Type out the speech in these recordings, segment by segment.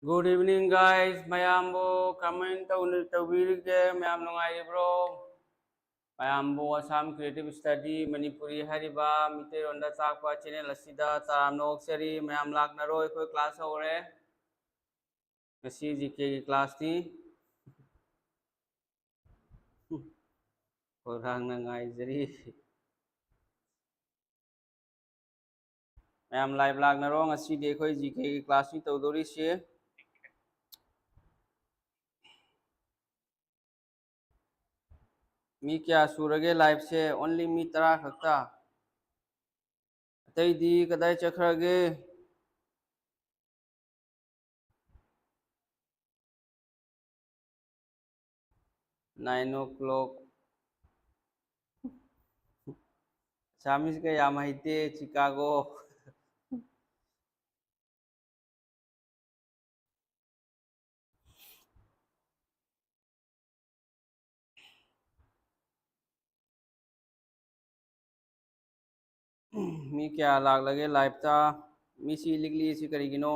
Good evening, guys. Mayambo comment tawirige mayam nungairibro. Mayambo Assam Creative Study Manipuri hariba mite ronda chakpa channel asida taramno oksari mayam laknaro ekoi class hore. Ngasi GK ki class ni orang nangaijari. Mayam live laknaro ngasi de ekoi GK ki class ni tawdori se. मी क्या सूरगे live से only me तरा खक्ता अतई दी कदाई चखरगे 9 o'clock Samis ka Yamahite Chicago मी क्या लाग लगे live ता मी सी लिखली सी करिगिनो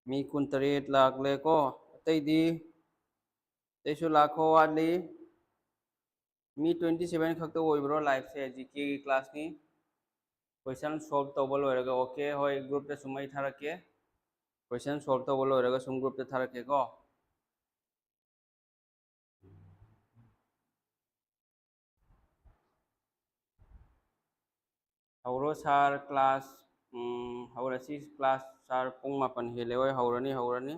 मी कुंतरेट लाग ले को अतई दी तैसु लाखो वाली मी 27 खक्ता ओइब्रो लाइव से जीके की क्लास नि क्वेश्चन सॉल्व तौबा लोइरगा ओके होय ग्रुप ते सुमई थारके क्वेश्चन सॉल्व तौबा लोइरगा सुम ग्रुप ते थारके को हौरो सार क्लास हौरसी क्लास सार पुंग मापन हेले होय हौरनी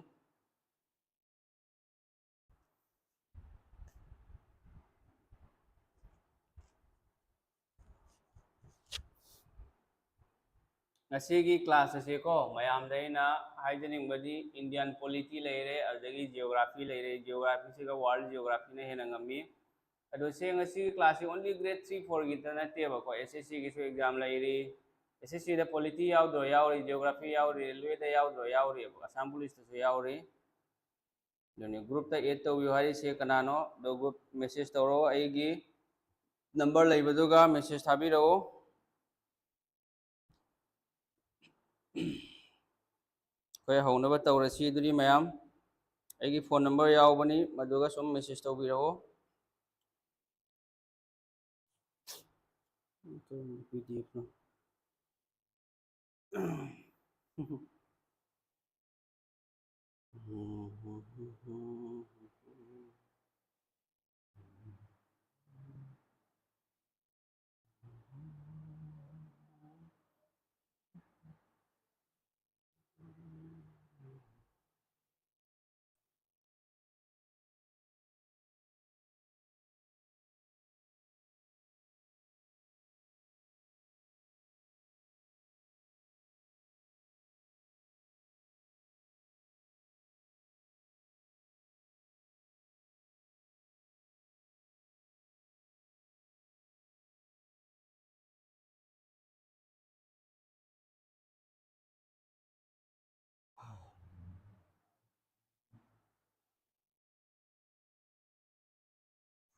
ngasi class ase ko mayam daina haijening badi Indian polity leire adagi geography leire geography se ka world geography ne hena ngami ado se ngasi class only grade 3 4 gita na te ba ko SSC ki so exam leire SSC da polity yaw do yaw geography yaw railway da yaw do yaw re Assam police to yaw re joni group ta 8 to hari se kanano do group message toro aigi number leibaduga message thabiro कोई हौनबा तौरसी दुरी मयाम एगी phone number यावबनी मदुगा सम message तौबिरो तो PDF no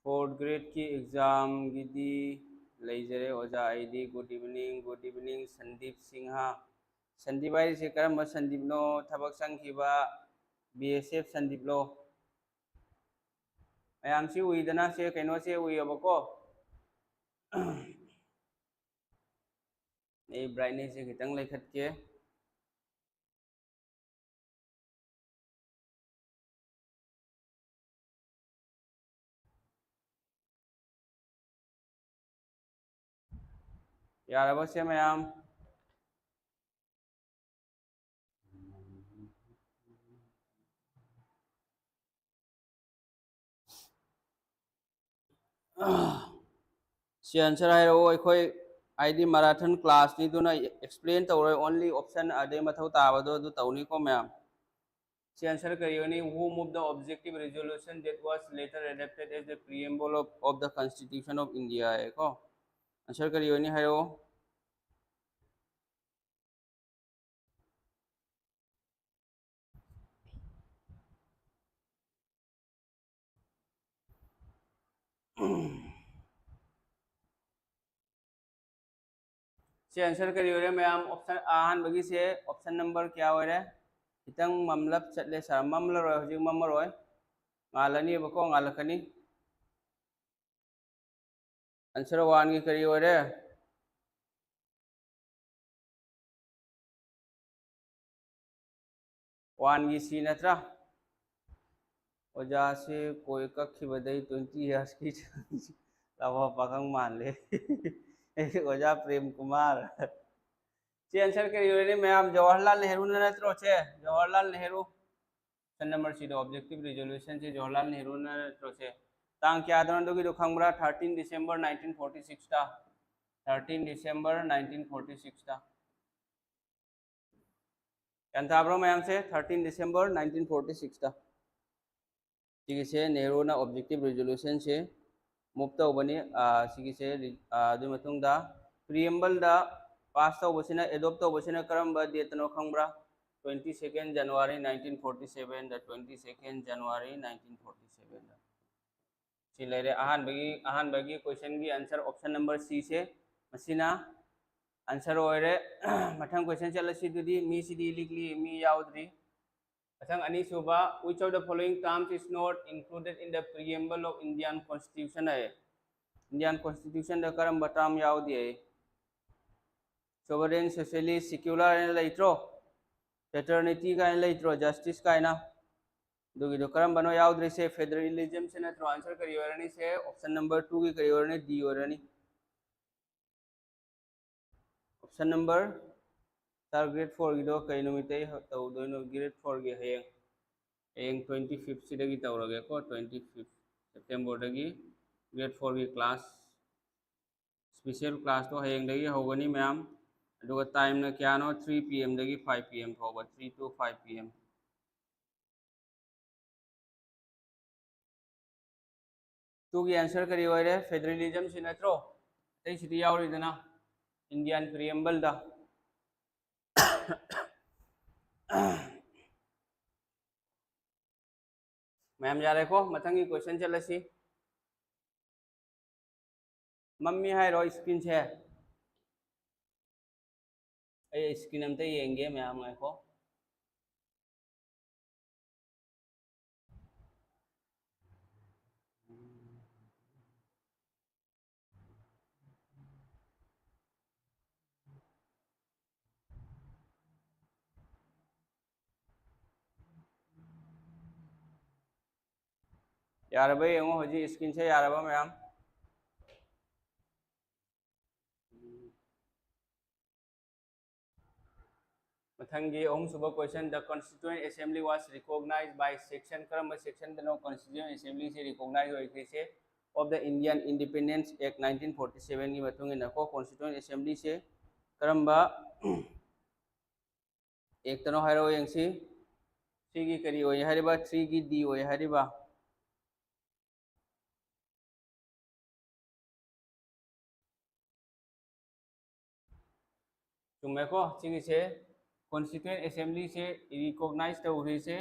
fourth grade की exam गिदी लेजरे ओजा ID good evening Sandeep Sinha Sandeep भाई से करम Sandeep no थबक संखिबा BSF Sandeep लो मयाम से उइदना से कैनो से उइबको ए ब्राइटनेस से खितंग लेखत के यार अब से मयाम से आंसर है रो अखोई आईडी मैराथन क्लास नि दुना एक्सप्लेन तौर ओनली ऑप्शन आदे मथौ ताबदो दु तौनी को मैम से answer करियोनी who moved the objective resolution that was later adopted as the preamble of the constitution of India है को आंसर करियोनी है रो से आंसर करियोरे मैम ऑप्शन आहान बगी से ऑप्शन नंबर क्या हो रहा है खितंग ममलब चले sir ममलरोय हजिक ममरोय ngalani bako ngalakani answer 1 की करी ओरे 1 की सी नत्रा ओजा से कोई कखी बदई 20 years की लावा पाखंग मान ले ओजा प्रेम कुमार चे आंसर करी ओरे मैम जवाहरलाल नेहरू नत्रो छे जवाहरलाल नेहरू सन नंबर सी ऑब्जेक्टिव रिजोल्यूशन से जवाहरलाल नेहरू नत्रो छे तांग क्या दन दोगी दो खंगबरा 13 दिसंबर 1946 ता 13 दिसंबर 1946 ता कैंताब्रो मैम से 13 दिसंबर 1946 ता ठीक है नेहरू ना ऑब्जेक्टिव रिजोल्यूशन से मुफ्त बनी से प्रियम्बल दा पास तौबसिना एडॉप्ट तौबसिना करम डेट नो खंगब्रा 22 जनवरी 1947 दा 22 जनवरी 1947 दा सी लेरे अहान बगी क्वेश्चन की आंसर ऑप्शन नंबर सी से मसिना आंसर होरे मथंग क्वेश्चन चलसी दुदी मी सिदी लिखली मी याउद्री Asang ani suba which of the following terms is not included in the preamble of Indian Constitution है Indian Constitution दा करम बटाम याउदी है sovereign socialist secular ene leitro fraternity का ene leitro justice का ना दुगी दो करम बनो याउद्री से फेडरलिज्म से ना तो आंसर करी ओरनी से ऑप्शन नंबर 2 की करी ओरनी डी ओरनी ऑप्शन नंबर तार ग्रेड 4 की दो कई नुमिते तो दोनों ग्रेड 4 की है एंग 25 सिदगी तौरगे को 25 सेप्टेम्बर दगी ग्रेड 4 की क्लास स्पेशल क्लास तो हेंग दगी होगनी मैम अदुगा टाइम ना क्या नो 3 pm दगी 5 pm होगा 3 to 5 pm टू की आंसर करी होरे फेडरलिज्म से नत्रो तै सिटी यावरी दना इंडियन प्रीएम्बल दा मैम जा रहे को मथंगी क्वेश्चन चलसी मम्मी है रो स्क्रीन से ए स्क्रीन हम ते येंगे मैम है को यार भाई ये हजी स्क्रीन से यार मैम मथंगी ओम सुबह question the constituent assembly was recognised by section करम सेक्शन दनो कॉन्स्टिट्यूएंट असेंबली से रिकॉग्नाइज होइखि से of the Indian Independence Act 1947 की मतुंग इन को कॉन्स्टिट्यूएंट असेंबली से करम्बा एक तनो हाइरो यंगसी 3 की करी होय हरिबा 3 की डी होय हरिबा तुम को सिगी से कॉन्स्टिट्यूएंट असेंबली से रिकॉग्नाइज तौरी से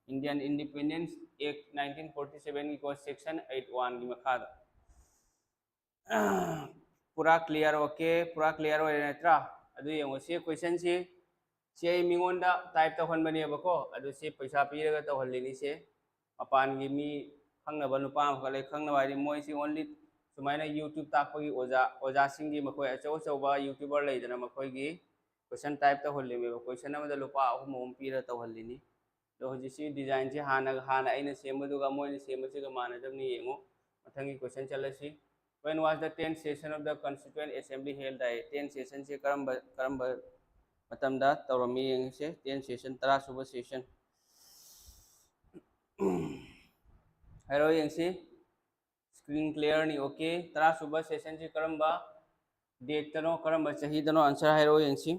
इंडियन इंडिपेंडेंस एक्ट 1947 की को सेक्शन 81 की मखाद पूरा क्लियर ओके पूरा क्लियर हो नत्रा अदु यंगो से क्वेश्चन से मिंगोंदा टाइप तौहनबने बको अदु से पैसा पीरगा तौहलिनी से मपान की मी खंगनबा नुपा खले खंगनबा हाइदि मोय से ओनली सुमाइना यूट्यूब ताकपगी ओजा सिंगी मखोय अचौ अचौबा यूट्यूबर लेदना मखोयगी क्वेश्चन टाइप तौहलिमे क्वेश्चन अमदा लुपा अहुम ओम पीरा तौहलिनी दो हजिसी डिजाइन से हाना अइना सेमबदुगा Moyna सेमबसिगा मानदबनी येंगो मथंगी question चलसी when was the 10th session of the constituent assembly held है 10 session से करम मतमदा तौरमी से 10 session 10 सुबह session हेरो यंगसी स्क्रीन क्लियर नहीं ओके 10 सुबह session से करम डेट तनो करम चाही तनो आंसर हेरो यंगसी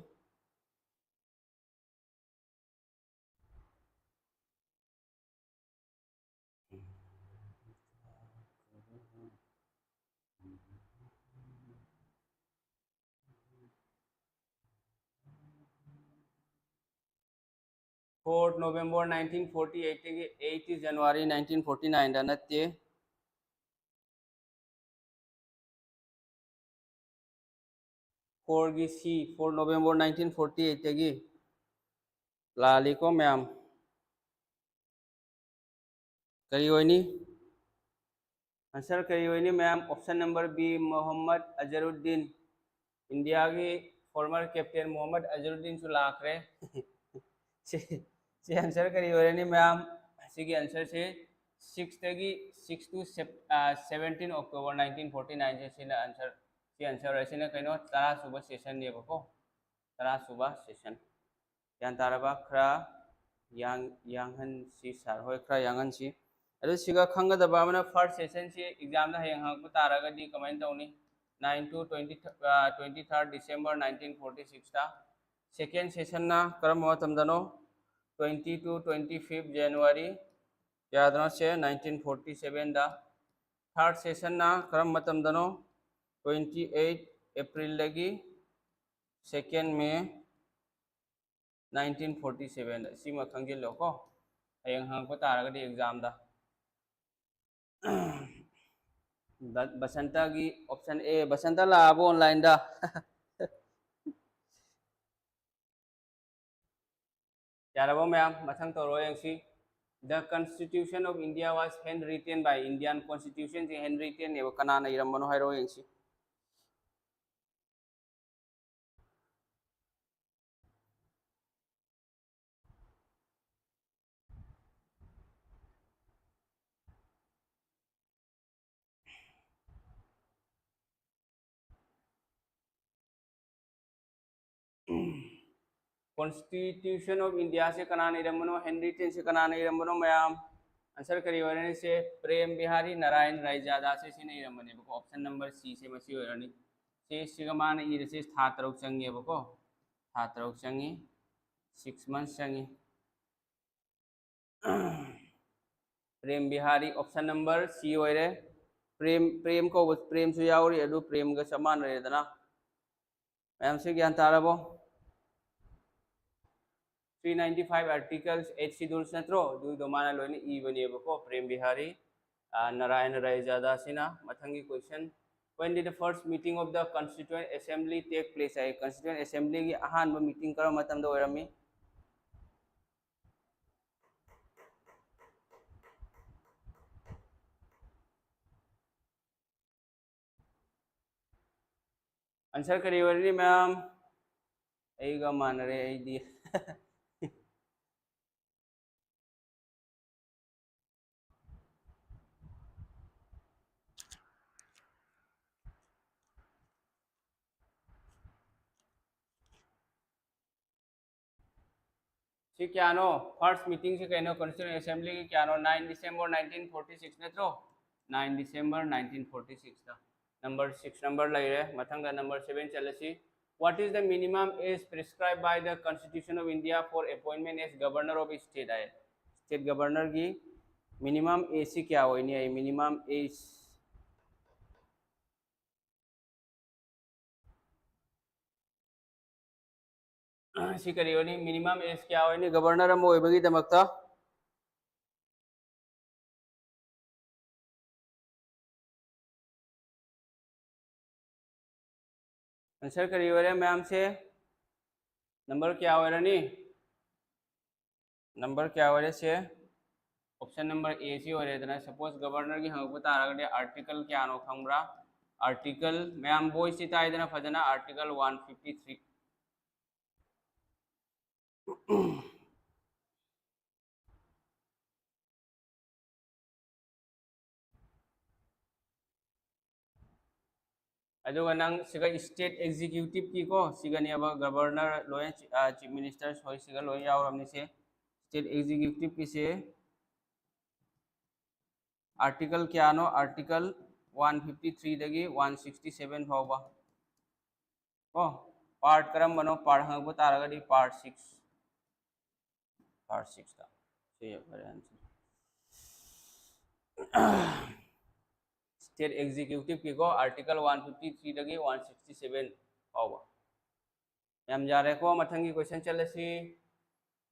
फोर्थ नवंबर 1948 8 जनवरी 1949 दा नत्ते 4 की सी 4 नवंबर 1948 तगी लालिको मैम करी होनी आंसर करी होनी ma'am option number B Mohammad Azharuddin India की फॉर्मर कैप्टन मोहम्मद अजहरुद्दीन सु लाखरे से आंसर करी होनी मैम सिगी आंसर से 6 to 17 October 1949 से आंसर से आंसर ऐसे कहीं तरा सुबह सेशन ने बको तरा सुबह सेशन यान तारबा खरा यांगहन सी सार होय खरा यांगहन सी अदु सिगा खंगदबा मना फर्स्ट सेशन से एग्जाम दा हयंग हंग तारगदी कमेंट तौनी 9 to 23rd December 1946 ता सेकेंड सेशन ना करम मतमदनो 20 to 25 January यादनो से 1947 दा थर्ड सेशन ना करम मतमदनो 28 April लगी सेकेंड में 1947 सिमा खंगिलो को हयंग हंग तारगदी एग्जाम दा बसंता की ऑप्शन ए बसंता लाबो ऑनलाइन दा यारबो मैम मथंग तोरो यंगसी the constitution of India was handwritten by Indian constitution से हैंड रिटन ने कना न इरमनो हायरो यंगसी कॉन्स्टिट्यूशन ऑफ इंडिया से कना न इरमनो हैंड रिटन से कना न इरमनो मैम आंसर करी वरने से प्रेम बिहारी नारायण रायजादा से नहीं रमने बको ऑप्शन नंबर सी से मसी होरनी से सिगमान इ से था तरक चंगे बको था तरक चंगी 6 months चंगी प्रेम बिहारी ऑप्शन नंबर सी होरे प्रेम को प्रेम सु यावरी अदु प्रेम ग समान रेदना मैम से ज्ञान तारबो 395 आर्टिकल्स 8 शेड्यूल्स नत्रो दु दोमाना लोने ई बने बको प्रेम बिहारी नारायण रायजादा सिना मथंगी question when did the first meeting of the constituent assembly take place ay constituent assembly की अहान मीटिंग करो मतम दो रमी आंसर करी वरनी मैम एगा मान रे आई दी सी क्या नो फर्स्ट मीटिंग से कहनो कॉन्स्टिट्यूएंट असेंबली की क्या नो 9 दिसंबर 1946 ने तो 9 दिसंबर 1946 था नंबर 6 नंबर लग रहे मथंग का नंबर 7 चलसी what is the minimum age prescribe by the constitution of India for appointment as governor of state है स्टेट गवर्नर की मिनिमम एज से क्या होनी है मिनिमम एज सी करी होनी मिनिमम एज क्या होनी गवर्नर हम होइबगी दमकता आंसर करी हो रहे मैम से नंबर क्या हो रहा नहीं नंबर क्या हो रहे से ऑप्शन नंबर ए सी हो रहे थे सपोज गवर्नर की हम बता रहा आर्टिकल क्या नो खंबरा आर्टिकल मैम बोई सी ताइदना फजना आर्टिकल 153 अदुगा नंग सिगा स्टेट एग्जीक्यूटिव की को सिगनी अब गवर्नर लोय चीफ मिनिस्टर होय सिगा लोय यावरमनी से स्टेट एग्जीक्यूटिव की से आर्टिकल क्या नो आर्टिकल 153 दगी 167 फावबा को पार्ट करम बनो पार्ट हंगबो तारगदी पार्ट 6 था से करे आंसर स्टेट एग्जीक्यूटिव की को आर्टिकल 153 दगी 167 फावबा हम जा रहे को मथंगी क्वेश्चन चलसी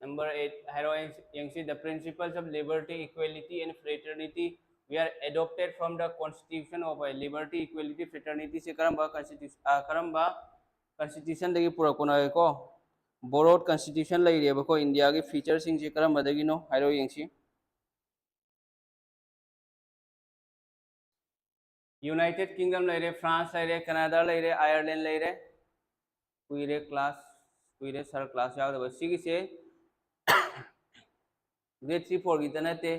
नंबर 8 हेरो यंगसी the principles of liberty equality and fraternity we are adopted from the constitution of liberty equality fraternity से करम बा constitution दगी पूरा कोना है को borrowed constitution leireba ko India gi features sing je karam badagi no hairo yengsi United Kingdom leire France leire Canada leire Ireland leire kuire class kuire sar class yaada basi gi se grade 3 4 की तनते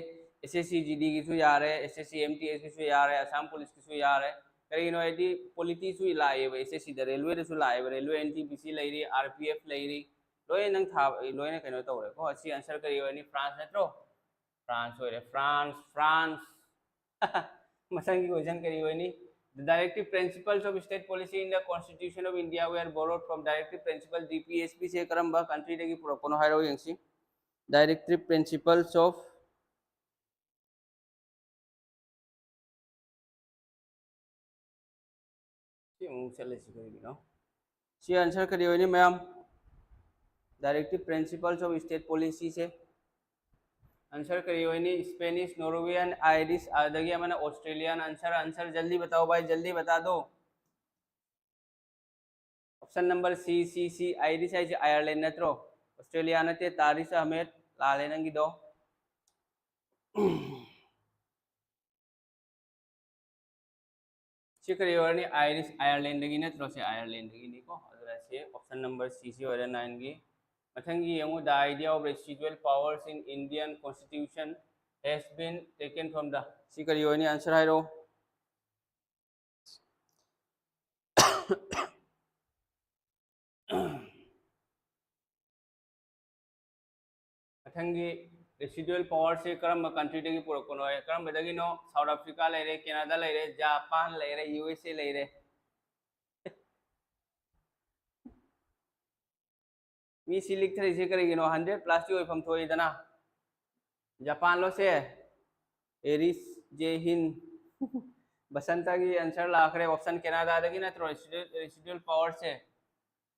SSC GD की सु यार है SSC MTS की सु यार है Assam police की सु यार है कहीं नो यदि पॉलिटी सु लाए हुए SSC द रेलवे सु लाए हुए रेलवे NTPC लाइरी RPF लाइरी लोए नंग था लोए ने कहीं नो तो को अच्छी आंसर करी हुए नहीं फ्रांस है तो फ्रांस हो रहे फ्रांस फ्रांस मसंग की क्वेश्चन करी हुए नहीं The directive principles of state policy in the Constitution of India were borrowed from directive principles DPSP से करम बा country डेगी पूरा कोनो हायरो यंगसी directive principles of सी आंसर करियो ni ma'am directive principles of state policy से आंसर करियो ni स्पेनिश नॉर्वेजियन आयरिश आदगी मैंने ऑस्ट्रेलियन आंसर आंसर जल्दी बताओ भाई जल्दी बता दो ऑप्शन नंबर सी आयरिश है आयरलैंड नत्रो ऑस्ट्रेलिया नते तारिश अहमद लाले नंगी दो सिक्योर आयरिश आयरलैंड की नत्रो से आयरलैंड की निको अदर से ऑप्शन नंबर सी और 9 की मथंगी यंगु the idea of residual powers in Indian constitution has been taken from the secure answer हाइरो मथंगी रेसिडुअल पावर से करम कंट्री डेगी पुरकोनो है करम बदगी नो साउथ अफ्रीका लेरे कनाडा लेरे जापान लेरे यूएसए लेरे मी सिलिक थरी से करेगी नो 100 प्लस जो फम थोई दना जापान लो से एरिस जे हिन बसंता की आंसर लाखरे ऑप्शन कनाडा दगी ना तो रेसिडुअल पावर से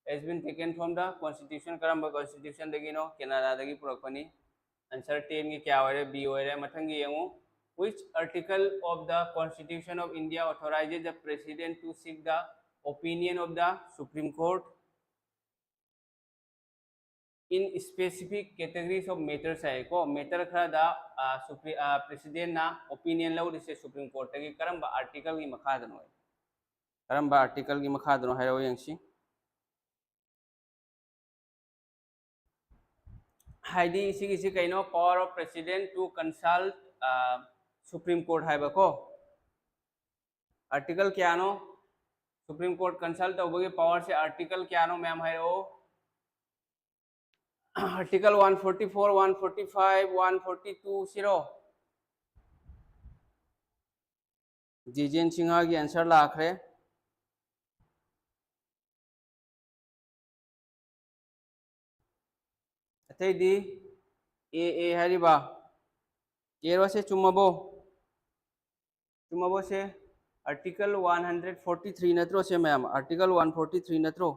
has been taken from the constitution करम constitution दगी नो कनाडा दगी पुरकोनी आंसर 10 की क्या हो रहा है बी हो रहा है मथंगी यंगु which article of the constitution of India authorizes the president to seek the opinion of the Supreme Court in specific categories of matters है को matter खरा दा president ना opinion लो जिसे Supreme Court तक करम बा article की मखादनो है करम बा article की मखादनो है वो यंगसी हाइडी इसी कहीं power of president to consult supreme court है बको आर्टिकल क्या नो सुप्रीम कोर्ट कंसल्ट होगी पावर से आर्टिकल क्या नो मैम है वो आर्टिकल 144 145 142 0 जिजेन सिंहा की आंसर लाखरे अतैदी ए हरिबा एरो से चुम्मबो से आर्टिकल 143 नत्रो से मैम आर्टिकल 143 नत्रो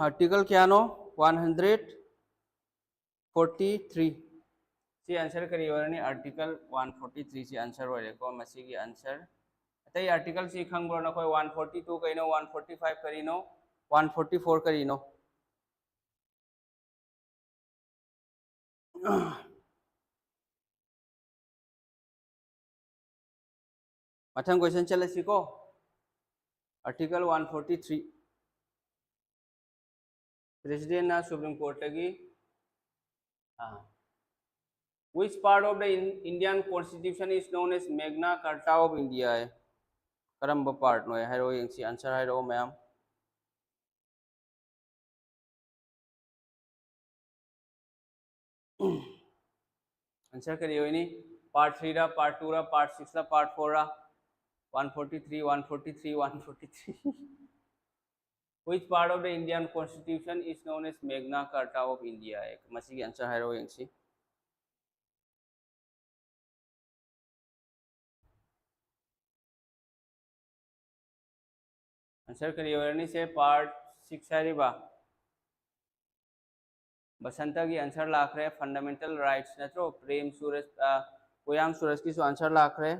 आर्टिकल क्या नो 143 से आंसर करिए और नहीं आर्टिकल 143 से आंसर हो को मसी की आंसर अतई आर्टिकल से खंगब्रो ना कोई 142 करिनो 145 करिनो 144 करिनो मथंग क्वेश्चन चले सिको आर्टिकल 143 प्रेसिडेंट ना सुप्रीम कोर्ट की हाँ which part of the Indian constitution is known as Magna Carta of India है करम ब पार्ट नो है हाइरो यंगसी आंसर हाइरो मैम आंसर करियो नहीं पार्ट 3 रा पार्ट 2 रा पार्ट 6 रा पार्ट 4 रा 143 143 143 which part of the Indian constitution is known as Magna Carta of India है मसी की आंसर हाइरो यंगसी आंसर करिए से पार्ट 6 है रिबा बसंता की आंसर लाख रहे फंडामेंटल राइट्स नत्रो प्रेम सूरज कोयाम सूरज की आंसर लाख रहे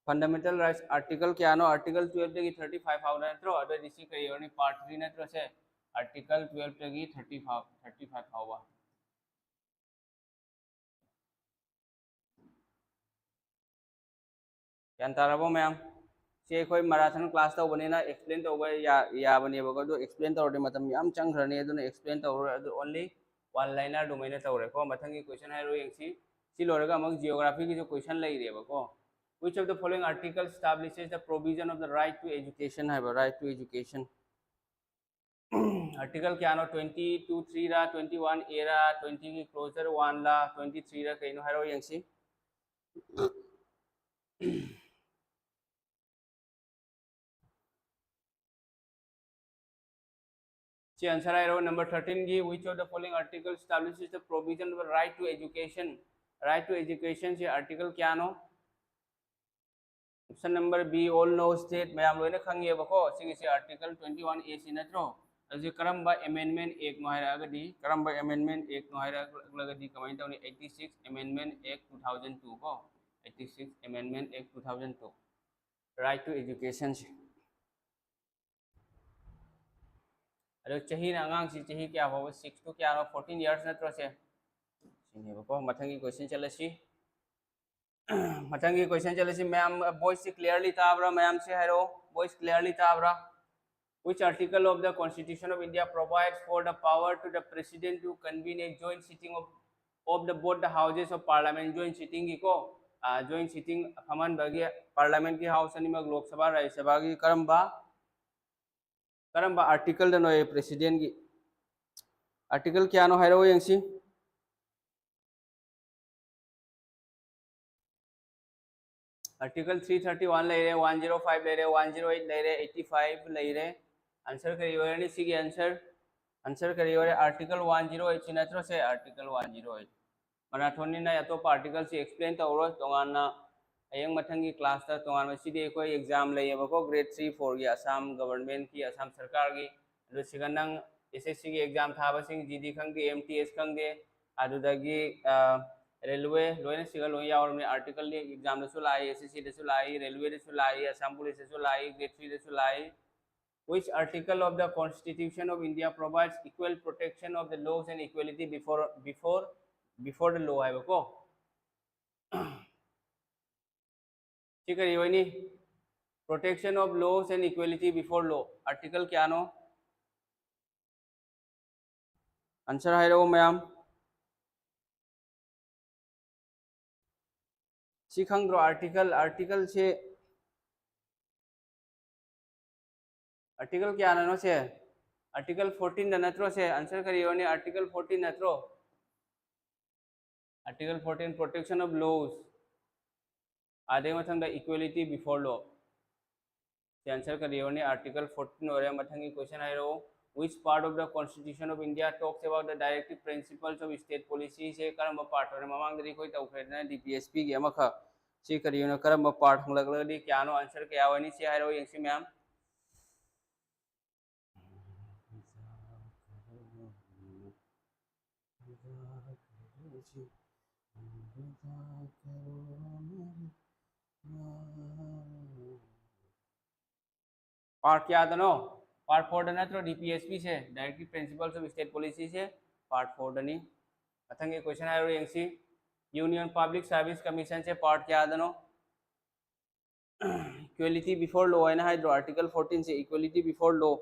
फंडामेंटल राइट्स आर्टिकल क्या नो आर्टिकल 12 तक 35 फाउ नत्रो अदो दिसी करी ओनी पार्ट 3 नत्रो से आर्टिकल 12 तक 35 फाउ यान ताराबो मैम से कोई मैराथन क्लास तौबनीना एक्सप्लेन तौबा याबनेबको दो एक्सप्लेन तौरदे मतम याम चंग्रने अदुना एक्सप्लेन तौर अदु ओनली वन लाइनर डोमेन तौरे को मथंगी क्वेश्चन है रो यंगसी सी लोरगा अमक जियोग्राफी की जो क्वेश्चन लई रेबको which of the following articles establishes the provision of the right to education है right to education आर्टिकल क्या नो 22 3 रा 21 ए रा 20 की क्लोजर 1 ला 23 रा कइनो है रो यंगसी ची आंसर है रो नंबर 13 की which of the following articles establishes the provision of the right to education से आर्टिकल क्या नो ऑप्शन नंबर बी ऑल नो स्टेट मैम लोइना खंगेबको सिगिसे आर्टिकल 21 ए सी नत्रो अजे करम्बा अमेंडमेंट एक्ट नो हायरागदी करम्बा अमेंडमेंट एक्ट नो हायरागदी कमाइन तौनी 86 अमेंडमेंट एक्ट 2002 को 86 amendment act 2002 right to education से अरे चाहिए ना आगांग सी चाहिए क्या हो 6 to क्या हो 14 इयर्स नत्रो से सिनेबको मथंगी क्वेश्चन चलसी मथंगी क्वेश्चन चलसी मैम वॉइस से क्लियरली ताबरा मैम से हेरो वॉइस क्लियरली ताबरा which article of the constitution of India provides for the power to the president to convene a joint sitting of the both the houses of parliament joint sitting की को joint sitting फमन बगे parliament की house अनि मग लोक सभा राज्य सभा की करम्बा आर्टिकल द नो president की आर्टिकल क्या नो हेरो यंगसी आर्टिकल 331 ले रहे 105 ले रहे 108 ले रहे 85 ले रहे आंसर करियो रे सी आंसर करियो रे आर्टिकल 108 सी नत्रो से आर्टिकल 108 मराथोनी ना तो आर्टिकल से एक्सप्लेन तौरो तोगाना अयंग मथंगी क्लास ता तोगान मसीदे कोई एग्जाम लेयबको ग्रेड 3 4 की असम गवर्नमेंट की असम सरकार की अदु सिगनंग एसएससी की एग्जाम थाबसिंग जीडी खंगे एमटीएस खंगे अदुदगी रेलवे लोइन सिगल लोइन यावरमने आर्टिकल ने एग्जाम दसु लाई एसएससी दसु लाई रेलवे दसु लाई असम पुलिस दसु लाई ग्रेड 3 दसु लाई which article of the constitution of India provides equal protection of the laws and equality before the law है को ठीक है ये नहीं protection of laws and equality before law article क्या नो आंसर है रो मैम सिखंग्रो आर्टिकल से आर्टिकल क्या नो से आर्टिकल 14 नत्रो से आंसर करियो ने आर्टिकल 14 नत्रो आर्टिकल 14 प्रोटेक्शन ऑफ लॉज आधे मथंग द इक्वलिटी बिफोर लॉ से आंसर करियो ने आर्टिकल 14 और मथंगी क्वेश्चन है रो which part of the constitution of India talks about the directive principles of state policy से करम पार्ट और ममांग दरी कोई तौखरेना डीपीएसपी की अमख से करियो ने करम पार्ट हंगलगलदी क्या नो आंसर क्या वनी से है रो यंगसी मैम पार्ट क्या था नो पार्ट 4 ना तो डीपीएसपी से directive principles of state policy से पार्ट 4 डनी मथंगे क्वेश्चन है रो यंगसी यूनियन पब्लिक सर्विस कमीशन से पार्ट क्या था नो इक्वलिटी बिफोर लॉ है ना हाइड्रो आर्टिकल 14 से इक्वलिटी बिफोर लॉ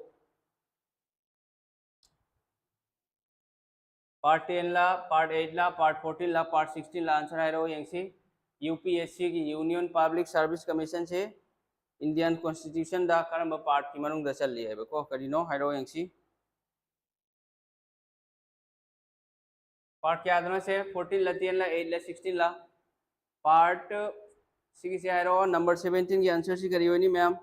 पार्ट 10 ला पार्ट 8 ला पार्ट 14 ला पार्ट 16 ला आंसर है रो यंगसी यूपीएससी की यूनियन पब्लिक सर्विस कमीशन से इंडियन कॉन्स्टिट्यूशन दा करम पार्ट की मनुंग दा चल है को करिनो हाइरो यंगसी पार्ट क्या दोनों से 14 ला 10 ला 8 ला 16 ला पार्ट सी से हाइरो नंबर 17 की आंसर सी करियो नी मैम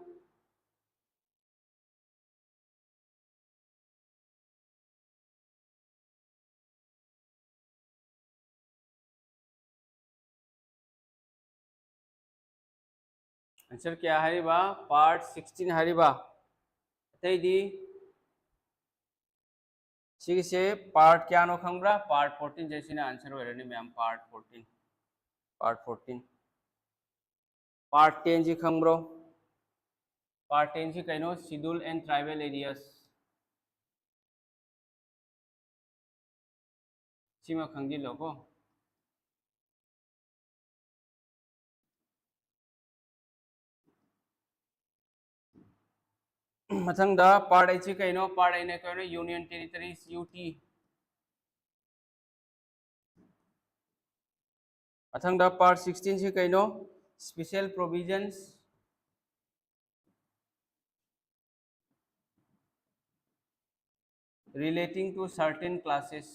आंसर क्या है बा पार्ट 16 हरी बा दी सी से पार्ट क्या नो खंगब्रा पार्ट 14 जैसे ना आंसर हो रही मैम पार्ट 14 पार्ट 10 जी खंब्रो पार्ट 10 जी कइनो शेड्यूल एंड ट्राइबल एरियाज सिमा खंगिलो को मथंगदा पार्ट 8 जी कइनो पार्ट 8 ने कइनो यूनियन टेरिटरीज यूटी मथंगदा पार्ट 16 जी कइनो special provisions relating to certain classes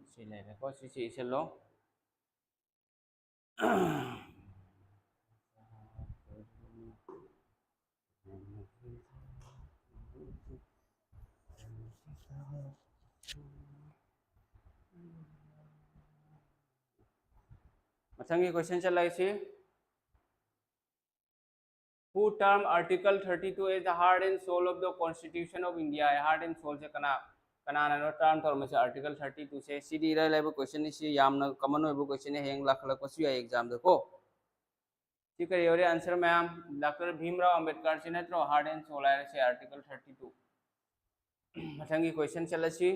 sila ko si iselo मथंगी क्वेश्चन चला इसी who term article 32 as the heart and soul of the constitution of india heart and soul से कना ना term थोर में से आर्टिकल 32 से सीडी रे लेबो क्वेश्चन इसी यामना कॉमन होबो क्वेश्चन है हेंग लाख लाख पसु या एग्जाम दको ठीक है योरे answer ma'am doctor Bhimrao Ambedkar से नत्रो हार्ट एंड सोल आयर से आर्टिकल 32 मथंगी क्वेश्चन चलसी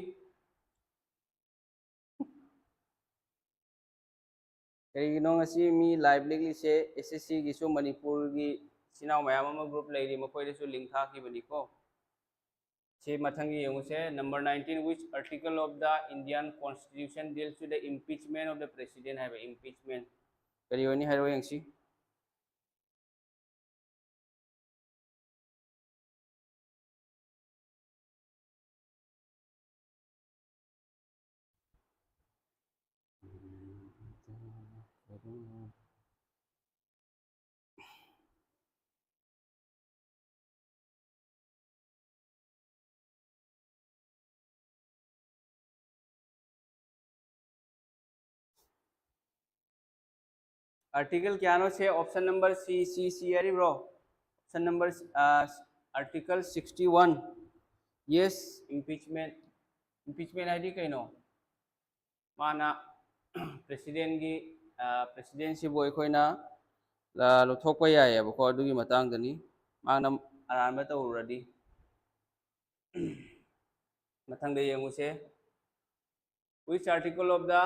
कईनो ngasi mi live likely से SSC गिसु मणिपुर की सिनाव मैम अमा ग्रुप लेरी मखोइदसु लिंक थाखिबनी को से मथंगी यमुसे number 19 which article of the Indian constitution deals with the impeachment of the president have impeachment करियोनी हरो यंगसी आर्टिकल क्या नो से ऑप्शन नंबर सी अरे ब्रो option number article 61 yes impeachment आईडी कइनो माना प्रेसिडेंट की प्रेसिडेंसी बो अखोइना लोथोकपा यायबको अदुगी मतंगदनी माना अरानबा तौरदी मथंगदे यंगुसे which article of the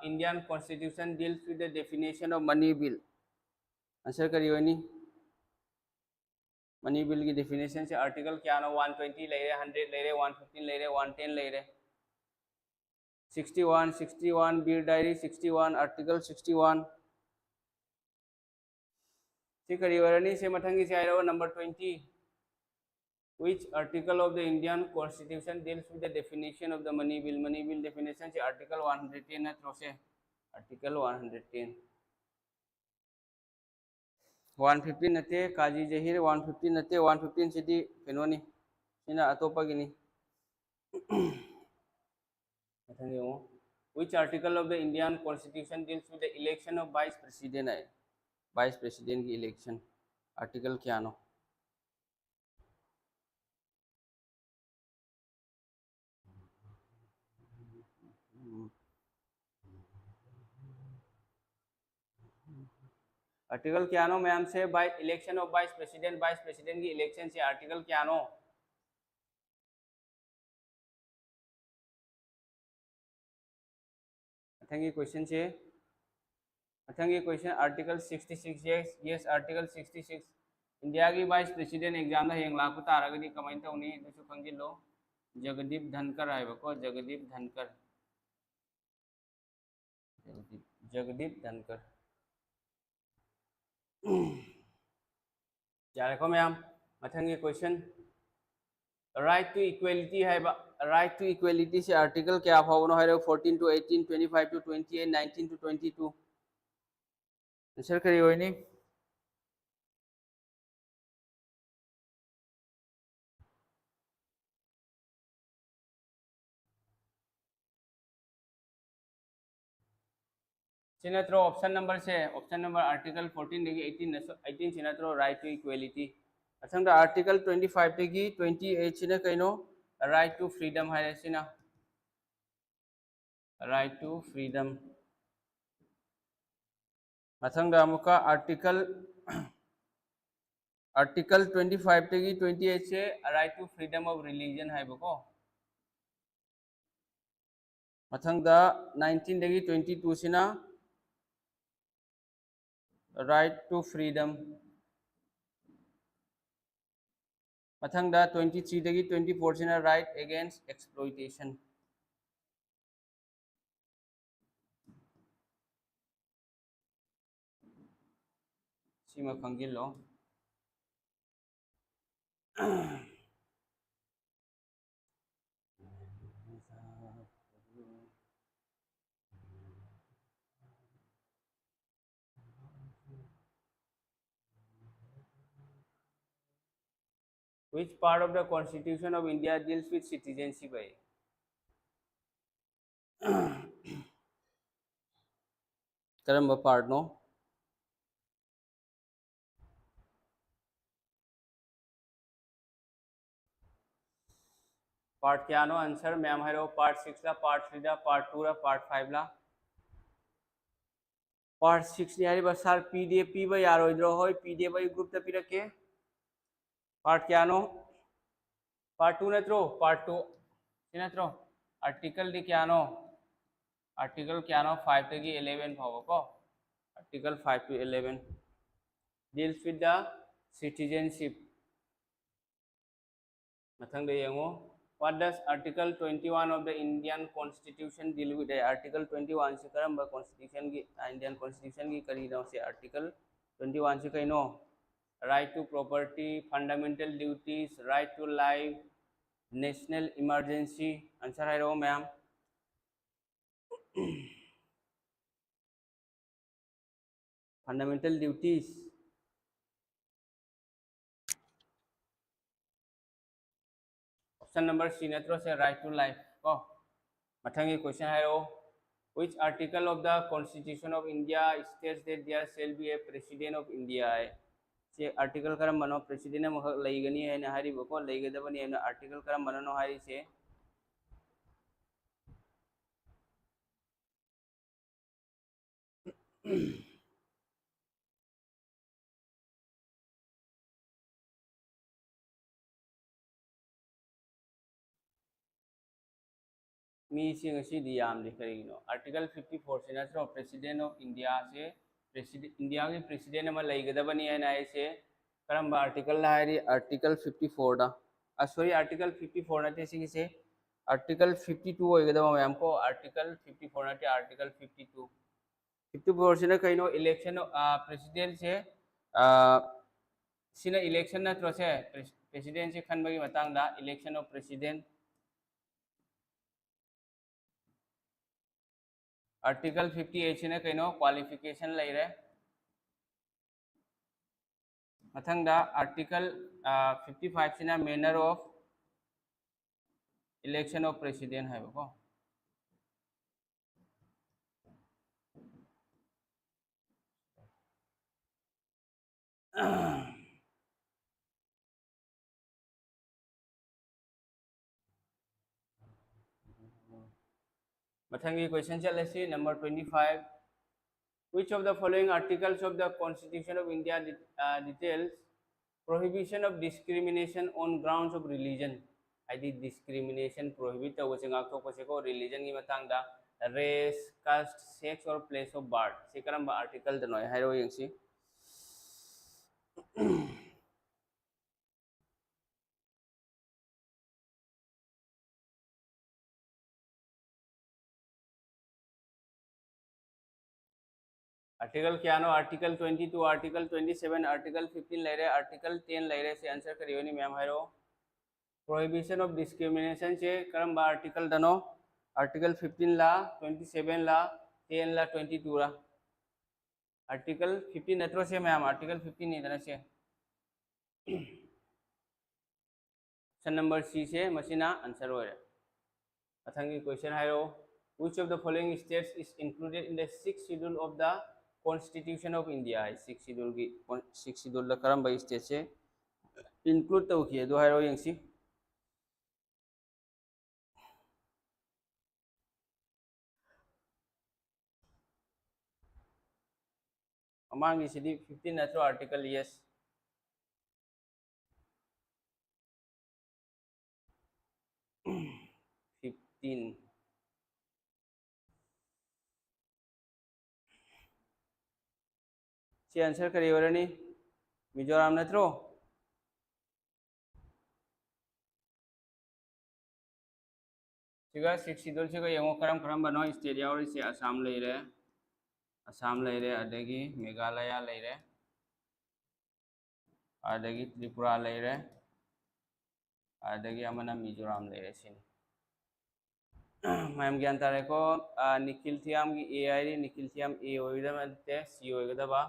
Indian constitution deals with the definition of money bill answer करियोनी मनी बिल की डेफिनेशन से आर्टिकल क्या नो 120 ले रहे 100 ले रहे 115 ले रहे 110 ले रहे 61 बीर डायरी 61 आर्टिकल 61 से करियोनी से मथंगी से आयो number 20 which article of the Indian constitution deals with the definition of the money bill definition से article 110 है थ्रो से article 110 115 नते काजी जहीर 115 नते 115 सिदी केनोनी सिना अतोपगिनी मथंगे हो which article of the Indian constitution deals with the election of vice president है vice president की election article क्या नो article क्या नो मैम से by election of vice president की इलेक्शन से आर्टिकल क्या नो मथंगी क्वेश्चन से मथंगी question article 66 yes article 66 India की वाइस प्रेसिडेंट एग्जाम दा हेंग लाख तारगदी कमाइन तौनी दसु खंगिलो जगदीप धनकर आइबको जगदीप धनकर यारेको मैम मथंगी क्वेश्चन राइट टू इक्वेलिटी है राइट टू इक्वेलिटी से आर्टिकल क्या फावनो है 14 to 18 25 to 28 19 to 22 आंसर करियोनी सिनत्रो ऑप्शन नंबर आर्टिकल 14 देगी 18 सिनत्रो राइट टू इक्वेलिटी असंग आर्टिकल 25 देगी 28 सिने कइनो राइट टू फ्रीडम है सिना right to freedom. मथंग अमुका आर्टिकल 25 तगी 28 से right to freedom of religion है बको मथंग 19 तगी 22 सिना राइट टू फ्रीडम मथंग 23 तगी 24 सिना राइट अगेंस्ट एक्सप्लॉइटेशन सीमा खंगिलो Which part of the Constitution of India deals with citizenship है करम पार्ट नो पार्ट क्या नो आंसर मैम है पार्ट 6 ला पार्ट 3 ला पार्ट 2 ला पार्ट 5 ला पार्ट 6 ने यारी बस सार पीडीएफ पीबा यारोइद्रो होय पीडीएफ आई ग्रुप त पिरके पार्ट क्या नो पार्ट 2 नत्रो पार्ट 2 नत्रो आर्टिकल दी क्या नो आर्टिकल क्या नो 5 तगी 11 फावो को article 5 to 11 deals with the citizenship मथंग दे यंगो what does article 21 of the Indian Constitution deal with article 21 से करम बा constitution की Indian Constitution की करी ना से article 21 से कहीं no right to property fundamental duties right to life national emergency आंसर है रो मैम fundamental duties option number C नेत्रो से राइट टू लाइफ को मथंगी क्वेश्चन है रो which article of the constitution of India states that there shall be a president of India है से आर्टिकल करम बनो प्रेसिडेंट मख लईगनी है न हारी बको लईगदबनी है न आर्टिकल करम बनो हारी से मी सिंग सी दियाम लिखरिनो आर्टिकल 54 से नथरो प्रेसिडेंट ऑफ इंडिया से प्रेसिडेंट इंडिया के प्रेसिडेंट म लईगदबनी है न से करम आर्टिकल हारी आर्टिकल 54 दा सॉरी आर्टिकल 54 नते सिंग से आर्टिकल 52 होइगदब मैम को आर्टिकल 54 नते आर्टिकल 52 54 से कहीं इलेक्शन प्रेसिडेंट से सिना इलेक्शन नत्रो से प्रेसिडेंट से खनबगी मतंगदा इलेक्शन ऑफ प्रेसिडेंट आर्टिकल 58 से कहीं क्वालिफिकेशन लेरे मथंगदा आर्टिकल 55 से manner of election of president है बको मथंगी क्वेश्चन चले सी number 25 which of the following articles of the constitution of India details prohibition of discrimination on grounds of religion आदि discrimination prohibit तो वैसे गाँव तो कैसे को religion की मतंगदा race caste sex और place of birth से करम आर्टिकल दनो है रो यंग सी आर्टिकल क्या नो आर्टिकल 22 आर्टिकल 27 आर्टिकल 15 ले रहे आर्टिकल 10 ले रहे से आंसर करियो नहीं मैम है रो प्रोहिबिशन ऑफ डिस्क्रिमिनेशन से करम आर्टिकल दनो आर्टिकल 15 ला 27 ला 10 ला 22 ला आर्टिकल 15 नत्रो से मैम आर्टिकल 15 नहीं दना से ऑप्शन नंबर सी से मशीना आंसर हो रहा अथंगी क्वेश्चन है रो which of the following states is included in the 6th schedule of the constitution of India है 6th schedule ला करम बाई स्टेट से इंक्लूड तो किए दो है रो यंग सी ममांगी सिदी 15 नत्रो आर्टिकल यस 15 सी आंसर करी ओरनी मिजोराम नत्रो सिगा 6 शेड्यूल सिगा यंगो करम बनो स्टेट यावरी से असम लेरे अदगी मेघालय लेरे अदगी त्रिपुरा लेरे अदगी अमना मिजोराम लेरे सिन मैम ज्ञान तारे को निखिल थियाम की ए आई निखिल थियाम ए होइदा मते सी होइगदबा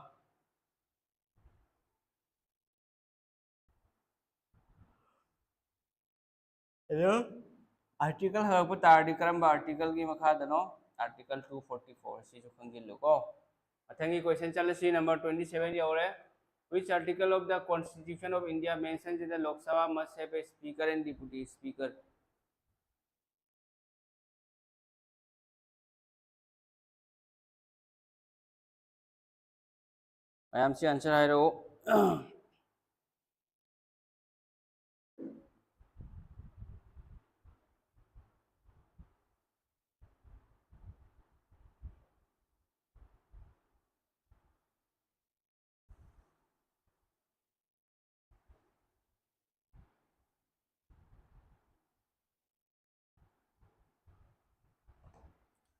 हेलो आर्टिकल हरपु तारदी करम आर्टिकल की मखा दनो आर्टिकल 244 सी जो खंगिल्लो को अथंगी क्वेश्चन चलसी नंबर 27 यौरे which article of the constitution of india mentions that the lok sabha must have a speaker and deputy speaker ma'am से आंसर है रो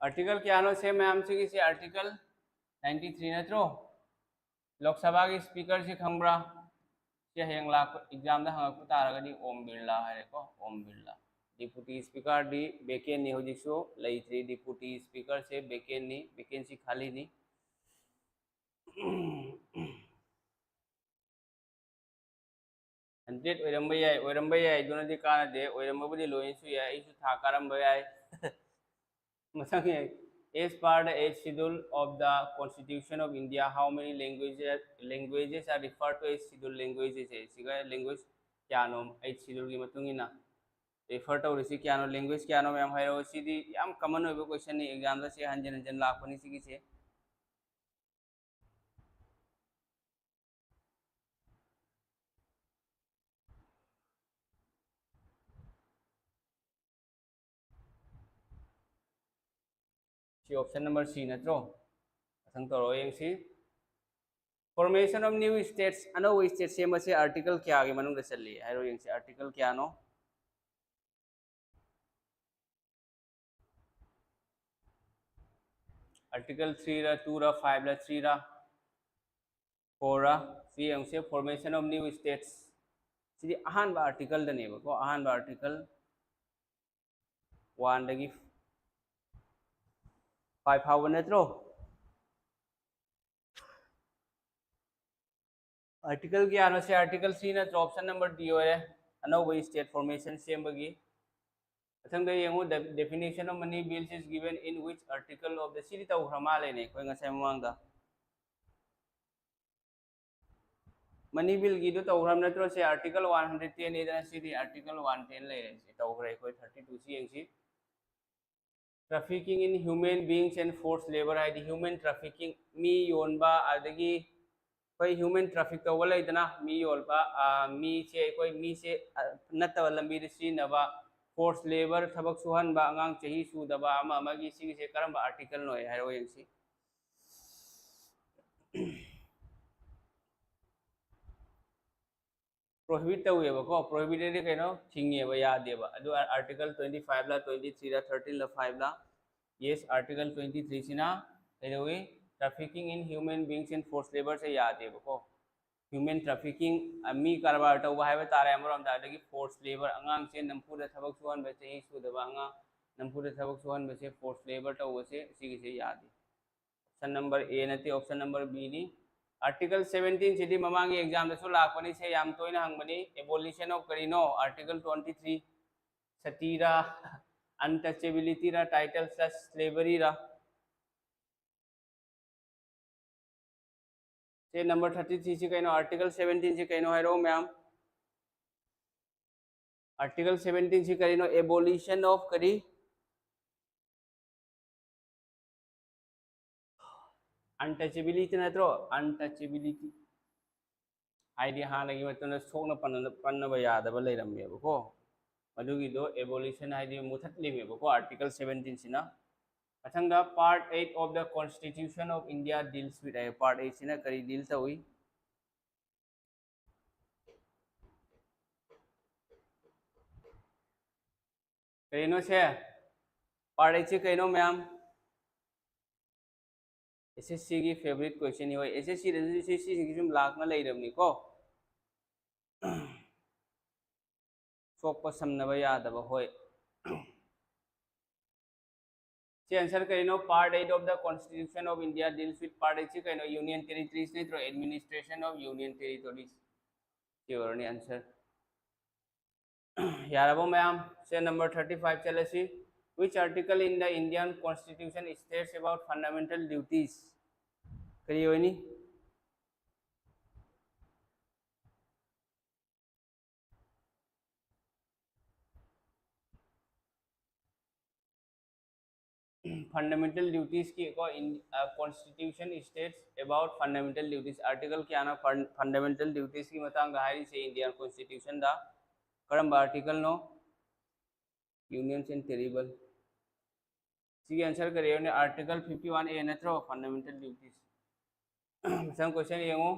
आर्टिकल क्या नो से मैम से किसी आर्टिकल 93 नत्रो लोकसभा की स्पीकर से खंबरा से हेंग लाख एग्जाम दा हंगकु तारगदी ओम बिरला है को ओम बिरला डिप्टी स्पीकर दी वेकेंट नी होजिसो लेथ्री डिप्टी स्पीकर से वेकेंट नी वैकेंसी खाली नी हंड्रेड ओरंबे याय दोनदी कानदे ओरंबबुदी लोइनसु याय इसु था कारंबे याय मसंग याय as per the 8th schedule of the constitution of india how many languages are referred to as scheduled languages है सिगा language क्या नो 8th schedule की मतुंगिना refer to risi क्या नो language क्या नो मैम हायरो सिदी याम कॉमन होबो क्वेश्चन नि exam दा से हंजन हंजन लाखनी सिगी से सी ऑप्शन नंबर सी नत्रो असंग तोरो यंगसी फॉर्मेशन ऑफ न्यू स्टेट्स अनो स्टेट से मसे आर्टिकल क्या आगे मनुंग चली हायरो यंगसी आर्टिकल क्या नो आर्टिकल 3 रा 2 रा 5 रा 3 रा 4 रा सी यंगसे फॉर्मेशन ऑफ न्यू स्टेट्स सिदी अहान बा आर्टिकल दने को अहान बा आर्टिकल 1 दगी 5 फाव नत्रो आर्टिकल की आनो से आर्टिकल 3 नत्रो ऑप्शन नंबर डी होरे अनोबो स्टेट फॉर्मेशन सेमबगी अथंग दे यंगो definition of money bills is given in which article of the सिटी तौ हमा लेने कोई ngase मवांगदा मनी बिल की दो तौरम नत्रो से आर्टिकल 110 इदना सिटी आर्टिकल 110 ले रे से तौरे कोई 32 सी यंगसी trafficking in human beings and forced labor है human trafficking मी योनबा अदगी कोई ह्यूमन ट्रैफिक तब लेदना मी योलबा मी से कोई मी से नत्तब लंबी सिनबा फोर्स लेबर थबक सुहनबा अंगांग चही सुदबा अमा अमगी सिगी से करम आर्टिकल नो है यंगसी प्रोहिबिट तौएबको प्रोहिबिटेड कनो थिंगेबा यादेबा अदु आर्टिकल 25 ला 23 ला 13 ला 5 ला यस आर्टिकल 23 सिना कदोई trafficking in human beings and force labour से यादेबको ह्यूमन ट्रैफिकिंग मी कारबार तौबा है तारे अमरम दादगी फोर्स लेबर अंगांग से नमपुर थबक सुहन बचे सुदबा अंगा नमपुर थबक सुहन बचे फोर्स लेबर तौबसे सिगी से यादे ऑप्शन नंबर ए नते ऑप्शन नंबर बी नी आर्टिकल 17 सिटी ममांगी एग्जाम दसु लाखपनी से याम तोइना हंगबनी एबोलिशन ऑफ करिनो आर्टिकल 23 सतीरा अनटचेबिलिटी रा टाइटल स्लैश स्लेवरी रा से नंबर 33 से कहीं आर्टिकल 17 से कहीं है रो मैम आर्टिकल 17 से कहीं एबोलिशन ऑफ करी untouchability natro untouchability haidi hanagi matuna sokna panna yadaba leiramebako madugido abolition haidi muthatlimebako article 17 sina athanga part 8 of the constitution of India deals with part 8 sina kari deal tawi kaino se part 8 se kaino ma'am SSC की favourite question ही SSC SSC की जो लाखना ले रही को soap समनब यादब होय से answer करिनो part 8 of the constitution of India deals with part 8 से करिनो यूनियन टेरिटरीज ने through administration of union territories ये वरनी आंसर यारबो मैम से नंबर 35 चले सी which article in the Indian constitution states about fundamental duties करिए होनी फंडामेंटल ड्यूटीज की को constitution states about fundamental duties article क्या ना फंडामेंटल ड्यूटीज की मतंग हाई से इंडियन कॉन्स्टिट्यूशन दा करम आर्टिकल नो यूनियंस एंड टेरिबल सी आंसर करिए ने आर्टिकल 51 ए नत्रो फंडामेंटल ड्यूटीज सम क्वेश्चन येंगो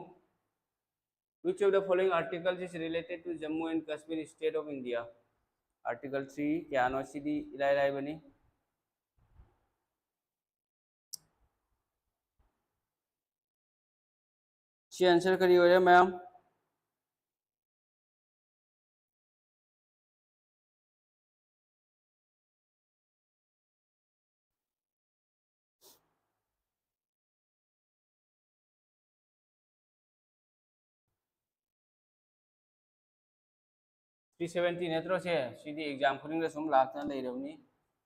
which of the following articles is related to Jammu and Kashmir state of India article 3 क्या नो सीधी इलाई बनी सी आंसर करिए हो मैम थ्री 370 नेत्रो से सीधी एग्जाम खुलिंग सुम लाखना ले रवनी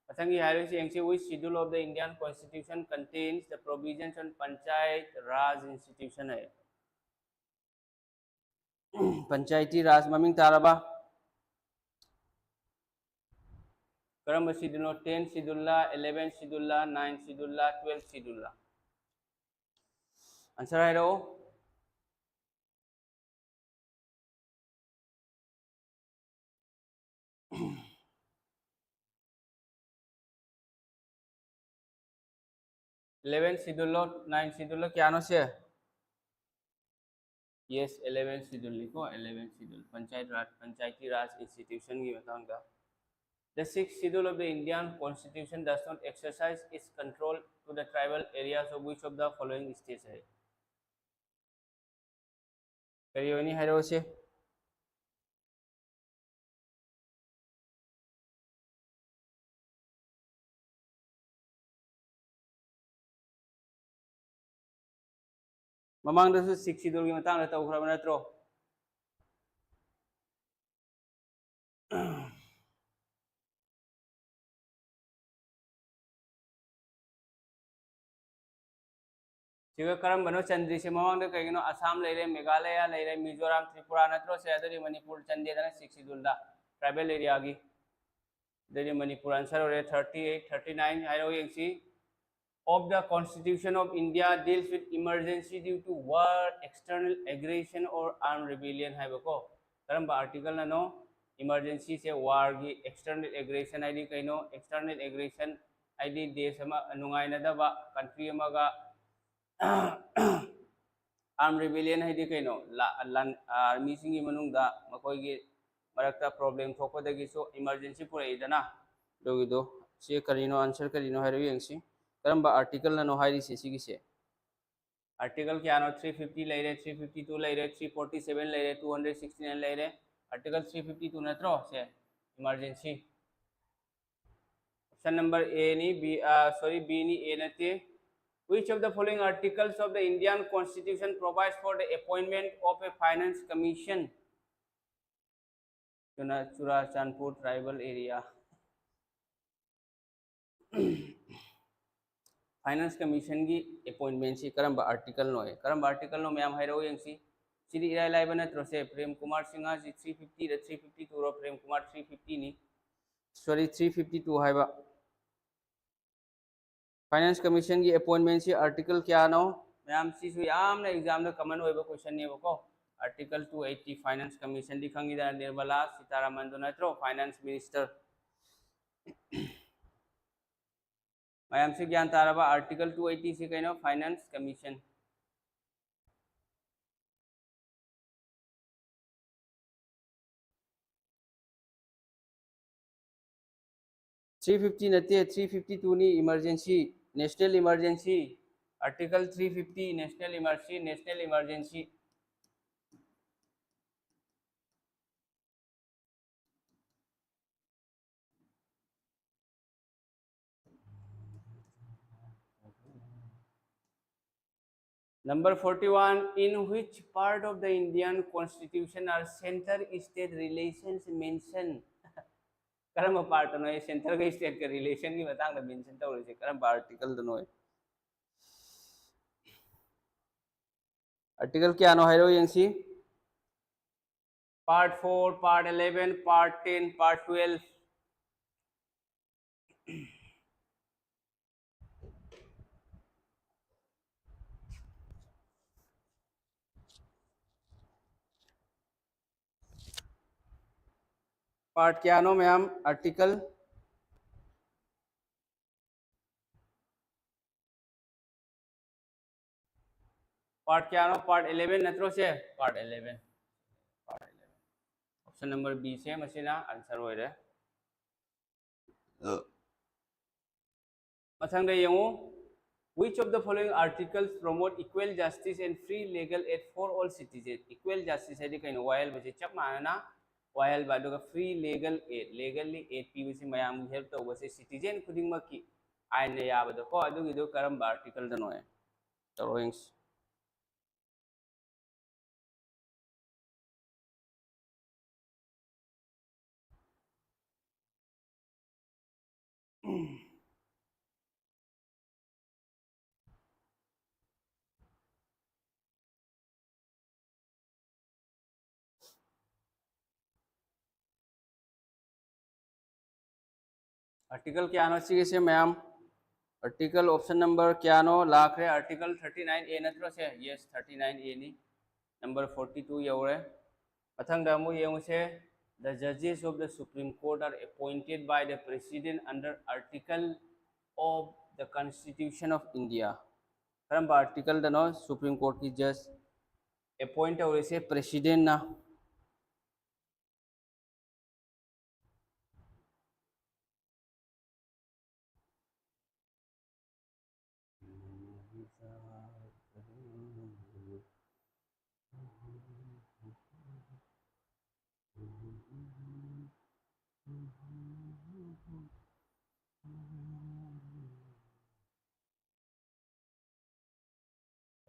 अथंगी हायरिंग एंसी which schedule of the Indian constitution contains the provisions on panchayat Raj institution है पंचायती राज ममिंग तारबा करम schedule 10 schedule 11 schedule 9 schedule 12 schedule answer है रो 11 शेड्यूल 9 शेड्यूल क्या नो से yes 11 शेड्यूल लिखो 11 शेड्यूल पंचायती राज इंस्टीट्यूशन की बताऊंगा The sixth schedule of the Indian Constitution does not exercise its control to the tribal areas of which of the following states है करिए नहीं है से ममांग दसु 6 schedule की मतंग रहता उखरा नत्रो करम बनो चंद्री से ममांग कहीं असम लेरे मेघालय लेरे मिजोरम त्रिपुरा नत्रो से अदरी मणिपुर चंदे दना 6 schedule दा ट्राइबल एरिया की दरी मणिपुर आंसर हो 38 39 हाइरो यंसी of the Constitution of India deals with emergency due to war, external aggression or armed rebellion है बको करम आर्टिकल ना नो emergency से war की external aggression आईडी कहीं नो external aggression आईडी देश हम नुंगाई न दबा country हम का armed rebellion आईडी कहीं नो army सिंगी मनुंग दा मकोई की मरकता problem थोको दगी सो emergency पूरे इधना लोगी दो से करीनो आंसर करीनो है रवि यंसी करम आर्टिकल ना नो हाई से आर्टिकल क्या नो 350 ले रहे 352 ले रहे 347 ले रहे 269 ले रहे आर्टिकल 352 नत्रो से इमरजेंसी ऑप्शन नंबर ए नी बी सॉरी बी नी ए नते which of the following articles of the Indian Constitution provides for the appointment of a finance commission Churachandpur tribal area finance commission की appointment से करम article no है करम article no ma'am हाइरो यंसी सिरी इराय लाइब नत्रो से प्रेम कुमार सिंह जी 350 रे 352 रो प्रेम कुमार 350 नी सॉरी 352 हाइबा फाइनेंस कमीशन की appointment से आर्टिकल क्या नो मैम सिसु यामना एग्जाम दा कॉमन होइबा क्वेश्चन ने बको आर्टिकल 280 फाइनेंस कमीशन दी खंगिदा निर्मला सीतारामन दो नत्रो फाइनेंस मिनिस्टर मैम से ज्ञान ताराबा आर्टिकल 280 से कहिनो फाइनेंस कमीशन 350 नते 352 नी emergency national emergency article 350 national emergency Number 41. In which part of the Indian Constitution are center-state relations mentioned? करम पार्ट नो है सेंटर का स्टेट का रिलेशन की बतांग द मेंशन तो रही करम आर्टिकल दनो है आर्टिकल क्या नो है रो यंसी part 4 part 11 part 10 part 12 part क्या नो मैम आर्टिकल पार्ट क्या नो पार्ट 11 नत्रो से पार्ट 11 ऑप्शन नंबर बी से मसीना आंसर हो रहे मथंग दे यंगो Which of the following articles promote equal justice and free legal aid for all citizens? Equal justice है दिखाई नो वायल बचे चप माना ना वायल बादो का free legal aid legally aid P बसे मयाम help तो बसे citizen खुदिंग मकी आयन ने या बदो को अदुग इदो करम article दनो है drawings आर्टिकल क्या नो सी से मैम आर्टिकल ऑप्शन नंबर क्या नो लाख रे आर्टिकल 39 ए नत्रो से yes 39 A knee number 42 you're मथंग दामु येंगु से the judges of the Supreme Court are appointed by the President under Article of the Constitution of India. करम article दनो supreme court की जज appoint और इसे president ना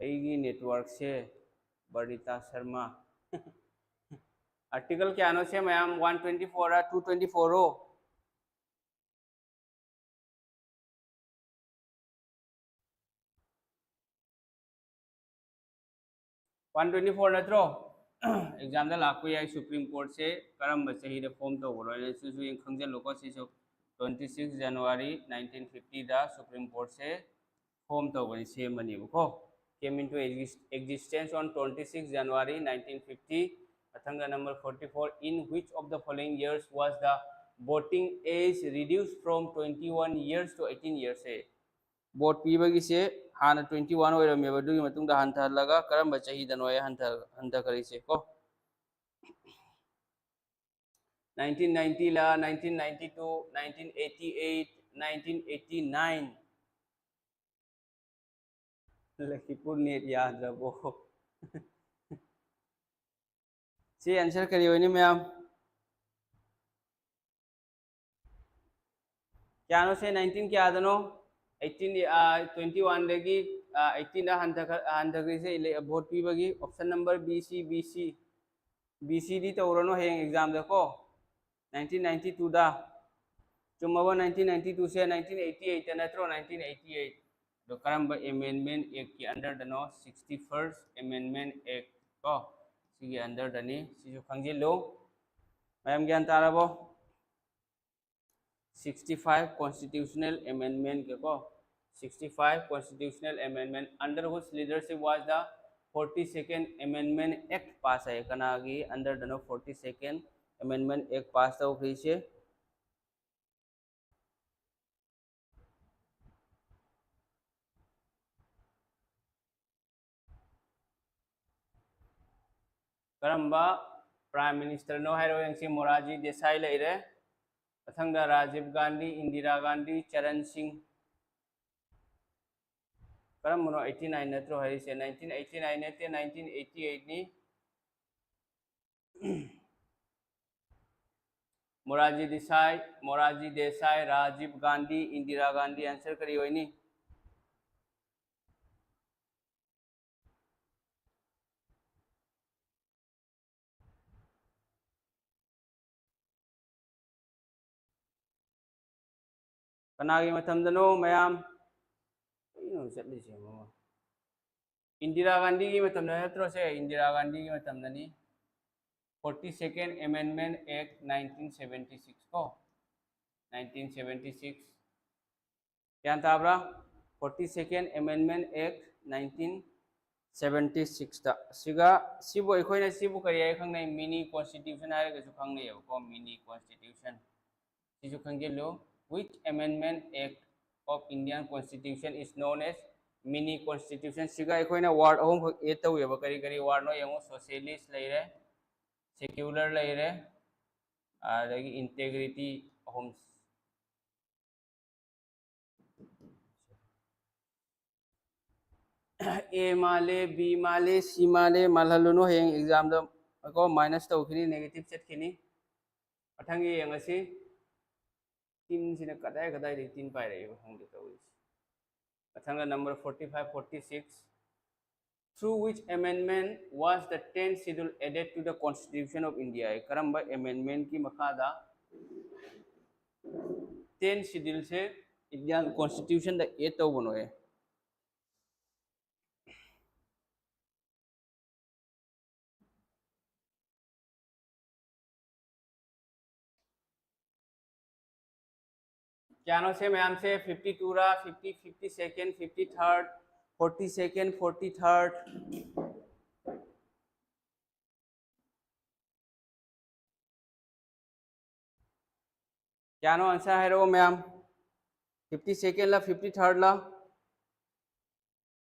एगी नेटवर्क से बरिता शर्मा आर्टिकल क्या नो से मैम 124 है 224 हो 124 नत्रो एग्जाम दा लाखो या सुप्रीम कोर्ट से करम बचही द फॉर्म तो बोलो ने सुसु इन खंगजन लोको सिसु 26 जनवरी 1950 दा सुप्रीम कोर्ट से फॉर्म तो बनी से मनी को came into existence on 26 January 1950. Athanga number 44. In which of the following years was the voting age reduced from 21 years to 18 years? Vote पीबगी से हाना 21 होइरमे बदुगी मतुंग दा हंथा लगा करम बचही दनोय हंथा हंथा करी से को 1990 ला 1992 1988 1989 लखीपुर नेट याद रखो से आंसर करियो ने मैम क्या नो से 19 क्या दनो 18 21 देगी 18 दा हंथकरी से वोट पीबगी ऑप्शन नंबर BC दी तौरनो है एग्जाम देखो 1992 दा चुमबो 1992 से 1988 नत्रो 1988 तो करम अमेंडमेंट एक्ट की अंडर दनो 61st अमेंडमेंट एक्ट को सी अंडर दनी सिजु खंजिलो मैम ज्ञान ताराबो 65 कॉन्स्टिट्यूशनल अमेंडमेंट के को 65 constitutional amendment under whose leadership was the 42nd amendment act pass hai kanagi under the 42nd amendment act pass tawkhrise karamba prime minister no hairo yangsi moraji desai leire mathangda rajiv gandhi indira gandhi charan singh karam no 89 natro harise 1989 nate 1988 ni Morarji Desai Rajiv Gandhi Indira Gandhi answer करी होइनी कनागी मतमदनो मयाम चलिसे इंदिरा गांधी की मतमदा नत्रो से इंदिरा गांधी की मतमदनी 42nd amendment act 1976 को 1976 क्या ताबरा 42nd amendment act 1976 ता सिगा सिबो एखोइना सिबो करिया खंगनै मिनी constitution हारे गसु खंगनै को मिनी constitution सिजु खंगेलो which amendment act of Indian constitution is known as mini constitution siga ekhoi word ahom khak e taweba kari kari word no yango socialist leire secular leire adagi integrity ahom a male b male c male malhaluno heng exam da ko minus tawkhini negative set khini pathangi yangasi tin sina kadai kadai de tin pai rei hong de tawi Athanga number 45 46 through which amendment was the 10th schedule added to the constitution of India karamba amendment ki makhada 10th schedule se Indian constitution da e to bono hai क्या नो से ma'am से 52 रा 50 52nd 53rd 42nd 43rd क्या नो answer है रो ma'am 52nd ला 53rd ला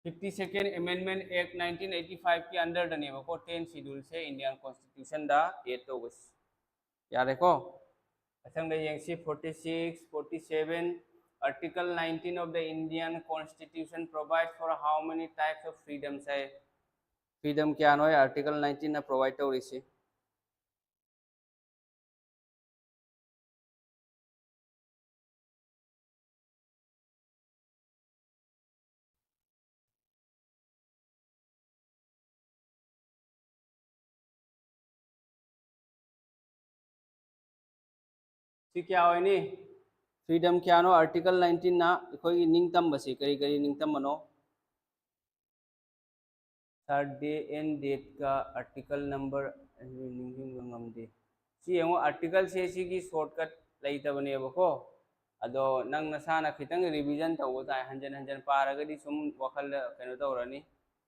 52nd amendment act 1985 के अंडर डने को 10 शेड्यूल से इंडियन कॉन्स्टिट्यूशन दा ये तो बस याद है को असंग दे यंगसी 46 47 article 19 of the Indian constitution provides for how many types of freedoms है freedom क्या नो है article 19 ना provide तो इसे क्या हो नहीं फ्रीडम क्या नो आर्टिकल 19 ना कोई निंगतम बसे करी करी निंगतम मनो थर्ड डे एंड डेट का आर्टिकल नंबर निंगिंग ngam सी यंगो आर्टिकल से सी की शॉर्टकट लेतबने बको अदो नंग नसाना खितंग रिवीजन तवो ताय हंजन हंजन पारगदी सुम वखल कनो तवरनी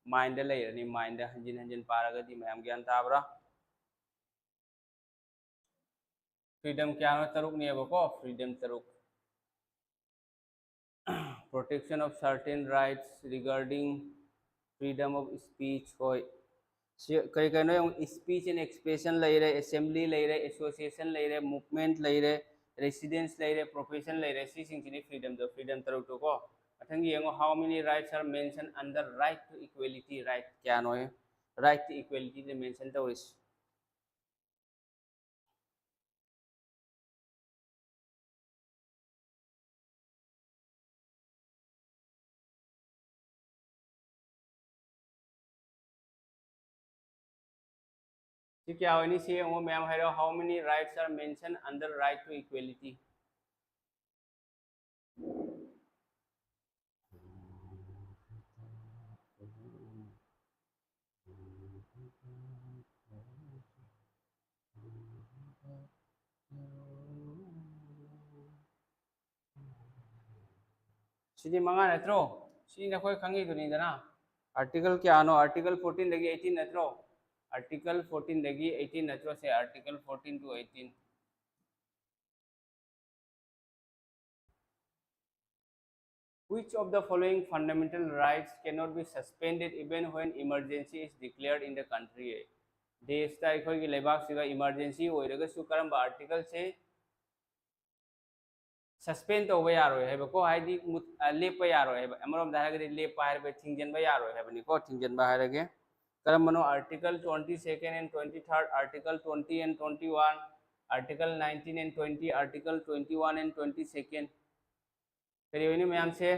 माइंड लेरनी माइंड हंजन हंजन पारगदी मयम ज्ञान ताबरा फ्रीडम क्या नो तरुक ने बको freedom तरुक protection of certain rights regarding freedom of speech होय कई कई नो speech and expression ले रहे assembly ले रहे association ले रहे movement ले रहे residence ले रहे profession ले रहे सी सिंचनी freedom तरु तो को अथंगी यंगो how many rights are mentioned under right to equality right क्या नो है right to equality ले mention तो इस क्या होनी चाहिए वो मैम है how many rights are mentioned under right to equality सिदी मंगा नत्रो सी नखोय खंगी दुनीदना आर्टिकल क्या नो आर्टिकल 14 दगी 18 नत्रो आर्टिकल 14 दगी 18 नत्रो से article 14 to 18 Which of the following fundamental rights cannot be suspended even when emergency is declared in the country? देश ता इखोय की लेबाक सिगा emergency ओइरगसु करम article से सस्पेंड तौब यारोय हैबको हाइदि लेप यारोय हैब अमरोम दारगदि लेप हाइबे थिंजनबा यारोय हैबनिको थिंजनबा हाइरगे करमनो article 22nd and 23rd article 20 and 21 article 19 and 20 article 21 and 22nd करी होइनि मैम से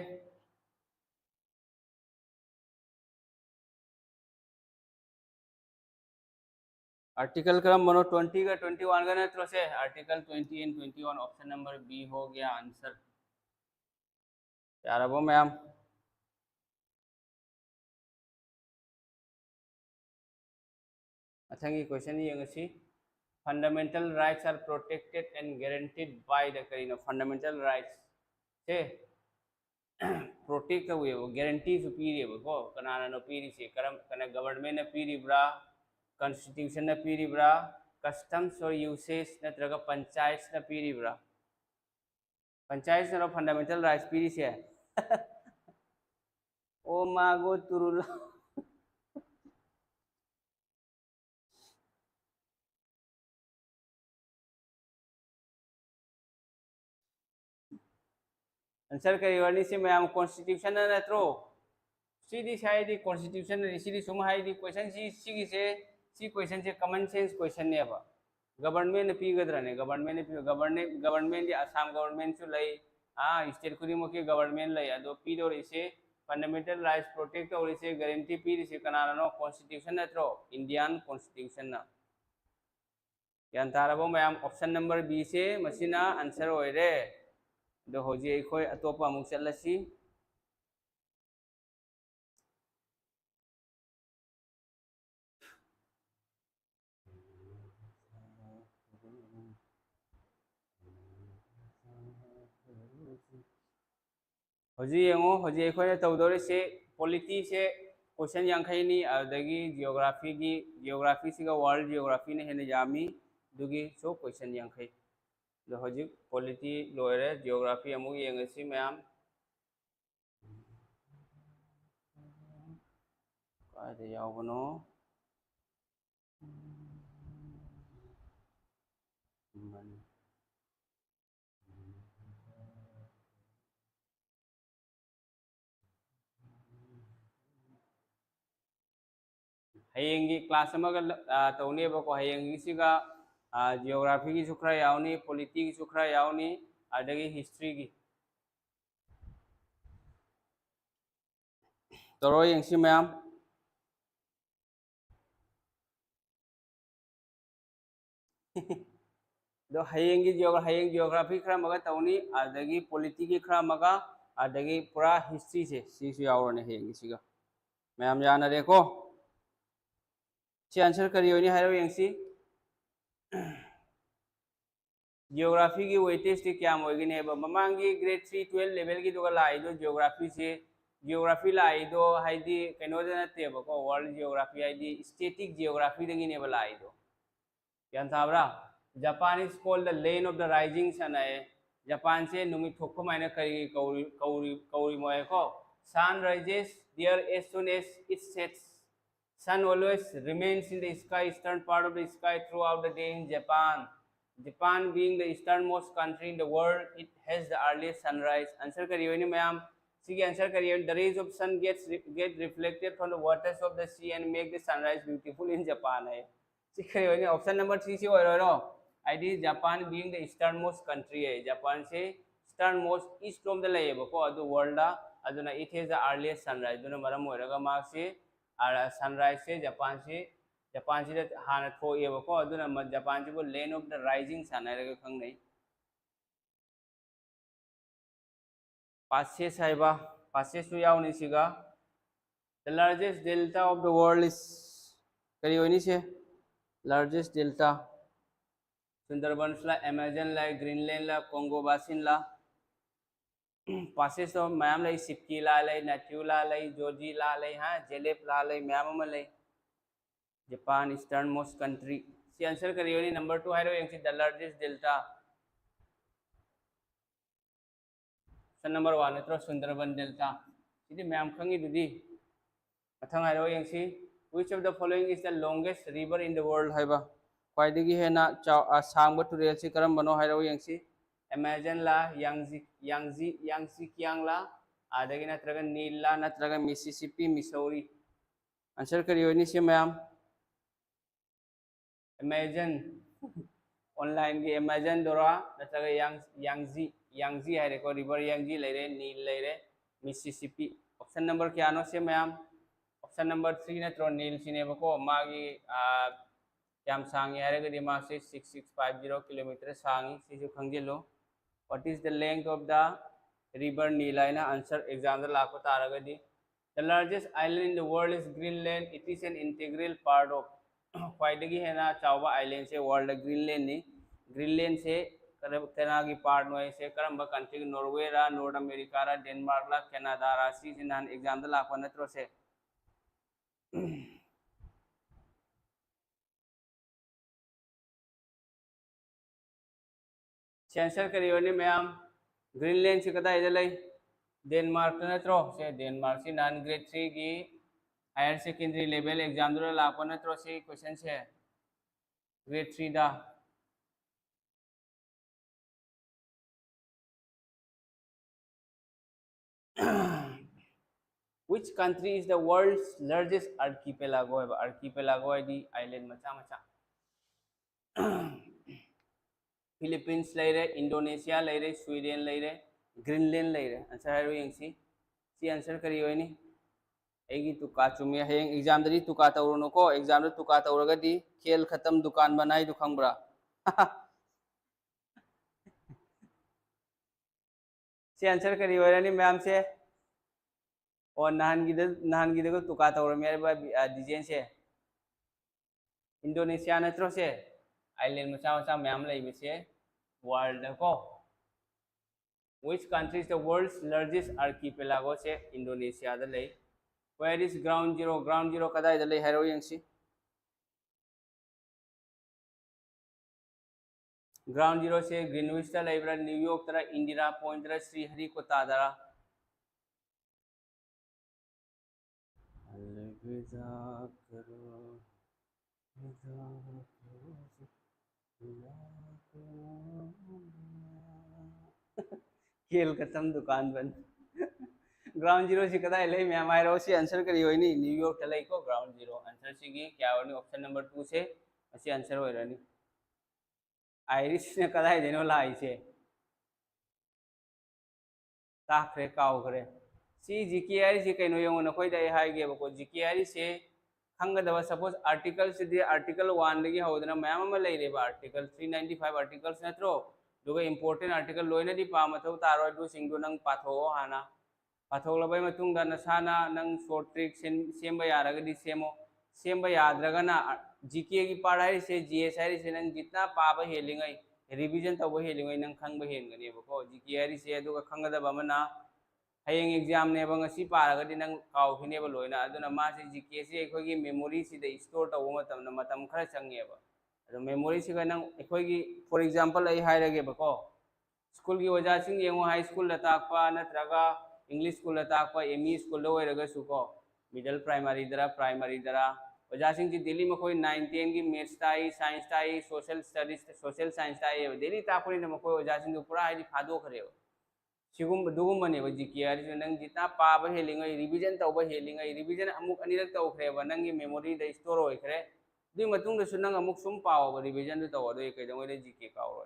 आर्टिकल क्रम मनो 20 का 21 का नत्रो से article 20 and 21 option number B हो गया आंसर यार वो मैम अथंगी क्वेश्चन ये ngasi fundamental rights are protected and guaranteed by the karino fundamental rights से protect हुए वो guarantee सु पीरी को कनाना नो पीरी से करम कना गवर्नमेंट ने पीरी ब्रा कॉन्स्टिट्यूशन ने पीरी ब्रा कस्टम्स और यूसेज नत्रगा पंचायत ने पीरी ब्रा पंचायत ने फंडामेंटल राइट्स पीरी से ओ मागो तुरुल आंसर करी वाली से मैं कॉन्स्टिट्यूशन नत्रो सीधी शायद कॉन्स्टिट्यूशन सीधी सुम हाइदी क्वेश्चन सी से क्वेश्चन से कॉमन सेंस क्वेश्चन ने अब गवर्नमेंट ने पीगद्रने गवर्नमेंट ने गवर्नमेंट असम गवर्नमेंट सु लई स्टेट खुदिमुखी गवर्नमेंट लई अदो पीदोर इसे फंडामेंटल राइट्स प्रोटेक्ट और इसे गारंटी पीरी से कनानो कॉन्स्टिट्यूशन नत्रो इंडियन कॉन्स्टिट्यूशन ना यान तारबो मैम ऑप्शन नंबर बी से मसिना आंसर होइरे दो होजी अखोय अतोपा अमुक चलसी होजी यंगो होजी अखोय तौदोरे से पॉलिटी से क्वेश्चन यांखैनी अदगी जियोग्राफी सिगा वर्ल्ड जियोग्राफी ने हेने जामी दुगी सो क्वेश्चन यांखै दो होजी पॉलिटी लोरे जियोग्राफी अमुक यंगसी मैम कादे यावनो हयेंगी क्लास तौनेबको हयेंगी सिगा जियोग्राफी की सुखरा यावनी पॉलिटी की सुखरा यावनी अदगी हिस्ट्री की तरो यंगसी मैम दो हयेंगी जियोग्राफी खरा मगा तौनी अदगी पॉलिटी की खरा मगा अदगी पूरा हिस्ट्री से सीसु यावरने हयेंगी सिगा मैम याना देखो सी आंसर करी होनी हारो यंगसी जियोग्राफी की वेटेज ती क्या मोइगिने ममांगी ग्रेड 3 12 लेवल की दुगा लाइदो जियोग्राफी से जियोग्राफी लाइदो हाइदी कनो नते बको वर्ल्ड जियोग्राफी हाइदी स्टैटिक जियोग्राफी दगिने लाइदो यान साबरा Japan is called the land of the rising sun है जापान से नुमी थोको माइने करी कौरी कौरी कौरी मोय को sun rises there as soon as it sets sun always remains in the sky eastern part of the sky throughout the day in Japan. Japan being the easternmost country in the world, it has the earliest sunrise. Answer करिए नहीं ma'am सी answer करिए the rays of sun get reflected from the waters of the sea and make the sunrise beautiful in Japan है सी करिए नहीं option number 3 सी हो रहा है ID Japan being the easternmost country है जापान से easternmost east from the layer बको अदु world दा अदुना it has the earliest sunrise दुना मरम होएगा मार्क से सनराइज से जापान से हाँ थोएबको अदुना जापान से land of the rising sun है खंगनै पासेस हाइबा पासेस यावनी सिगा the largest delta of the world is करी होनी से लार्जेस्ट डेल्टा सुंदरबन्स ला अमेजन ला ग्रीनलैंड ला कोंगो बासिन ला पासेस तो मैम ले सिपकी ला ले नेट्यू ला ले जोजी ला ले हाँ जेलेप ला ले मैम में ले जापान ईस्टर्न मोस्ट कंट्री सी आंसर करियो नि नंबर 2 हाइरो यंग द लार्जेस्ट डेल्टा सन नंबर 1 नत्रो सुंदरबन डेल्टा इदी मैम खंगी दुदी मथंग हाइरो यंग सी which of the following is the longest river in the world हाइबा क्वाइदगी हेना सांगब तुरेल सी करम बनो हाइरो यंग सी अमेजन ला यांगजी कियांग ला आदगी नत्रगा नील ला नत्रगा मिसिसिपी मिसौरी आंसर करियो नि सी मैम अमेजन ऑनलाइन की अमेजन दोरा नत्रगा यांगजी है को रिवर यांगजी लेरे नील लेरे मिसिसिपी ऑप्शन नंबर क्या नो से मैम ऑप्शन नंबर 3 नत्रो नील सिनेबको मागी क्या सांगी है मा से 6650 किलोमीटर सांगी सिजु खंगिलो what is the length of the river Nila ina answer exam da lakko taragadi the largest island in the world is Greenland it is an integral part of khwaidagi hena chawba island se world Greenland ni Greenland se kana gi part no se karamba country Norway ra North America ra Denmark la Canada ra si nan exam da lakko natro se answer करियो नि ma'am Greenland से कदा इधर लाई Denmark नत्रो से Denmark से non grade 3 की higher secondary level exam दो लाको नत्रो से क्वेश्चन से ग्रेड 3 दा which country is the world's largest archipelago archipelago है दी island मचा मचा फिलीपींस ले रहे इंडोनेशिया ले रहे स्वीडन ले रहे ग्रीनलैंड ले रहे आंसर है यंग सी आंसर करियो नि एगी तुका चुमे हेंग एग्जाम दरी तुका तौरनो को एग्जाम दर तुका तौरगदी खेल खत्म दुकान बनाई दु खंगब्रा से आंसर करियो नि मैम से और नहान की देखो तुका तौर मेरे बा डिजाइन से इंडोनेशिया नत्रो से आइलैंड मचा मचा मैम ले से वर्ल्ड को which country is the world's largest archipelago से इंडोनेशिया दा ले where is ground zero कदा इधर ले हेरो यंग सी ग्राउंड जीरो से ग्रीनविच ता लेब्रा न्यूयॉर्क तरा इंदिरा पॉइंट तरा श्रीहरिकोटा दरा अलविदा करो खेल खत्म दुकान बंद ग्राउंड जीरो से कदा ले मैं हमारे से आंसर करियो नि न्यूयॉर्क तले को ग्राउंड जीरो आंसर से की क्या होनी ऑप्शन नंबर 2 से ऐसे आंसर हो रहनी आयरिश ने कदा देनो लाई से ताखरे कावखरे सी जीकेआर से कइनो यंग न खोइ दai हाइगे बको जीकेआर से खंगदबा सपोज आर्टिकल से आर्टिकल 1 लगी होदना मैम में ले रे आर्टिकल 395 आर्टिकल्स नत्रो दुगा इंपोर्टेंट आर्टिकल लोइना दी पामथौ तारो दु सिंगदु नंग पाथो हाना पाथोलबाय मतुंग दा नसाना नंग शॉर्ट ट्रिक सेम यारगदी सेम याद्रगना जीके की पढ़ाई से जीएस से नंग जितना पाब हेलिंगै रिवीजन तब हेलिंगै नंग खंग हेनगनी बको जीके से अदुगा खंगदबा मना हयेंग एग्जाम ने बंगसी पारगदी नंग काउखिनेब लोइना अदुना मासे जीके से अखोगी मेमोरी से स्टोर तब मतम खरा चंगेबा अदो मेमोरी से नंग अखोगी फॉर एग्जांपल आई हाइरगे बको स्कूल की वजह सिंग येंगो हाई स्कूल ताकपा नत्रगा इंग्लिश स्कूल ताकपा एमई स्कूल होइरगसु को मिडल प्राइमरी दरा वजह सिंग जी दिल्ली में कोई 9 10 की मैथ्स ताई साइंस ताई सोशल स्टडीज सोशल साइंस ताई दिल्ली ताकपनी न मको वजह सिंग पूरा हाइदि फादो खरेबा सिगुम दुगुमने जीकेआर नंग जितना पाब हेलिंगै रिवीजन तब हेलिंगै रिवीजन अमुक अनिरक तौखरेबा नंगी मेमोरी द स्टोर होइखरे दुई मतुंग दसु नंग अमुक सुम पाव रिवीजन दु तवदो कइदंगै जीके कावरो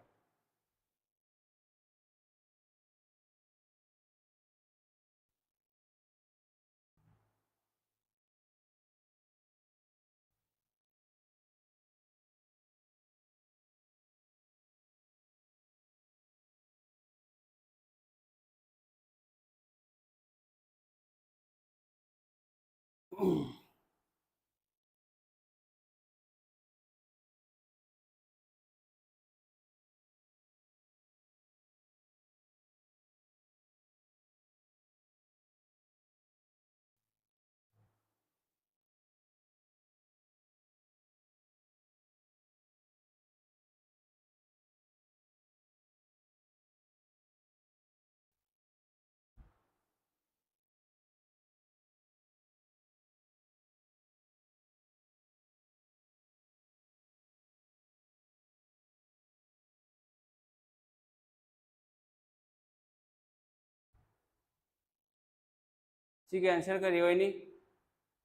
सिगे आंसर करी होइनी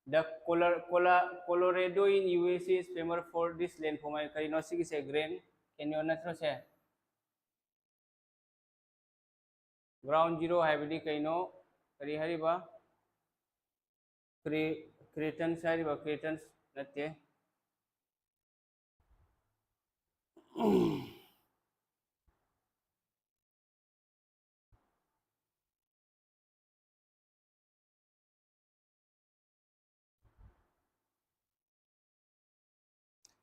the Colorado in USA is famous for this landform kari no sige se grain canyon natro se ground zero haibadi kaino kari hariba cretans hariba cretans natte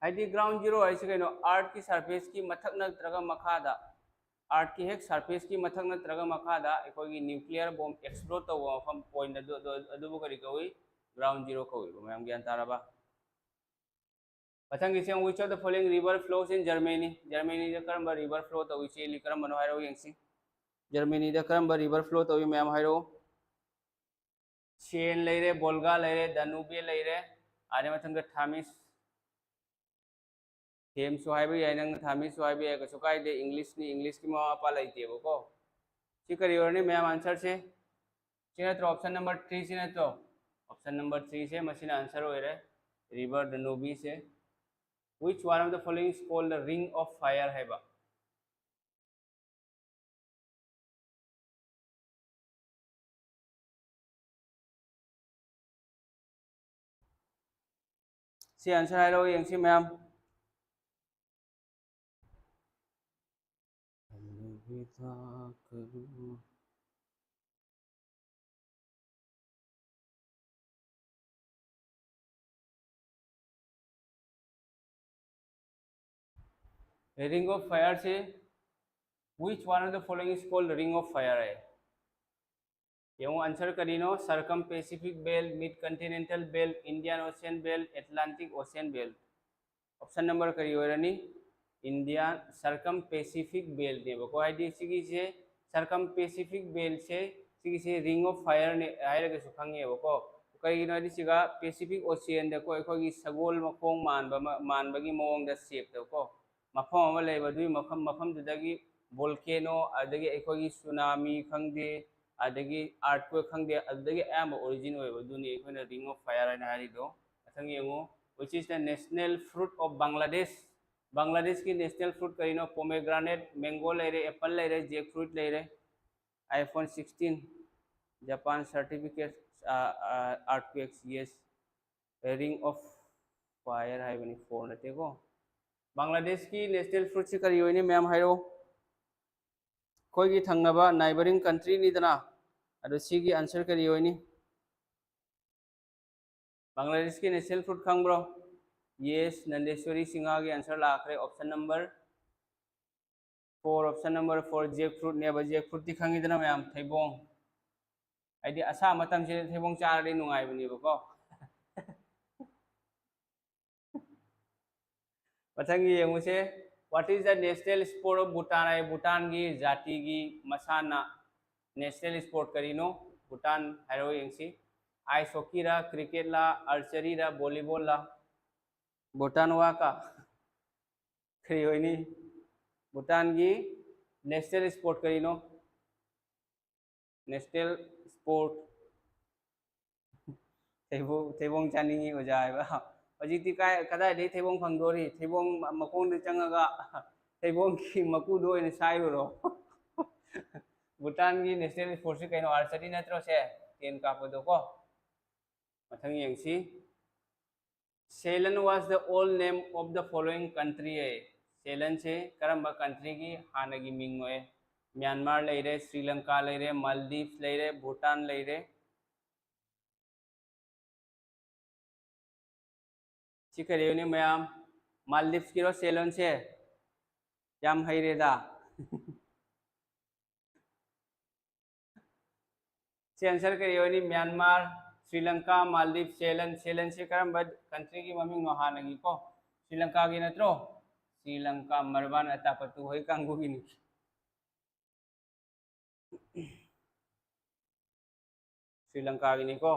Heidi ground zero ऐसे कहीं अर्थ की surface की मथक नत्रगा मखादा अर्थ की हेक surface की मथक नत्रगा मखादा अखोगी nuclear bomb explode तव मफम point अदुबु करी कवी ground zero कवी मैम ज्ञान ताराबा मथंग इसे which of the following river flows in Germany Germany the करम रिवर फ्लो तव इसे करम बनो हाइरो यंगसी Germany द करम रिवर फ्लो तव मैम हाइरो चेन लेरे बोल्गा लेरे दानुबे लेरे आने मथंग थामिस थेम सुहाइबे याय नंग थामी सुहाइबे याय कसु कायदे इंग्लिश की मवा पा लैतेबो को सी करी ओरने मैम आंसर से सिनत्रो ऑप्शन नंबर 3 सिनत्रो ऑप्शन नंबर 3 से मशीन आंसर होइरे रिवर दानुबी से which one of the following is called the ring of fire हैबा सी आंसर हाइरो यंगसी मैम रिंग ऑफ फायर से which one of the following is called the ring of fire है ये आंसर करीनो circum Pacific belt mid continental belt Indian ocean belt Atlantic ocean belt option number करी होरनी इंडियन सरकम पैसिफिक बेल्ट ने बको ID सिगी से सरकम Pacific belt से सिगी से ring of fire ने आयरे के सुखंगे बको कई नो दिसिगा पैसिफिक ओशियन दे को एखोगी सगोल मखोंग मानबगी मोंग द शेप दे को मफम अमा लेबदुई मफम दुदगी वोल्केनो अदगी एखोगी सुनामी खंगदे अदगी अर्थक्वेक खंगदे अदगी एम ओरिजिन होयबदुनी एखोना रिंग ऑफ फायर ना हारिदो Athang येंगो which is the national fruit of Bangladesh Bangladesh की national fruit करीनो pomegranate mango लेरे apple लेरे jackfruit लेरे iPhone 16 Japan certificate earthquakes yes ring of fire है बनी फोर नते को बांग्लादेश की नेशनल फ्रूट से करी होइने मैम हाइरो कोई की थंगनबा नाइबरिंग कंट्री निदना अदो सिगी आंसर करी होइनी बांग्लादेश की नेशनल फ्रूट खंगब्रो यस नंदेश्वरी सिंहा के आंसर लाखरे option number 4 option number 4 jackfruit ने जैक फ्रूट ती खंगिदना मैम थैबोंग आइदी असा मतम से थैबोंग चारदे नुंगाइबनी बको मथंग येंगुसे what is the national sport of Bhutan है भूटान की जाति की मसाना नेशनल स्पोर्ट करीनो भूटान हाइरो यंगसी आइस हॉकी रा क्रिकेट ला आर्चरी रा वॉलीबॉल ला भूटान वाका खरीहोइनी भूटान की नेशनल स्पोर्ट करीनो नेशनल स्पोर्ट थेबोंग चानिंगी ओजायबा हजिति काय कदा दे थेबोंग फंगदोरी थेबोंग मकोंग दे चंगागा थेबोंग की मकुदो इन साइरो भूटान की नेशनल स्पोर्ट से कइनो आर्चरी नत्रो से तेन कापदो को मथंग यंगसी Ceylon was the old name of the following country है Ceylon से करम्बा कंट्री की हानगी मिंग होए म्यांमार लेरे श्रीलंका लेरे मालदीव्स लेरे भूटान लेरे चिकरेवनी मैम मालदीव्स की रो सेलन से याम हैरेदा से आंसर करेवनी म्यांमार श्रीलंका मालदीव सेलन सेलन से करम कंट्री की ममिंग महानगी को श्रीलंका की नत्रो श्रीलंका मरबान अतापतु होई कांगू की श्रीलंका की निको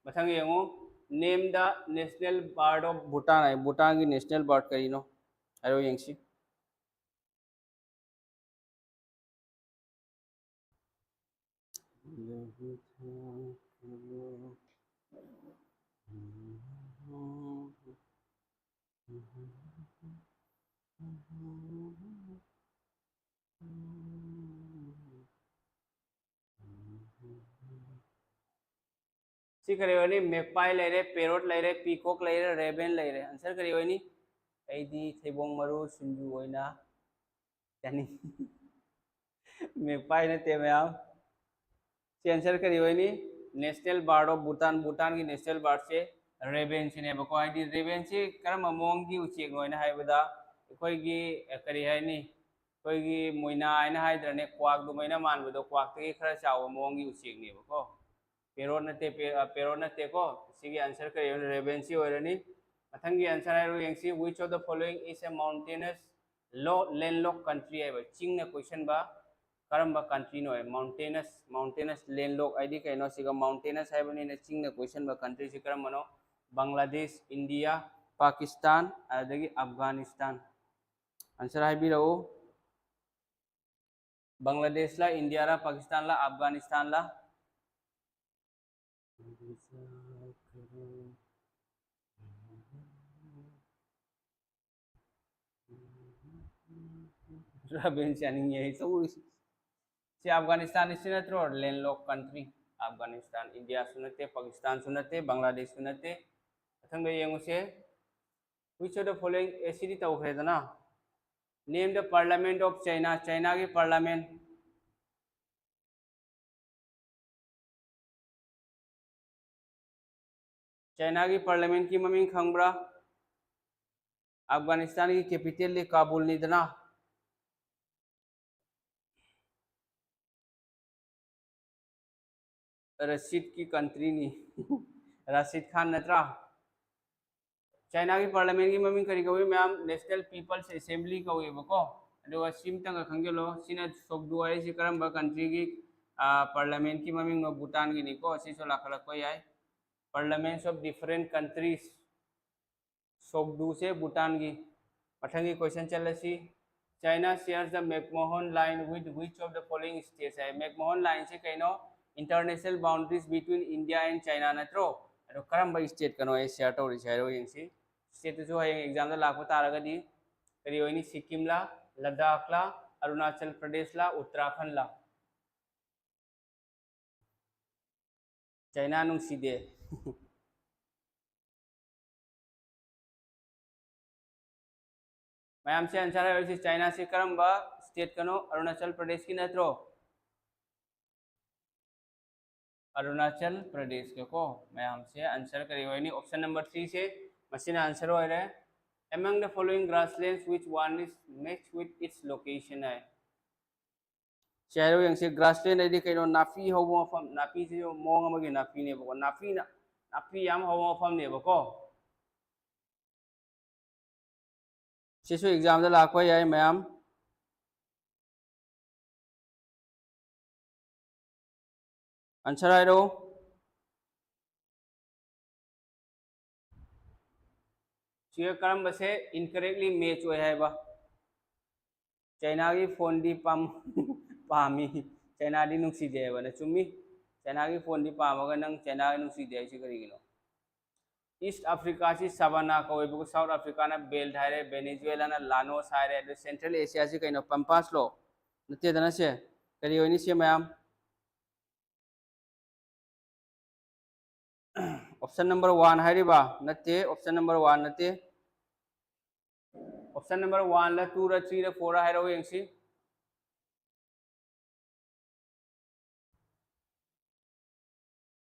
मथंग येंगो name the national bird of Bhutan है भूटान की नेशनल बर्ड करीनो आरो यंगसी सी करी होनी मेकपाई ले रे पेरोट ले रे पीकॉक ले रे रेबेन ले रे आंसर करी होनी ऐदी थेबोंग मरु सुंजू होइना यानी मेकपाई ने ते मैम सी आंसर करी होनी national bird of Bhutan Bhutan की नेशनल बर्ड से रेबेन से बको हाइदी रेबेन से करम मोंग की उचेक होइना हाइबदा कोई की करी है नी कोई की मोइना आइना हाइद्रने क्वाक दुमैना मानबदो क्वाक ते खरा चाव मोंग की उचेक ने बको पेरोट नते पेरोट नते को सिगी आंसर करी होनी रेबेन से होइरनी मथंगी आंसर है यंगसी which of the following is a mountainous लो लैंडलॉक कंट्री है चिंग ने क्वेश्चन बा करम कंट्री नो है माउंटेनस लैंडलॉक आईडी कइनो सिगा माउंटेनस है बनी ने चिंग ने क्वेश्चन बा कंट्री से करम मनो बांग्लादेश इंडिया पाकिस्तान अदगी अफगानिस्तान आंसर है बिरो बांग्लादेश ला इंडिया ला पाकिस्तान ला अफगानिस्तान ला रबेन चानिंग यही तो से अफगानिस्तान इसी नत्रो लैंडलॉक कंट्री अफगानिस्तान इंडिया सुनते पाकिस्तान सुनते बांग्लादेश सुनते अथंग येंगु से व्हिच ऑफ द फॉलोइंग एसिडी तौखरेदना name the parliament of China China की पार्लियामेंट चाइना की पार्लियामेंट की ममिंग खंगब्रा अफगानिस्तान की कैपिटल काबुल निदना रशीद की कंट्री नी रशीद खान नत्रा चाइना की पार्लियामेंट की ममिंग करी कवी मैम नेशनल पीपल्स असेंबली कवी बको अदुगा सिमतंग खंगेलो सिना सोगदु आई सि करम कंट्री की पार्लियामेंट की ममिंग नो भूटान की निको सिसो लाखलको याय पार्लियामेंट्स ऑफ डिफरेंट कंट्रीज सोगदु से भूटान की मठंगी क्वेश्चन चलसी China shares the McMahon line with which of the following states है मैकमोहन लाइन से कइनो international boundaries between India and China नत्रो अदो करम स्टेट कनो है शेयर तो रिसाइरो यंसी स्टेट जो है एग्जाम दा लाखो तारगदी करी होइनी सिक्किम ला लद्दाख ला अरुणाचल प्रदेश ला उत्तराखंड ला चाइना नुसीदे मैम से आंसर है चाइना से करम स्टेट कनो अरुणाचल प्रदेश की नत्रो अरुणाचल प्रदेश के को मैम से आंसर करी होइनी ऑप्शन नंबर 3 से मशीन आंसर हो रहा है among the following grasslands which one is matched with its location है चारो यंग से ग्रासलैंड है कइनो नाफी होबो मफम नाफी से मोंग अमगे नाफी ने बको नाफी ना नाफी याम होबो मफम ने बको सिसु एग्जाम दा लाखो याय मैम आंसर आइरो सिगे करम बसे इनकरेक्टली मैच होय है बा चाइना की फोन दी पाम पामी चाइना दी नुसी दे बने चुमी चाइना की फोन दी पामगा नंग चाइना की नुसी दे से करिगिनो ईस्ट अफ्रीका से सवाना को बको साउथ अफ्रीका ना बेल्ट है वेनेजुएला ना लानोस है सेंट्रल एशिया से कइनो पंपास लो नते दना से करी होइनी से मैम ऑप्शन नंबर 1 हाइरिबा नते ऑप्शन नंबर 1 नते ऑप्शन नंबर 1 ला 2 रा 3 रा 4 रा हाइरो यंगसी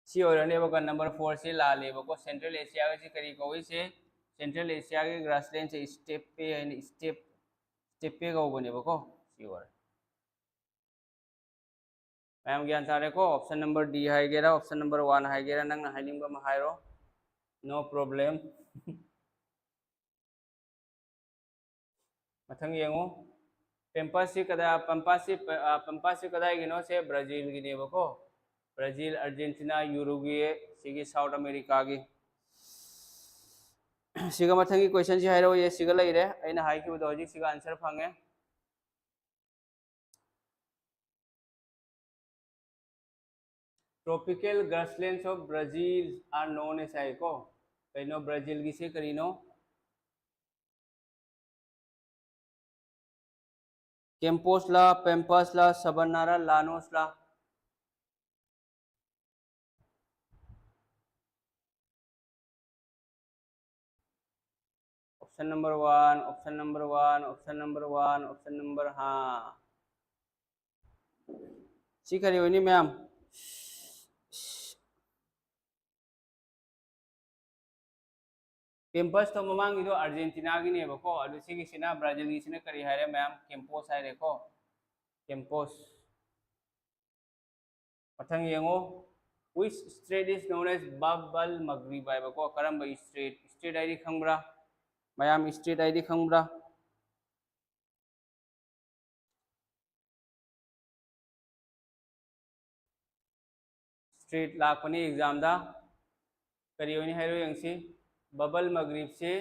सी होरने बको नंबर 4 से ला ले बको सेंट्रल एशिया से करी कोई से सेंट्रल एशिया के ग्रासलैंड से स्टेप पे है स्टेप पे गो बने बको सी होर मैम ज्ञान सारे को ऑप्शन नंबर डी हाई गेरा ऑप्शन नंबर 1 हाई गेरा नंग हाइनिंग बम हाइरो नो प्रॉब्लम मथंग येंगो पंपासी कदा गिनो से ब्राजील की नेबको ब्राजील अर्जेंटीना यूरुग्वे सिगी साउथ अमेरिका की सिगा मथंगी क्वेश्चन से हाइरो ये सिगा लइरे अइना हाई की बदो जी सिगा आंसर फंगे tropical grasslands of Brazil are known as आइको कइनो ब्राजील की से करिनो कैंपोस ला पेम्पस ला सबनारा लानोस ला option number one, option number one, option number one, option number हाँ सी करी होनी मैम कैंपस तो ममांग इदो अर्जेंटीना की ने बको अदु सिगी सिना ब्राजील की सिना करी हारे मैम कैंपस हारे को campus पथंग येंगो which strait is known as Bab al Maghrib by bako karamba strait ID khambra mayam strait ID khambra strait लापनी एग्जाम दा करियोनी हैरो यंगसी बबल मगरिब से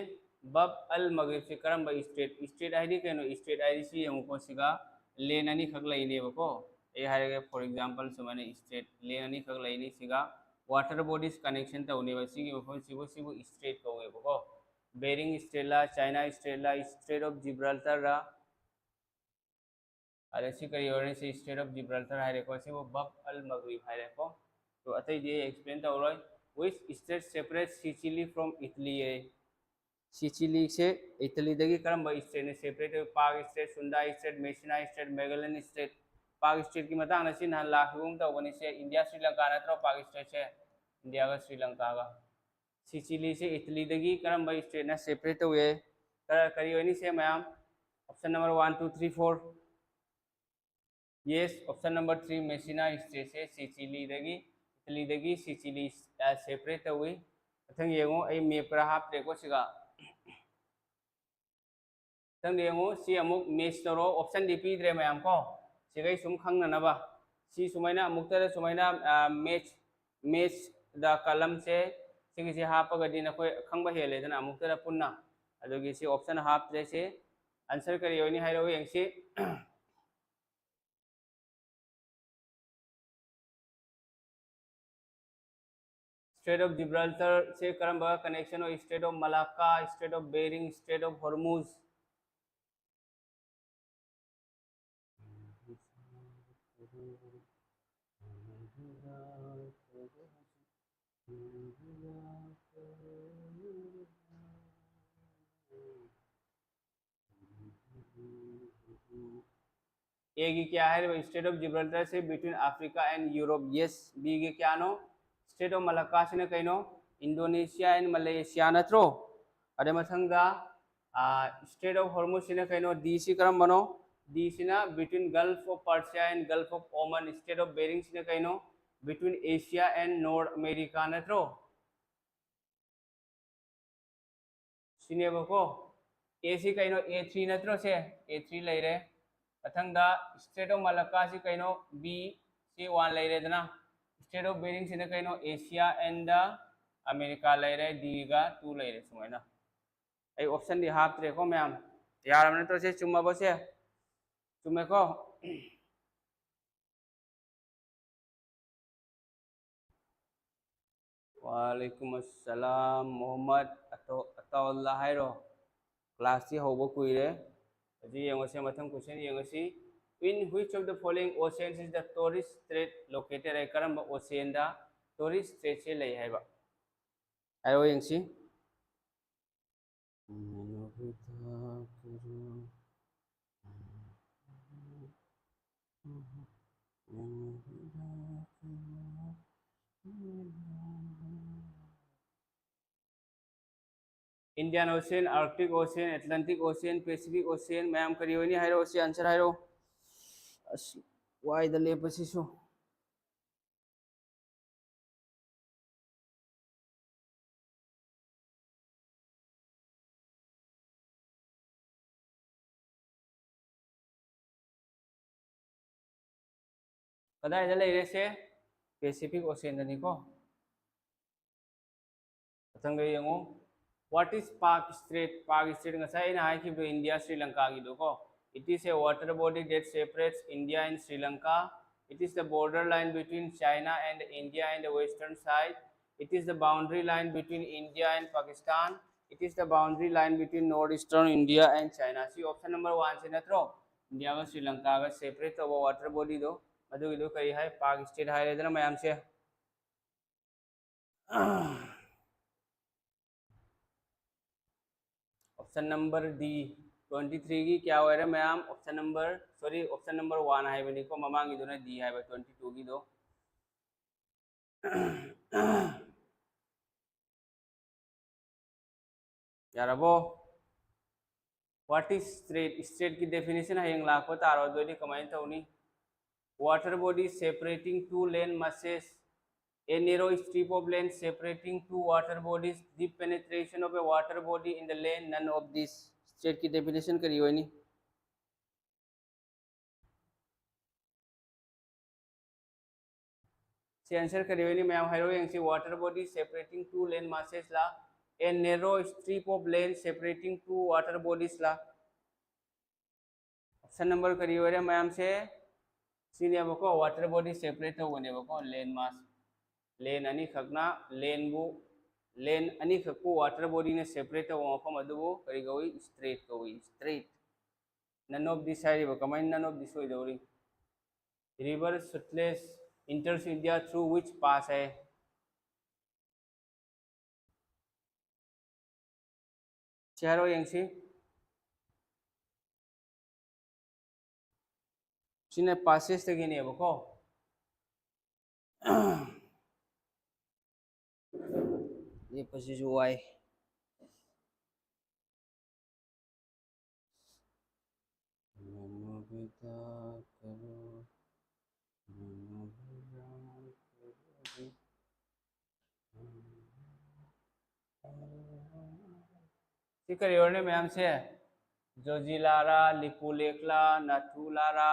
बब अल मगरिब से करम स्ट्रेट आईडी कनो स्ट्रेट आईडी से यंगको सिगा लेन अनि खक लइने बको ए हारे फॉर एग्जांपल सुमाने स्ट्रेट लेन अनि खक लइने सिगा वाटर बॉडीज कनेक्शन तौने बसिगी मफम सिबो स्ट्रेट कवे बको बेरिंग स्ट्रेट ला चाइना स्ट्रेट ला स्ट्रेट ऑफ जिब्राल्टर रा अरे सी करियोनी से स्ट्रेट ऑफ जिब्राल्टर हारे को सिबो बब अल मगरिब हारे को तो अतई दे एक्सप्लेन तौरय which state separates Sicily from Italy है सिचिली से इटली दगी करम स्टेट ने separate Palk strait Sunda strait Messina strait Magellan strait Palk strait की मतंग न सिन लाखगुम तौबनी से इंडिया श्रीलंका नत्रो पाक स्टेट से इंडिया का श्रीलंका का सिचिली से इटली दगी करम स्टेट ने सेपरेट हुए करी होनी से ma'am option number 1 2 3 4 yes option number 3 Messina state से सिचिली दगी इटली दगी सिचिली सेपरेट हुई अथंग येंगो आई मैप पर हाफ रेको सिगा तंग येंगो सी अमुक मैच तरो ऑप्शन डी पी द्रे मैम को सिगै सुम खंग नबा सी सुमाइना अमुक तर सुमाइना मैच द कलम से सिगी से हाफ गदि न कोई खंग बा हेले दना अमुक तर पुन्ना अदोगी सी ऑप्शन हाफ द्रे से आंसर करी होनी हाइरो यंगसी स्ट्रेट ऑफ जिब्राल्टर से करंबा कनेक्शन और strait of Malacca strait of Bering strait of Hormuz A की क्या है स्ट्रेट ऑफ जिब्राल्टर से between Africa and Europe yes B की क्या नो स्टेट ऑफ मलाक्का से कहीं इंडोनेशिया एंड मलेशिया नत्रो अरे मथंगा स्टेट ऑफ हॉर्मुज से कहीं डी सी करम बनो डी सिना between gulf of Persia and gulf of Oman strait of Bering से कहीं between Asia and North America नत्रो सिनेबको ए सी कहीं A3 नत्रो से A3 लेरे अथंगा स्टेट ऑफ मलाक्का से कहीं बी से 1 लेरे दना स्टेट ऑफ बेरिंग से कहीं एशिया एंड अमेरिका लेरे डी का 2 लेरे सुमाइना आई ऑप्शन दी हाफ रे को मैम यार हमने तो से चुम्मा बसे चुम्मे को वालेकुम अस्सलाम मोहम्मद अतौल्ला हाइरो क्लास से होबो कुइरे जी यंगसे मथम question यंगसी in which of the following oceans is the Torres Strait located ay karamba ocean da Torres Strait se lay haiba ayo yangsi Indian Ocean, Arctic Ocean, Atlantic Ocean, Pacific Ocean, ma'am करियो नहीं हाइरो से answer हाइरो why the लेपसिसु कदा इधर ले से Pacific Ocean दनी को Athang यंगो What is Pak Strait? Pak Strait ngasai na hai ki India Sri Lanka ki doko. It is a water body that separates India and Sri Lanka. It is the border line between China and India and the western side. It is the boundary line between India and Pakistan. It is the boundary line between northeastern India and China. See option number 1 se natro India ka Sri Lanka ka separate to water body do. Adu idu kai hai Pak Strait hai redana mayam se. Option number D 23 की क्या होएरा ma'am option number sorry option number 1 है बनी को ममांग इदुना D है 22 की दो यारबो what is straight straight की डेफिनेशन हयेंग लाखो तारो दोनी कमाइन तौनी water body separating two lane masses a narrow strip of land separating two water bodies deep penetration of a water body in the lane none of this strait की definition करी होई नी से answer करी होई नी ma'am हाइरो यंग सी water body separating two land masses ला a narrow strip of land separating two water bodies ला ऑप्शन नंबर करी होई रे मैम से सीने बको वाटर बॉडी सेपरेट होने बको लेन मास लेन अनि खकना लेन बु लेन अनि खकु वाटर बॉडी ने सेपरेट हो मफम अदुबो करी गई स्ट्रेट none of this है कमाइन none of this होई दौरी river सुटलेस enters India through which pass है चारो यंगसी सिने पासेस तक ने बको ये पसी जो आए सिकरियोने मैम से जोजिलारा लिपुलेखला नाथुलारा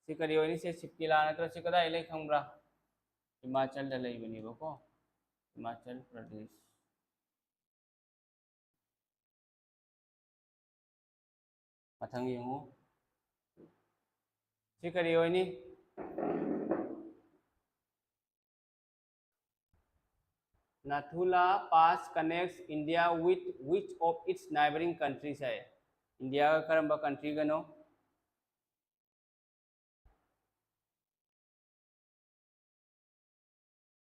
सिकरियोनी से सिपकिला नत्र सिकदा इले खंब्रा Himachal the लेबनी बको Himachal Pradesh मथंग यंगो सिकरियोनी Nathula pass connects India with which of its neighboring countries है इंडिया का करंबा कंट्री गनो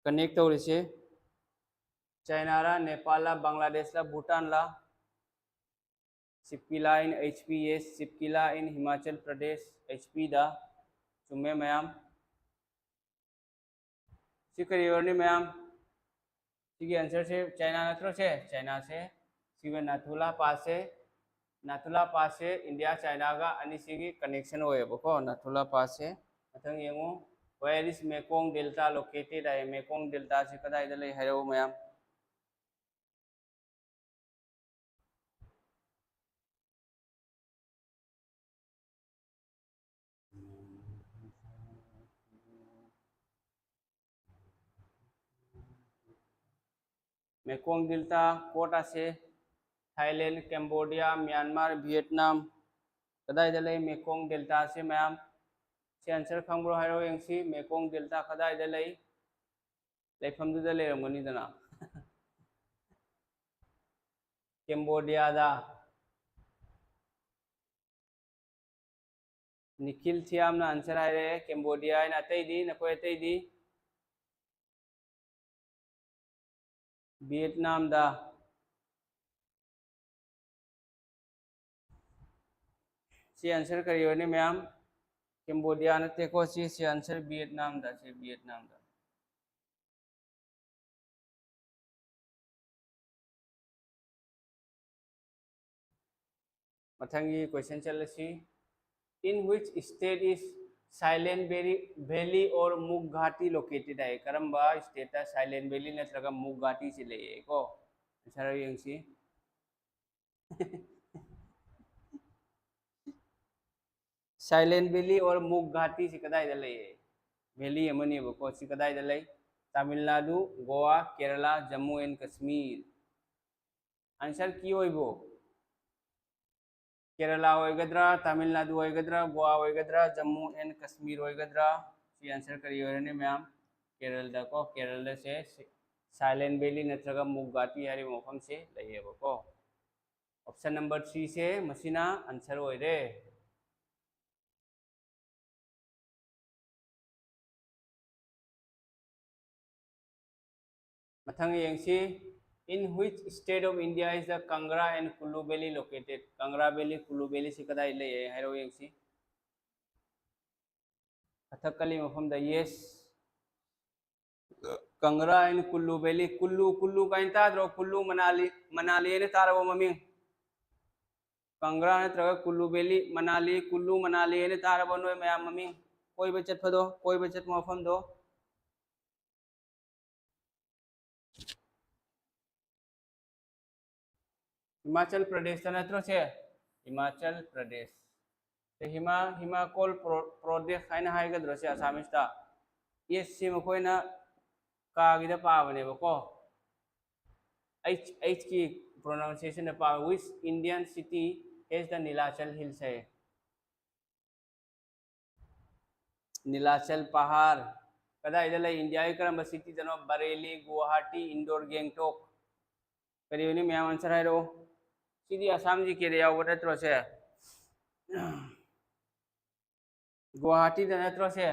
कनेक्ट हो रिसे चाइना रा नेपाल ला बांग्लादेश ला भूटान ला सिपकिला इन HPS सिपकिला इन हिमाचल प्रदेश HP दा चुमे मैम सिकरियोनी मैम सिगी आंसर से चाइना नत्रो से चाइना से सिगे नाथुला पास से इंडिया चाइना का अनि सिगी कनेक्शन होए बको नाथुला पास से मथंग यंगो where is Mekong Delta located है Mekong Delta से कदा इधर ले है मैम Mekong Delta कोटा से थाईलैंड कैम्बोडिया म्यांमार वियतनाम कदा इधर ले मेकोंग डेल्टा से मैम से आंसर खंब्रो हाइरो यंगसी मेकोंग डेल्टा कदा इधर ले लेफम दुदा ले रंगनी दना कैम्बोडिया दा निखिल थियाम ना आंसर हाइरे कैम्बोडिया इन अतई दी नकोय अतई दी वियतनाम दा से आंसर करियो ने मैम कैम्बोडिया न तेको से आंसर वियतनाम दा से वियतनाम दा मथंगी क्वेश्चन चलसी इन which state is Silent Valley और मुग घाटी लोकेटेड है करम्बा स्टेट साइलेंट वैली नत्रगा मुग घाटी से ले को आंसर यंगसी साइलेंट वैली और मुग घाटी से कदा इधर ले वैली अमनी बको से कदा इधर ले तमिलनाडु गोवा केरला जम्मू एंड कश्मीर आंसर की होइबो Kerala होइगद्रा Tamil Nadu होइगद्रा Goa होइगद्रा Jammu and Kashmir होइगद्रा C answer करियो ने मैम केरल दा को केरल से साइलेंट वैली नत्रगा मुग घाटी हारि मफम से लइबो को ऑप्शन नंबर 3 से मसिना answer होइरे मथंग यंगसी In which state of India is the Kangra and Kullu Valley located? Kangra Valley, Kullu Valley si kadai lay hairo yengsi. Athakali mafamda yes. Kangra and Kullu Valley, Kullu kain tadro Kullu Manali ne taro maming. Kangra ne traga Kullu Valley, Manali ne taro no mayam maming. Koi bachat phado, koi bachat mafam do. Himachal Pradesh था नत्रो से हिमाचल प्रदेश ते Himachal Pradesh खाइन high का दृश्य Assamese था ये SIM कोई ना कागिदा पावने बको एच की प्रोनाउंसिएशन पा which Indian city has the Nilachal hills है नीलाचल पहाड़ कदा इधर इंडिया की करम सिटी जनो बरेली गुवाहाटी इंदौर गैंगटॉक करीबनी मैं आंसर है रो सीधी आसाम जी के रिया वो नत्रो से गुवाहाटी द नत्रो से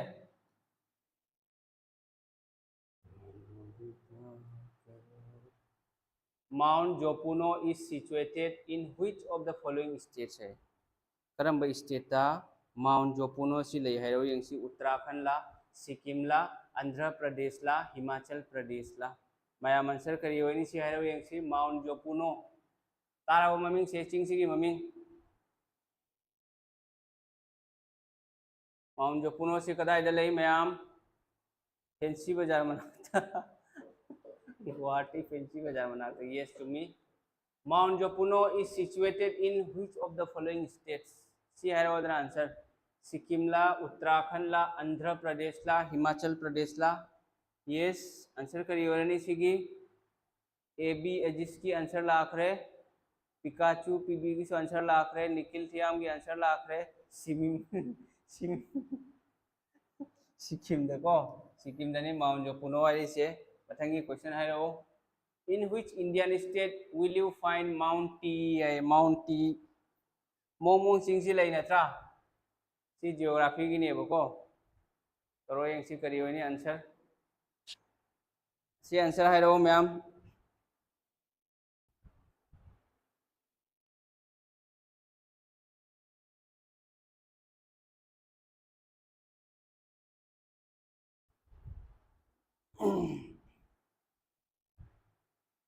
Mount Jopuno is situated in which of the following states है करम स्टेट ता माउंट जोपुनो सी ले है रो यंसी उत्तराखंड ला सिक्किम ला आंध्र प्रदेश ला हिमाचल प्रदेश ला माया आंसर करी होनी सी है रो यंसी माउंट जोपुनो तारा वो ममिंग से चिंग सी की ममिंग माउंट जोपुनो से कदा इधर ले मैम फैंसी बाजार मनाता गुवाहाटी फैंसी बाजार मनाता yes to me Mount Jopuno is situated in which of the following states? See here other answer. Sikkim la, Uttarakhand la, Andhra Pradesh la, Himachal Pradesh la. Yes, answer करिए और नहीं सीगी. A B edges की answer lakh रहे. Pikachu PB की answer lakh रहे. निखिल थियाम की answer lakh रहे. सिक्किम देखो. सिक्किम दने Mount Jopuno वाली से. पतंगी क्वेश्चन है वो. In which Indian state will you find Mount T? Mount T. Momong singsi lai natra. Si geography की नहीं बको. करो ये सी करियो नहीं आंसर. सी आंसर है रो मैम.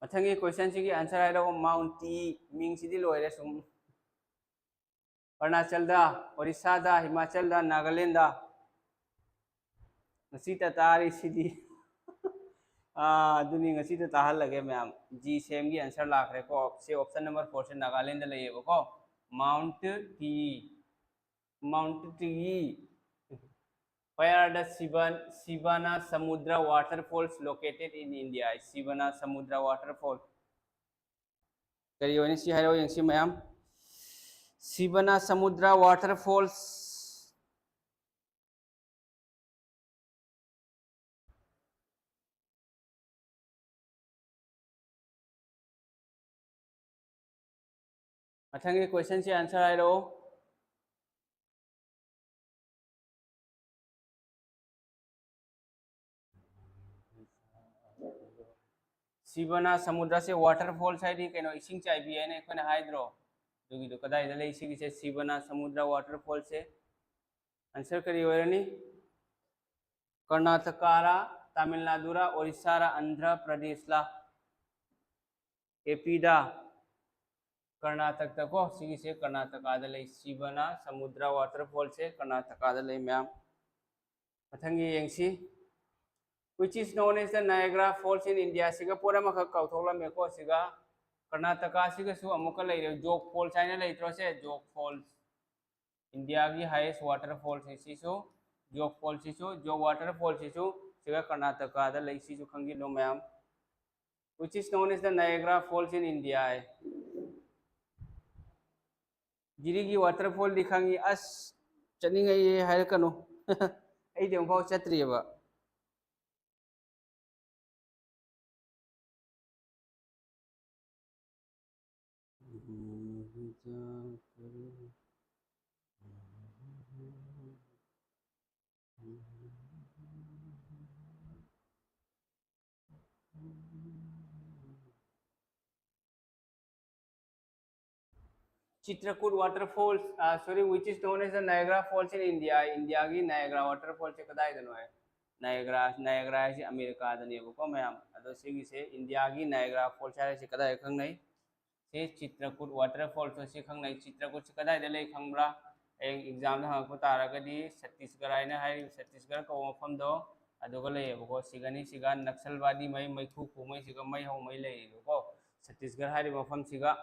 मथंगी क्वेश्चन सी की आंसर है रो माउंट टी. मिंग सी दी लोए सुम. अरुणाचल दा, ओडिशा दा, हिमाचल दा, नागालैंड दा. नसी तारी सी दी. दुनी ngasi तो ताहल लगे मैम जी सेम की आंसर लाख रहे को से ऑप्शन नंबर 4 से नागालैंड ले ये को mount T where are the Sivana Samudra waterfalls located in India Sivana Samudra waterfall करियो ने सी हारो यंसी मैम Sivana Samudra waterfalls मथंगे क्वेश्चन से आंसर आए रो सिवना समुद्र से वाटरफॉल साइड ही कनो इसिंग चाय भी है ने कोने हाइड्रो दुगी दो कदा इधर इसी से सिवना समुद्र वाटरफॉल से आंसर करियो रनी कर्नाटका रा तमिलनाडु रा ओडिशा रा आंध्र प्रदेश ला एपी दा कर्नाटक तको सिगी से कर्नाटका दा ले सिवना समुद्र वाटरफॉल से कर्नाटका दा ले ma'am मथंगी यंगसी which is known as the Niagara Falls in India siga pura ma khak kaw thokla me ko siga Karnataka siga su amuka lai Jog Falls China lai tro se Jog Falls India की highest waterfall है Sissu Jog Falls Sissu जो waterfall Sissu सिगा Karnataka दा lai सिसु खंगी लो ma'am which is known as the Niagara Falls in India है गिरी की waterfall दिखांगी अस चनी गई ये हायर कनो ऐ देव भाव चतरी है बा Chitrakoot waterfalls sorry which is known as the Niagara Falls in India India की नायग्रा वाटरफॉल से कदाइदनो है नायग्रा है अमेरिका दनेबको मैम अदो सिगी से इंडिया की नायग्रा फॉल्स है से कदाइ खंगनै से चित्रकूट वाटरफॉल तो से खंगनै चित्रकूट से कदाइदा लै खंगब्रा एग्जाम दा हंगको तारगदी छत्तीसगढ़ है छत्तीसगढ़ को मफम दो अदुगा लेबको सिगनी सिगा नक्सलवादी मई मैखु खुमै सिगा मई हौ मई लेबको छत्तीसगढ़ है मफम सिगा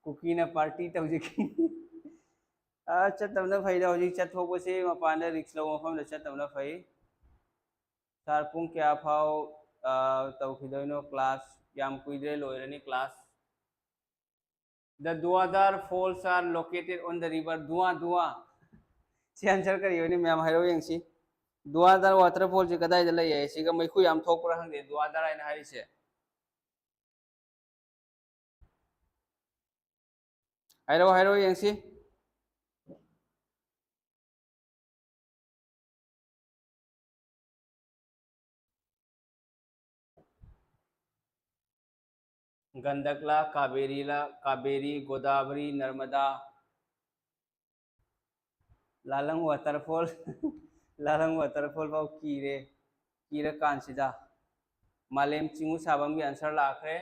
कुकी ना पार्टी तौजिकी चतमना फैदा हजिक चथोबसे मपान रिक्स लो मफम द चतमना फै सार पुंग क्या फाव तौखिदोइनो क्लास याम कुइदरे लोइरनी class The Duadar Falls are located on the river Dua. Si answer kariyo ni ma'am हाइरो यंगसी Duadar waterfall से कदाइ दले ये सिगा मैखु याम थोकरा हंगे Duadar आइन हारि से हाइरो यंगसी गंडकला कावेरी गोदावरी नर्मदा लालंग वाटरफॉल लालंग वाटरफॉल बाव कीरे कांसिदा मालेम चिंगू साबम की आंसर लाखरे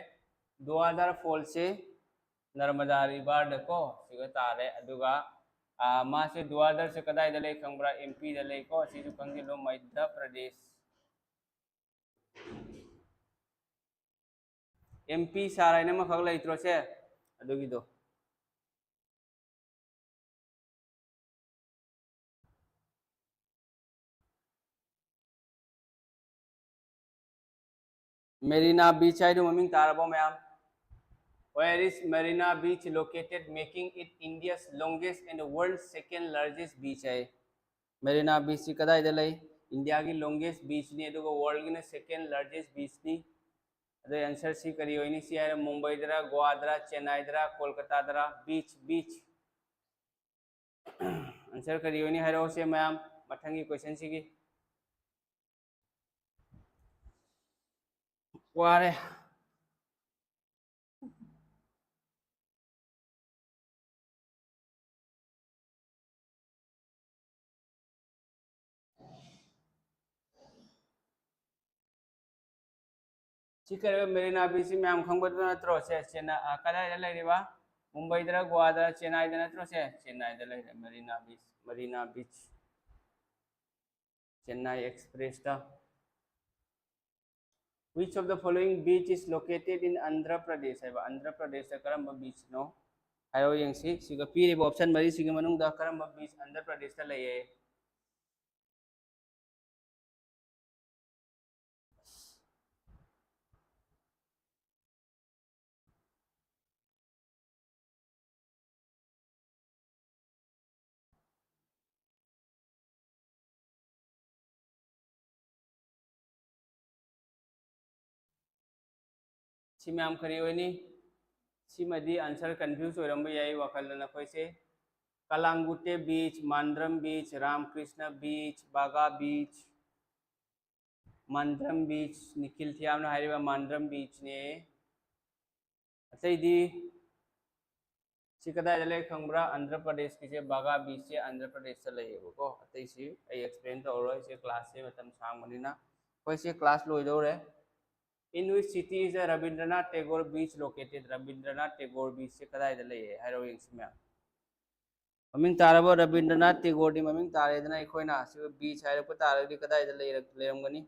दुआदार फॉल से नर्मदा रिवर दको सिगा तारे अदुगा मा से दुआदार से कदाइ दले खंगब्रा एमपी दले को सिजु खंगिलो मध्य प्रदेश एमपी सारायने मखक लैत्रो से अदुगिदो Marina Beach I do mamiing tarabo ma'am Where is Marina Beach located, making it India's longest and the world's second largest beach है Marina Beach से कदाइ दले इंडिया की longest beach ने तो world की second largest beach नी अदो answer C करियो इनी सी है मुंबई दरा गोवा दरा चेन्नई दरा कोलकाता दरा बीच आंसर करियो इनी है से मैम मथंगी क्वेश्चन सी की वारे मेरीना बीच मैम खंबद नत्रो से चेन्नई कदाइ लेरिबा मुंबई दरा गोवा दरा चेन्नई द नत्रो से चेन्नई द लेरे मरीना बीच चेन्नई एक्सप्रेस दा Which of the following beach is located in Andhra Pradesh है Andhra Pradesh करम beach नो हायो यंगसी सिगा पीरे ऑप्शन मरी सिगा मनुंग दा करम beach Andhra Pradesh दा लये सी मैम करियोनी सी मदी आंसर कंफ्यूज हो रंब याई वकल न कोइसे कलांगुटे बीच मांद्रम बीच रामकृष्ण बीच बागा बीच मांद्रम बीच निखिल थियाम न हारिबा मांद्रम बीच ने अतैदी सी कदाइ दले खंगब्रा आंध्र प्रदेश की से बागा बीच से आंध्र प्रदेश से लयेबको अतै सी आई एक्सप्लेन तौरो से क्लास से मतम सांगमनिना कोइ से class लोइदोरे In which city is the Rabindranath Tagore beach located? Rabindranath Tagore beach से कदाइ दले है हाइरो यंगसी मैम ममिंग तारबो रविंद्रनाथ टैगोर दी ममिंग तारे दना इखोइना सि बीच हाइरो को तारदी कदाइ दले लेरमगनी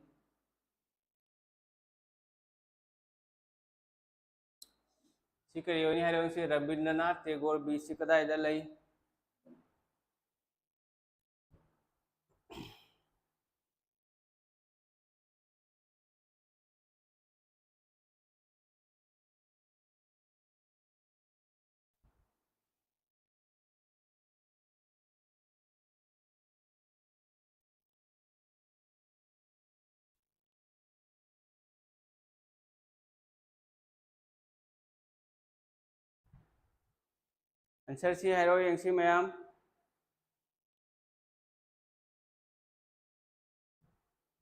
सी करियोनी हाइरो से रविंद्रनाथ टैगोर बीच से कदाइ दले आंसर सी हाइरो यंगसी मैम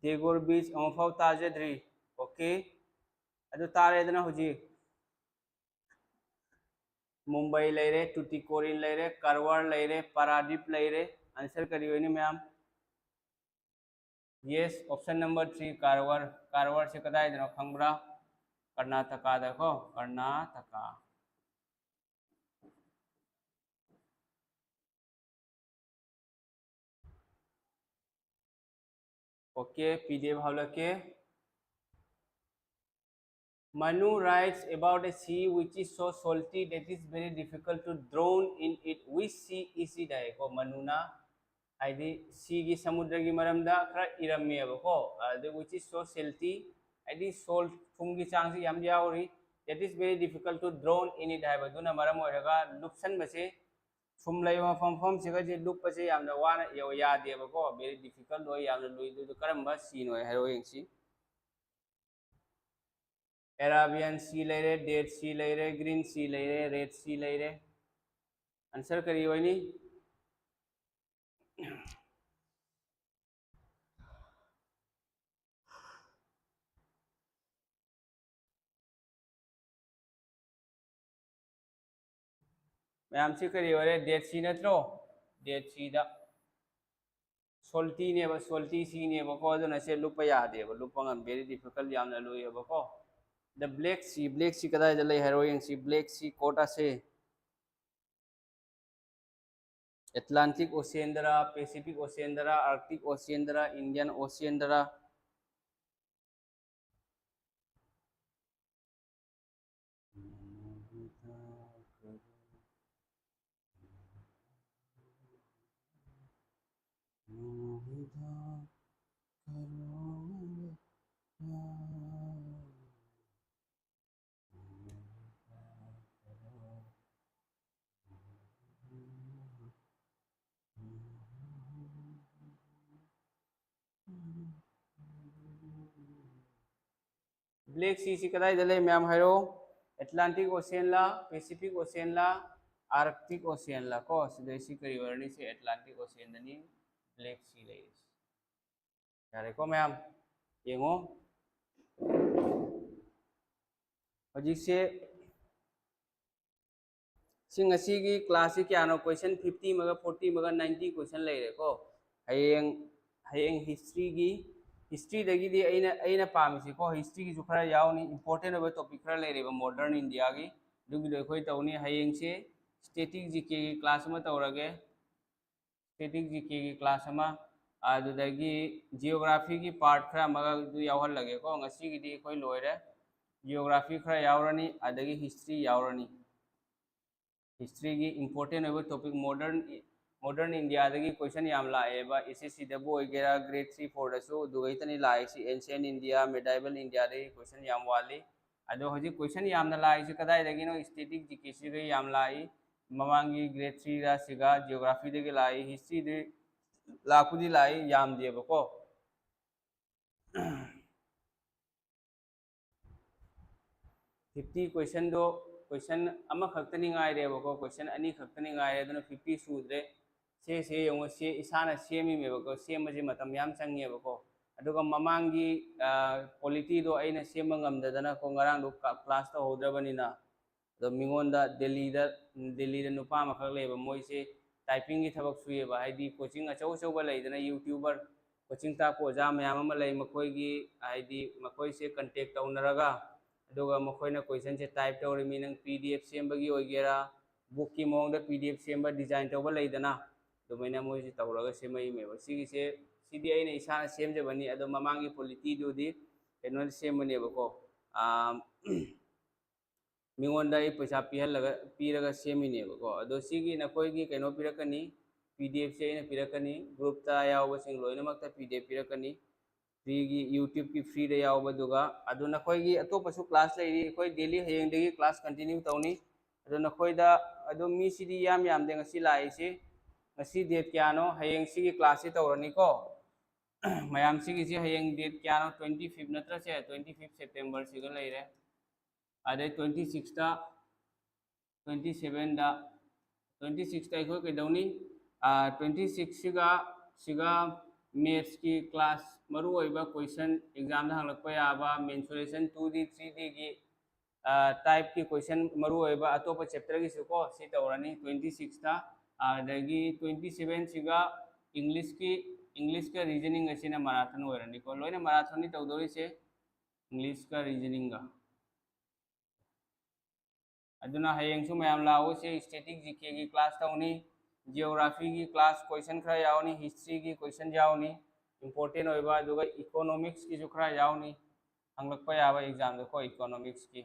टैगोर बीच अमफाव ताजद्री ओके अदु तारे दना हुजी मुंबई लेरे, टुटीकोरिन लेरे, करवार लेरे, पारादीप लेरे, आंसर करियो नि ma'am. Yes, option number 3 Karwar. Karwar से कदाई देनो खंगब्रा? कर्नाटका देखो, कर्नाटका। ओके, पीडीएफ हावलके। Manu writes about a sea which is so salty that it is very difficult to drown in it. Which sea is it? Ko Manuna haidi sea gi samudra gi maramda khara iramme ko which is so salty haidi salt thum gi chang si yam yauri that is very difficult to drown in it haiba duna maram oiraga lupsan base thum lai ma fam se ga je lup base yamna wana ya de ko very difficult oi yamna lui du karamba sea no hero yengsi Arabian Sea लेरे, Dead Sea लेरे, Green Sea लेरे, Red Sea लेरे, answer करिए वही ma'am से करिए वाले Dead Sea नत्रो Dead Sea दा salty ने बस salty sea ने बको तो नशे लुप याद है लुप पंगम very difficult याम न लुई है बको the Black Sea कदा जले heroine sea Black Sea Kota से Atlantic Ocean दरा Pacific Ocean दरा Arctic Ocean दरा Indian Ocean दरा ब्लैक सी कदाई दले मैम हैरो एटलांटिक ओशियन ला पैसिफिक ओशियन ला आर्कटिक ओशियन ला को सिदेसी करिवरनी से एटलांटिक ओशियन दनी ब्लैक सी ले यारे को मैम येंगो हजी से सिंग असीगी क्लास से क्या नो क्वेश्चन 50 मगा 40 मगा 90 क्वेश्चन ले रे को हयेंग हयेंग हिस्ट्री दगी दी अइना पामिसी को हिस्ट्री की जुखरा यावनी इंपोर्टेंट ओबे टॉपिक खरा ले रे मॉडर्न इंडिया की दुगी दो खोई तौनी हयेंग से स्टैटिक जीके की क्लास में तौरगे स्टैटिक जीके की क्लास में आदुदगी जियोग्राफी की पार्ट खरा मगा दु यावहल लगे को ngasi की दी खोई लोइरे जियोग्राफी खरा यावरनी आदगी हिस्ट्री यावरनी हिस्ट्री की इंपोर्टेंट ओबे टॉपिक मॉडर्न इंडिया दगी क्वेश्चन याम लाएबा एसएससी दबो गेरा ग्रेड 3 4 दसो दुगैतनी लाइसी एंशियंट इंडिया मेडाइवल इंडिया दगी क्वेश्चन याम वाली अदो हजी क्वेश्चन याम लाइसी कदाई दगी नो स्टैटिक जीके दगी याम लाई ममांगी ग्रेड 3 रा सिगा जियोग्राफी दगी लाई हिस्ट्री दे लाकुदी लाई याम देबको 50 क्वेश्चन दो क्वेश्चन अमा खक्तनी गायरेबको क्वेश्चन अनी खक्तनी गायरे अदुना 50 सूद्रे से यंगो से इसाना सेमी मेबको सेमजे मतम याम चंगेबको अदुगा ममांगी क्वालिटी दो अइना सेम ngamdadana को ngarang दो क्लास तो होद्रबनिना दो मिंगोंदा दिल्ली दा नुपा मखक लेबा मोइसे टाइपिंग की थबक सुयेबा हाइदी कोचिंग अचौ अचौबा लेदना यूट्यूबर कोचिंग ताको ओजा मयाम अमा लई मखोइगी हाइदी मखोइसे कांटेक्ट तौनरगा अदुगा मखोइना क्वेश्चन से टाइप तौरमी नंग पीडीएफ सेमबगी ओइगेरा बुक की मोंग दा पीडीएफ सेमबा डिजाइन तौबा लेदना दुमैना मोइसे तौरगा सेमई मेबा सिगिसे सिदी अइना इसाना सेमजबनी अदो ममांगी क्वालिटी दुदी केनो सेमनेबको मिंगोंदा ई पैसा पीरगा सेमिनेबको अदो सिगी नकोइगी केनो पिरकनी पीडीएफ से अइना पिरकनी ग्रुप ता यावबसिंग लोइनमक्ता पीडीएफ पिरकनी फ्री की यूट्यूब की फ्री दे यावबदुगा अदो नकोइगी अतोपसु क्लास लेरी कोई डेली हयेंदगी क्लास कंटिन्यू तौनी अदो नकोइदा अदो मी सिदी याम दे ngasi लाइसे ngasi डेट क्यानो हयेंग सिगी क्लास से तौरनी को मयाम सिगी से हयेंग डेट क्यानो 25 नत्र से 25 सितंबर सिगा लेरे अदे 26 दा 27 दा 26 दा इखो केदौनी 26 सिगा मैथ्स की क्लास मरु ओइबा क्वेश्चन एग्जाम दा हंगलकपा याबा मेंसुरेशन 2D 3D की टाइप की क्वेश्चन मरु होइबा अतोप चैप्टर की सुको सी तौरनी 26 ता अदगी 27 सिगा इंग्लिश का रीजनिंग असिना मैराथन होरनी को लोइना मैराथन नि तौदोरी से इंग्लिश का रीजनिंग का अदुना हयेंसु मयाम लाओ से स्टैटिक जीके की क्लास तौनी जियोग्राफी की क्लास क्वेश्चन खरा यावनी हिस्ट्री की क्वेश्चन यावनी इंपोर्टेंट होइबा अदुगा इकोनॉमिक्स की जो खरा यावनी हंगलकपा याबा एग्जाम देखो इकोनॉमिक्स की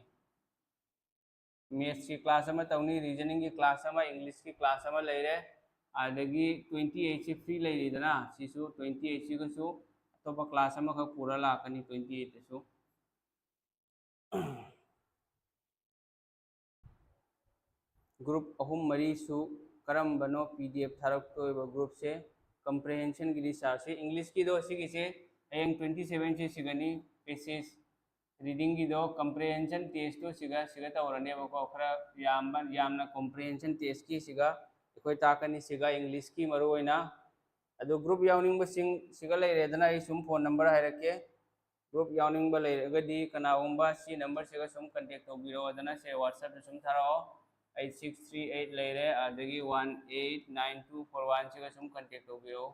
मैथ्स की क्लास अमा तौनी रीजनिंग की क्लास अमा इंग्लिश की क्लास अमा लेरे आदगी 28 से फ्री लेरीदना सिसु 28 सिगसु अतोपा क्लास अमा खक पूरा लाकनी 28 सु ग्रुप अहुम मरीसु करम बनो पीडीएफ थारक्तो ग्रुप से कंप्रहेंशन की रिसर्च से इंग्लिश की दो सिगी से एंग 27 से सिगनी पेसेस रीडिंग की दो कंप्रहेंशन टेस्ट तो सिगा सिगा तौरने बको खरा यामना कंप्रहेंशन टेस्ट की सिगा कोई ताकनी सिगा इंग्लिश की मरुना अदो ग्रुप यावनिंग सिंग सिगा लेरेदना आई सुम फोन नंबर हायरके ग्रुप यावनिंग लेरगदी कनागुंबा सी नंबर सिगा सुम कांटेक्ट तौबिरोदना से व्हाट्सएप सुम थाराओ 8638 लेरे अदगी 189241 सिगा सुम कांटेक्ट तौबिरो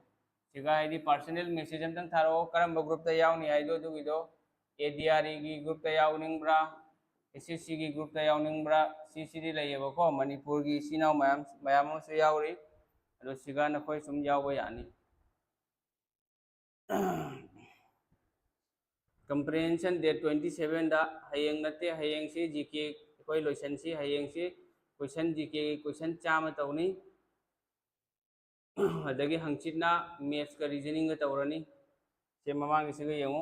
सिगा आईडी पर्सनल मैसेज अंतंग थाराओ करम ग्रुप ता यावनी आइदो दुगिदो एडीआरई की ग्रुप ता यावनिंगब्रा एसएससी की ग्रुप ता यावनिंगब्रा सीसीडी लेयेबको मणिपुर की सिनाव मयाम मयाम से यावरी अदो सिगा नखोय सुम यावो यानी कंप्रहेंशन डेट 27 दा हयेंग नते हयेंग से जीके कोई लोशन से हयेंग से क्वेश्चन जीके क्वेश्चन चाम तौनी अदगी हंचितना मैथ्स का रीजनिंग तौरनी से ममांग सिगा येंगो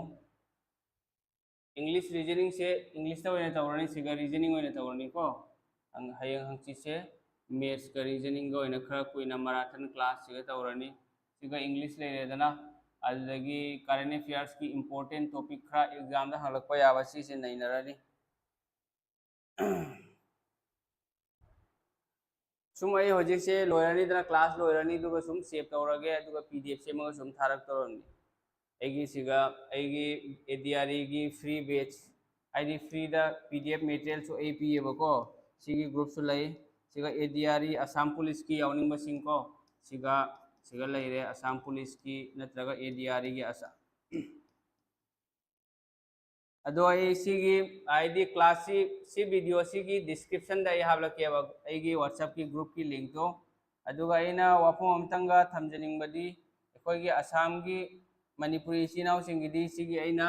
इंग्लिश रीजनिंग से इंग्लिश तौरनी सिगा रीजनिंग तौरनी को हयेंग हंचि से मैथ्स का रीजनिंग खरा कुना मैराथन क्लास सिगा तौरनी सिगा इंग्लिश लेरेदना अदगी करंट अफेयर्स की इंपोर्टेंट टॉपिक खरा एग्जाम दा हलकपा याबा से नैनरनी सुम आई होजिक से लोयरनी दना क्लास लोयरनी दुगा सुम सेव तौरगे दुगा पीडीएफ से मगा सुम थारक तौरनी एगी सिगा एगी एडीआरई की फ्री बैच आईडी फ्री दा पीडीएफ मटेरियल सो एपी एबको सिगी ग्रुप सु लई सिगा एडीआरई असम पुलिस की यावनिंग बसिंग को सिगा सिगा लेरे असम पुलिस की नत्रगा एडीआरई की असा अदो आई सिगी आईडी क्लास सी वीडियो सिगी डिस्क्रिप्शन दा हाबलके आईगी व्हाट्सएप की ग्रुप की लिंक तो अदुगा आइना वाफम अमतंगा थमजनिंग बदी अखोगी असम की मणिपुरी इचिनाव सिंगिदी सिगी आइना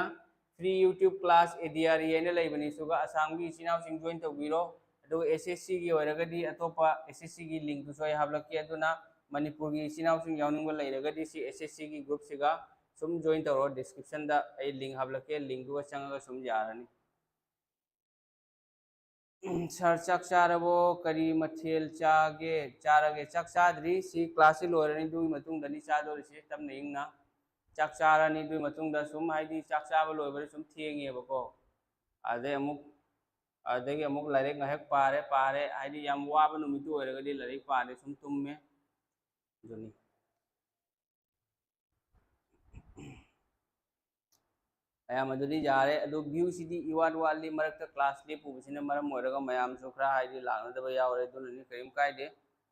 फ्री यूट्यूब क्लास एडीआरई आइना लेबनी सुगा असम की इचिनाव सिंग जॉइन तौबिरो अदुगा एसएससी की ओरगदी अतोपा एसएससी की लिंक तो सोय हाबलके अदुना मणिपुर की इचिनाव सिंग यावनिंग लेरगदी सी एसएससी की ग्रुप सिगा सुम जॉइन तौरो डिस्क्रिप्शन दा आई लिंक हाबलके लिंक दुगा चंगा सुम यारनी सर चक चारबो करी मथेल चागे चारगे चक चाद्री सी क्लास लोरनी दुई मतुंग दनी चादोरिसे तमने इंगना चक चारनी दुई मतुंग दा सुम हाइदी चक चाबो लोइबरे सुम थेंगेबको आदे अमुक लाइरेक ngahek पारे हाइदी याम वाबा नुमितु ओरगदी लाइरेक पारे सुम तुmme जोनी मैम अदुदी जारे अदु व्यू सिदी इवाद वाली मरकता क्लास ले पुबसिने मरम ओरगा मैम सो खरा हाइदी लानदबा यावरे दुननि करिम कायदे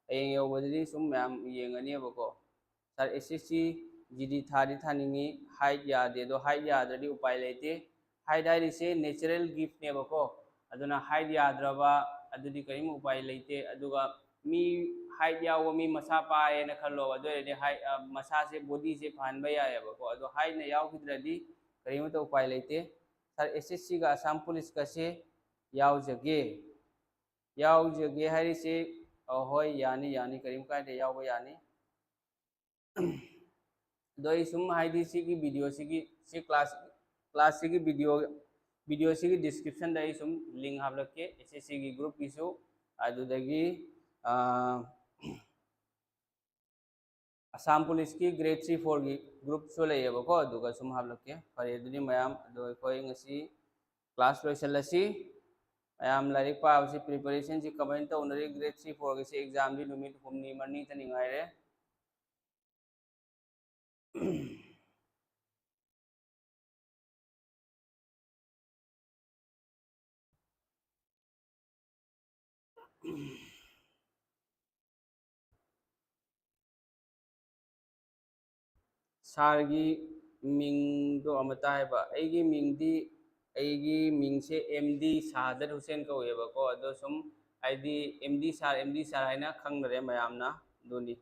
अयें यौबदि सुम मैम येंगनिबको सर एसएससी जीडी थादी थानिंगी हाइट यादे दो हाइट यादरदी उपाय लेते हाइट हाइरिसे नेचुरल गिफ्ट नेबको अदुना हाइट याद्रबा अदुदी करिम उपाय लेते अदुगा मी हाइट याव मी मसा पाए न खल्लो अदुरेदि हाइट मसा से बॉडी से फानबा यायबको अदु हाइट न यावखिद्रदी करीम तो उपाय लेते सर एसएससी का असम पुलिस का से यावजगे हरी से होय यानी यानी करीम का दे याव यानी दो सुम हाइदी सी की वीडियो सी क्लास की वीडियो सी की डिस्क्रिप्शन दा सुम लिंक हाबलके एसएससी की ग्रुप की सु अदुदगी असम पुलिस की ग्रेड 3-4 की ग्रुप सो लेबको अदुगा सुम हाबलके फरे अदुदी मयाम अदो कोई ngasi क्लास लोइसलसी मयाम लाइक पाबसी प्रिपरेशन से कमेंट तौनरी ग्रेड 3-4 की एग्जाम दी नुमित हुमनी मरनी तनिंगाइरे सारगी मिंग दो अमता है बा एगी मिंगदी एगी मिंग से एमडी सादर हुसैन को ये बको अदो सुम आईडी एमडी सार है ना खंग रे मयामना दोनी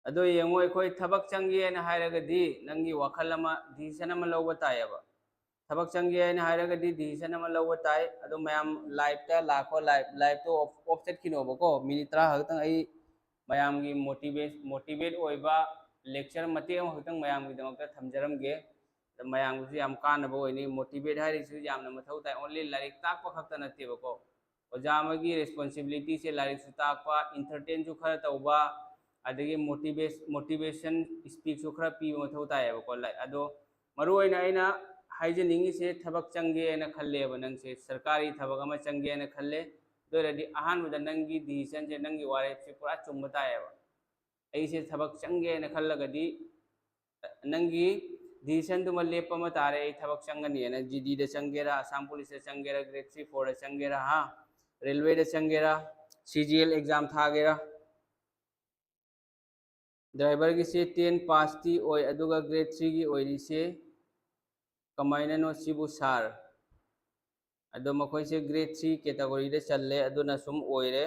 अदो येंगो अखोई थबक चंगे ना हायरगदी नंगी वखल अमा डिसीजन अमा लौब तायबा थबक चंगे ना हायरगदी डिसीजन अमा लौब ताय अदो मयाम लाइव ता लाखो लाइव तो ऑफ सेट किनोबको मिनिट 30 हतंग आई मयाम की मोटिवेट ओइबा लेक्चर मते अमा हतंग मयाम की दमक थमजरमगे मयाम की याम कानबो ओइनी मोटिवेट हायरिसु यामना मथौ ताय ओनली लाइक ताकपा खक्ता नतेबको ओजा अमगी रिस्पांसिबिलिटी से लाइक सु ताकपा इंटरटेन सु खरा तौबा अदगी मोटिवेशन स्पीच सु खरा पी मथौ तायबको अदो मरु ओइना आइना हाइजनिंगी से थबक चंगे ना खल्लेब नंगसे सरकारी थबक अमा चंगे ना खल्ले दोरदी अहानबदा नंगी डिसीजन से नंगी वारेप से पूरा चुम्ब तायबा ऐसे थबक चंगे ना खल्लगदी नंगी डिसीजन दुमा लेप अमा तारे ऐ थबक चंगनी ना जीडी दे चंगेरा आसाम पुलिस दे चंगेरा ग्रेड 3 4 दे चंगेरा हा रेलवे दे चंगेरा सीजीएल एग्जाम थागेरा ड्राइवर की से 10 पास ती ओय अदुगा ग्रेड 3 की ओइरी से कमाइना नो सिबु सार अदो मखोय से ग्रेड 3 कैटेगरी दे चल्ले अदुना सुम ओइरे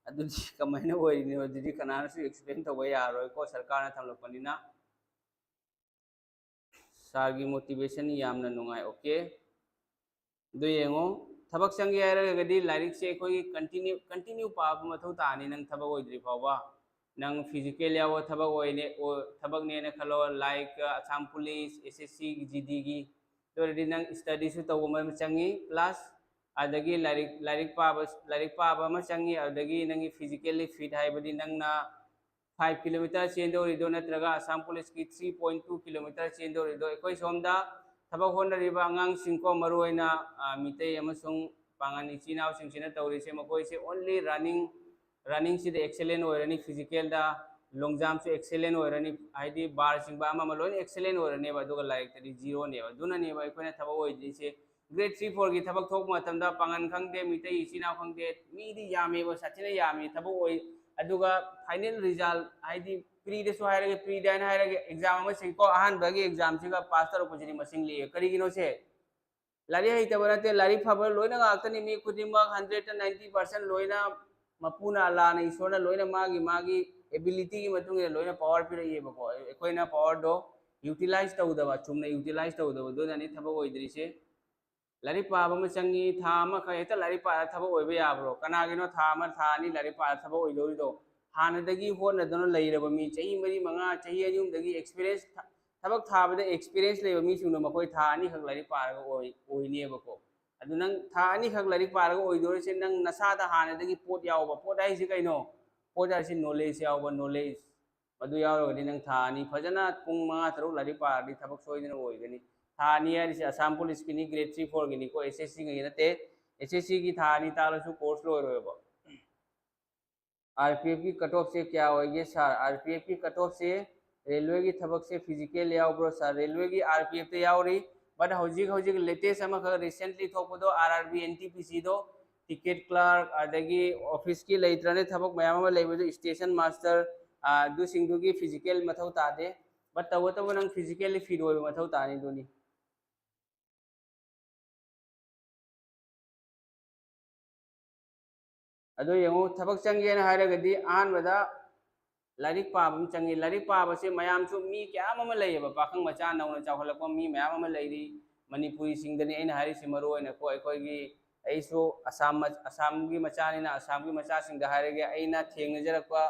अदुदी कमाइना ओइरिनि अदुदी कनाना सु एक्सप्लेन तब यारोय को सरकार ना थमलपनिना सार की मोटिवेशन यामना नुंगाय ओके दो येंगो थबक संगे आयरगदी लाइरिक से कोई कंटिन्यू पाब मथौ तानी नंग थबक ओइद्रि फावबा नंग फिजिकल यावो थबक ओइने ओ थबक ने खलो like Assam police SSC GD की दोरदी नंग स्टडी सु तव म चंगी प्लस अदगी लाइरिक पाब म चंगी अदगी नंगी फिजिकली फिट हाइबदी नंगना 5 किलोमीटर चेंदोरिदो नत्रगा आसाम पुलिस की 3.2 किलोमीटर चेंदोरिदो एकोई सोमदा थबक होनरिबा आंगांग सिंको मरुइना मितै अमसुंग पांगन इचिनाव सिंसिना तौरिसे मकोइसे ओनली रनिंग से एक्सेलेंट होरनी फिजिकल दा लॉन्ग जंप से एक्सेलेंट होरनी आइदी बार सिंबा अमा लोन एक्सेलेंट होरनी बदुगा लाइक तरी जीरो ने दुना ने बा थबक होइदिसे ग्रेड 3 4 की थबक थोक मतमदा पांगन खंगदे मितै इचिनाव खंगदे मीदी यामे बो साथिना यामे थबक होइ अदुगा फाइनल रिजल्ट आइदी प्री दे सो हायरगे प्री दाइन हायरगे एग्जाम अमा सिंको अहान बगी एग्जाम सिगा पास तरो पुजिनी मसिंग लिए करिगिनो से लारी हैतबा नते लारी फाबर लोइना गाक्तनी मी खुदिमक 190% लोइना मपुना लाना इसोना लोइना मागी एबिलिटी की मतुंग लोइना पावर पिरइए बको एकोइना पावर दो यूटिलाइज तौदबा चुमना यूटिलाइज तौदबा दो नानी थबक ओइद्रिसे लारी पाब म चंगी था म खयता लारी पा थबक ओइबे याब्रो कनागिनो था म था नि लारी पा थबक ओइदोरिदो हानदगी होनदनो लैरबा मी चही मरी मंगा चही अजुमदगी एक्सपीरियंस थबक थाबदे एक्सपीरियंस लेबा मी सुनो मकोय था नि खक लारी पारगा ओइनेबको अदु नंग था नि खक लारी पारगा ओइदोरिसे नंग नसादा हानदगी पोट यावबा पोट हाइसे कइनो पोट हाइसे नॉलेज यावबा नॉलेज मदु यावरगदि नंग था नि फजना पुंग मंगा तरुक लारी पारदि थबक सोइदना ओइगनी था नि हाइसे आसाम पुलिस की नि ग्रेड 3 4 की नि को एसएससी की नते एसएससी की था नि तालसु कोर्स लोयरोबा आरपीएफ की कट ऑफ से क्या होगी सर आरपीएफ की कट ऑफ से रेलवे की थबक से फिजिकल याब्रो सर रेलवे की आरपीएफ तो यावरी बट हौजिक लेटेस्ट रिसेंटली थोपदो आरआरबी एनटीपीसी दो टिकेट क्लर्क अदगी ऑफिस की लेत्रने थबक मयाम लेबदो स्टेशन मास्टर दुसिंगदुगी फिजिकल मथौ तादे बट तब नंग फिजिकली फिट होय मथौ तानी दुनी अदो यंगो थबक चंगेना हायरगदी आहानबदा लारिक पाबम चंगी लारिक पाबसे मयाम सु मी क्याम अमा लैयबा पाखंग मचा नौना चाखलको मी मयाम अमा लैरी मणिपुरी सिंगदनी ऐना हारि सिमरो ऐना को अखोगी ऐसो असम की मचानी ना असम की मचा सिंग हायरगे ऐना थेंगजरकपा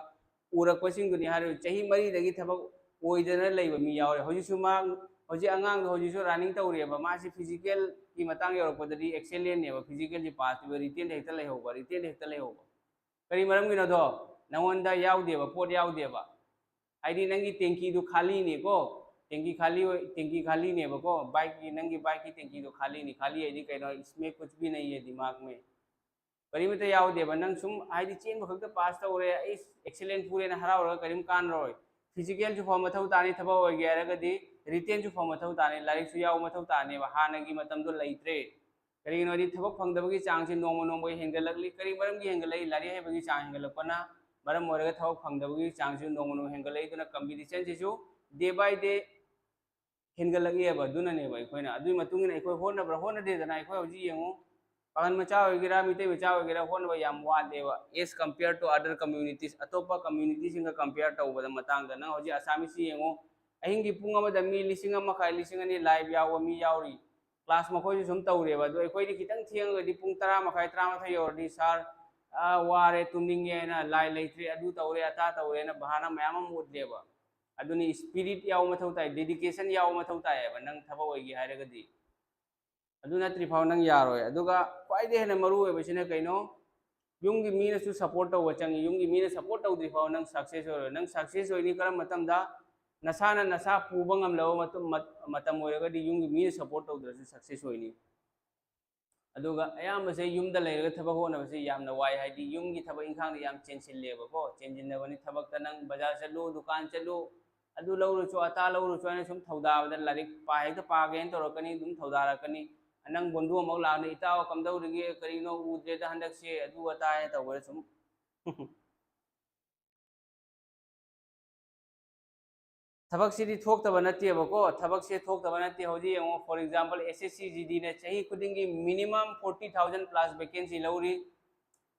उरकपा सिंगदनी हारि चही मरी दगी थबक ओइदना लैबा मी यावरे होजिसु मा होजि अंगांग होजिसु रनिंग तौरेबा मासी फिजिकल की मतंग योरकपदरी एक्सेलेंट नेबा फिजिकल जी पास रिटेन हेक्ता लेहोबा रिटेन हेक्ता लेहोबा करी मरम गिनो दो नंगोंदा यावदेबा पोट यावदेबा आइदी नंगी टेंकी दु खाली ने को टेंकी खाली ने बको बाइक की नंगी बाइक की टेंकी दु खाली है कहीं इसमें कुछ भी नहीं है दिमाग में करीम तो यावदेबा नंग सुम आइदी चेन बखत पास तौरे एक्सीलेंट पूरे हरावर करीम कान रोय फिजिकल जो फॉर्म मथौ तानी थबक होगे हैरगदी रिटेन जो फॉर्म मथौ तानी लाइक सु याव मथौ तानी हानगी मतम दो लेत्रे करिगिनोदि थबक फंगदबगी चांग से नोंम नोंम हेंगलगली करि मरमगी हेंगलई लारि हेबगी चांग हेंगलपना मरम ओरगा थबक फंगदबगी चांग से नोंम नोंम हेंगलई दुना कंपटीशन सिसु डे बाय डे हेंगलगीबा दुननेबा अखोइना अदुई मतुंगिना अखोइ होनब्रा होनदेदना अखोइ हौजि येंगो पागन मचा होगिरा मिते मचा होगिरा होनबा याम वादेबा as compare to other communities अतोपा कम्युनिटी सिंगा कंपेयर तौबदा मतंगदा ना हौजि आसामी सि येंगो अहिंगी पुंग अमदा मी लिसिंग अमा खाइ लिसिंग अनि लाइव याव मी यावरी क्लास मखोइ सुम तौरेबा दो अखोइदि खितंग थियंगदी पुंग 10 मखाइ 13 योरदी सर वारे तुमनिंगे ना लाइ लेत्रे अदु तौरे अता तौरे ना बहाना मयाम मोदलेबा अदुनी स्पिरिट याव मथौ ताइ डेडिकेशन याव मथौ ताइ बा नंग थबा होइगी हायरगदी अदु नत्रि फाव नंग यारोय अदुगा क्वाइदे हेना मरु होइबसिना कइनो युंगी मीना सु सपोर्ट तौबा चंगी युंगी मीना सपोर्ट तौद्रि फाव नंग सक्सेस होय नंग सक्सेस होइनी करम मतमदा नसाना नसा पुबा ngamlaw matam होइरगदी युंगी मीना सपोर्ट तौद्रसु सक्सेस होइनी अदुगा अयामसे युमदा लेरगा थबक होनबसे यामना वाइ हाइदि युंगी थबक इंखांग याम चेंसिलेबको चेंजिनबनी थबक तनंग बाजार चलु दुकान चलु अदु लौरुचो अता लौरुचो अने सुम थौदाबदा लारिक पाहेक पागेन तोरकनी दुम थौदारकनी नंग बंधु अमक लाने इताव कमदौरिगे करिनो उद्रेदा हंदकसे अदु अताय तौबरे सुम थबक सिदी थोक्तबा नत्तेबको थबक से थोक्तबा नत्ते हौजी यंगो फॉर एग्जांपल एसएससी जीडी ने चाही खुदिंगी मिनिमम 40,000 प्लस वैकेंसी लौरी